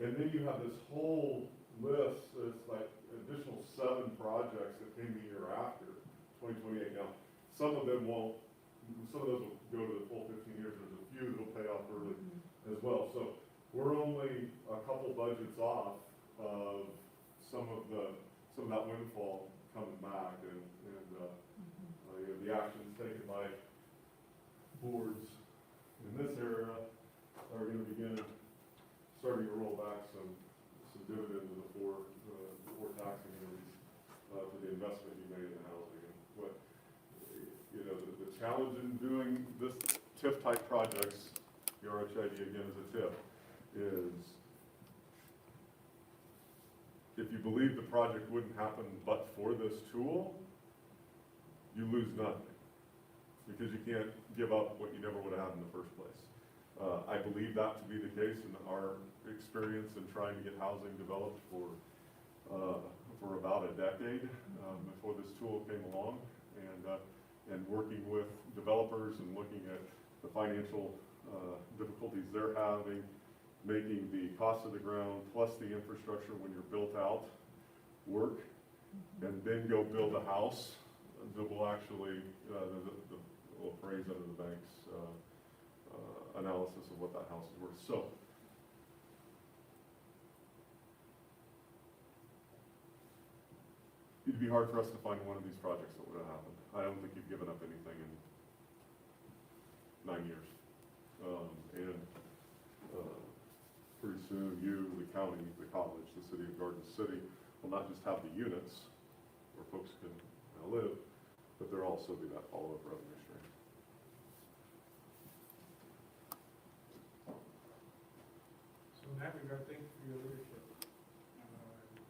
And then you have this whole list, it's like additional 7 projects that came the year after, 2028. Now, some of those will go to the full 15 years. There's a few that'll pay off early as well. So we're only a couple budgets off of some of that windfall coming back, and the actions taken by boards in this area are going to begin starting to roll back some dividends before taxing areas for the investment you made in housing. And what, you know, the challenge in doing this TIF type projects, the RHID again is a TIF, is if you believe the project wouldn't happen but for this tool, you lose nothing, because you can't give up what you never would have had in the first place. I believe that to be the case in our experience in trying to get housing developed for about a decade before this tool came along, and working with developers and looking at the financial difficulties they're having, making the cost of the ground plus the infrastructure when you're built out work, and then go build a house that will actually will appraise under the bank's analysis of what that house is worth. So it'd be hard for us to find one of these projects that would have happened. I don't think you've given up anything in 9 years. Pretty soon you, the county, the college, the city of Garden City will not just have the units where folks can live, but there'll also be that follow-up revenue stream. So in that regard, thank you for your leadership.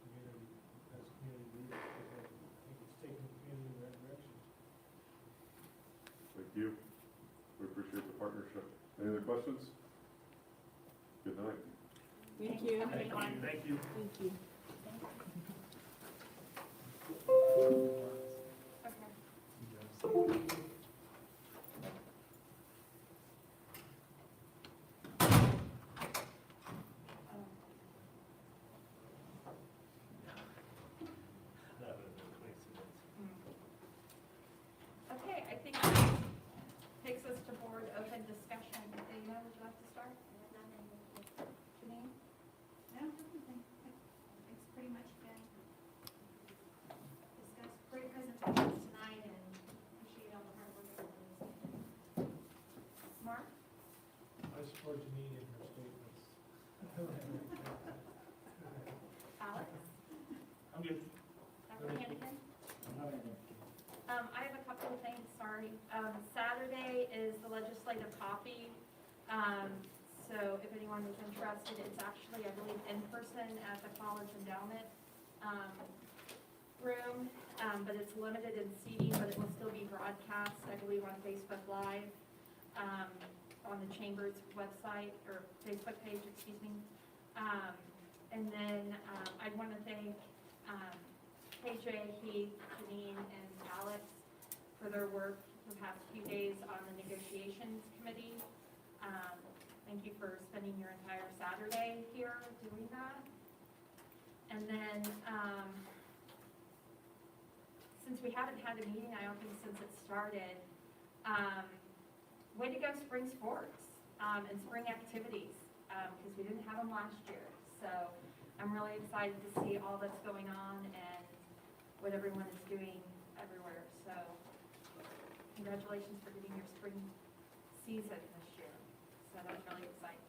Community, as community leaders, because I think it's taking the community in the right direction. Thank you. We appreciate the partnership. Any other questions? Good night. Thank you. Thank you. Thank you. Okay, I think good. Dr. Hannigan? I have a couple of things, sorry. Saturday is the legislative coffee. So if anyone is interested, it's actually, I believe, in person at the college endowment room. But it's limited in seating, but it will still be broadcast, I believe, on Facebook Live, on the Chamber's website, or Facebook page, excuse me. And then I want to thank KJ, Heath, Janine, and Alex for their work the past few days on the negotiations committee. Thank you for spending your entire Saturday here doing that. And then, since we haven't had a meeting, I don't think since it started, way to go spring sports and spring activities, because we didn't have them last year. So I'm really excited to see all that's going on and what everyone is doing everywhere. So congratulations for getting your spring season this year. So that's really exciting.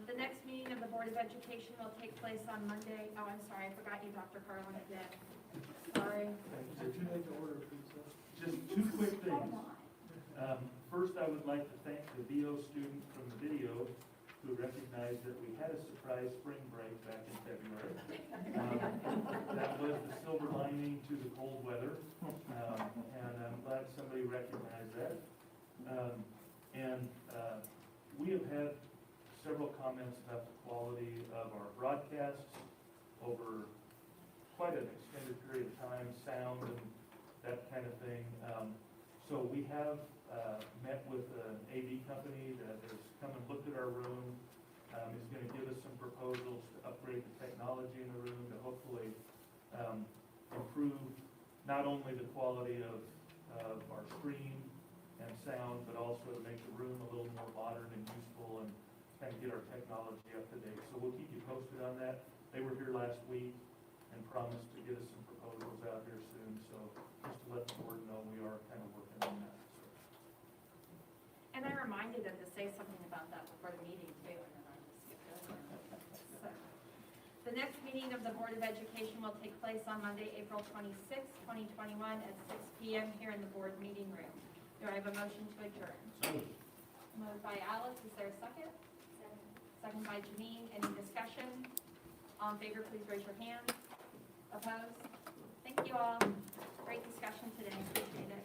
The next meeting of the Board of Education will take place on Monday. Oh, I'm sorry, I forgot you, Dr. Carlin, again. Sorry. Just two quick things. First, I would like to thank the VO student from the video who recognized that we had a surprise spring break back in February. That was the silver lining to the cold weather, and I'm glad somebody recognized that. We have had several comments about the quality of our broadcasts over quite an extended period of time, sound and that kind of thing. So we have met with an AV company that has come and looked at our room, is going to give us some proposals to upgrade the technology in the room to hopefully improve not only the quality of our screen and sound, but also to make the room a little more modern and useful and kind of get our technology up to date. So we'll keep you posted on that. They were here last week and promised to get us some proposals out here soon. So just to let the board know, we are kind of working on that. And I reminded them to say something about that before the meeting too, and then I just skipped over it. So, the next meeting of the Board of Education will take place on Monday, April 26, 2021 at 6 p.m. here in the board meeting room. Do I have a motion to adjourn? Moved by Alice, is there a second? Second by Janine, any discussion? All in favor, please raise your hand. Opposed? Thank you all. Great discussion today, appreciate it.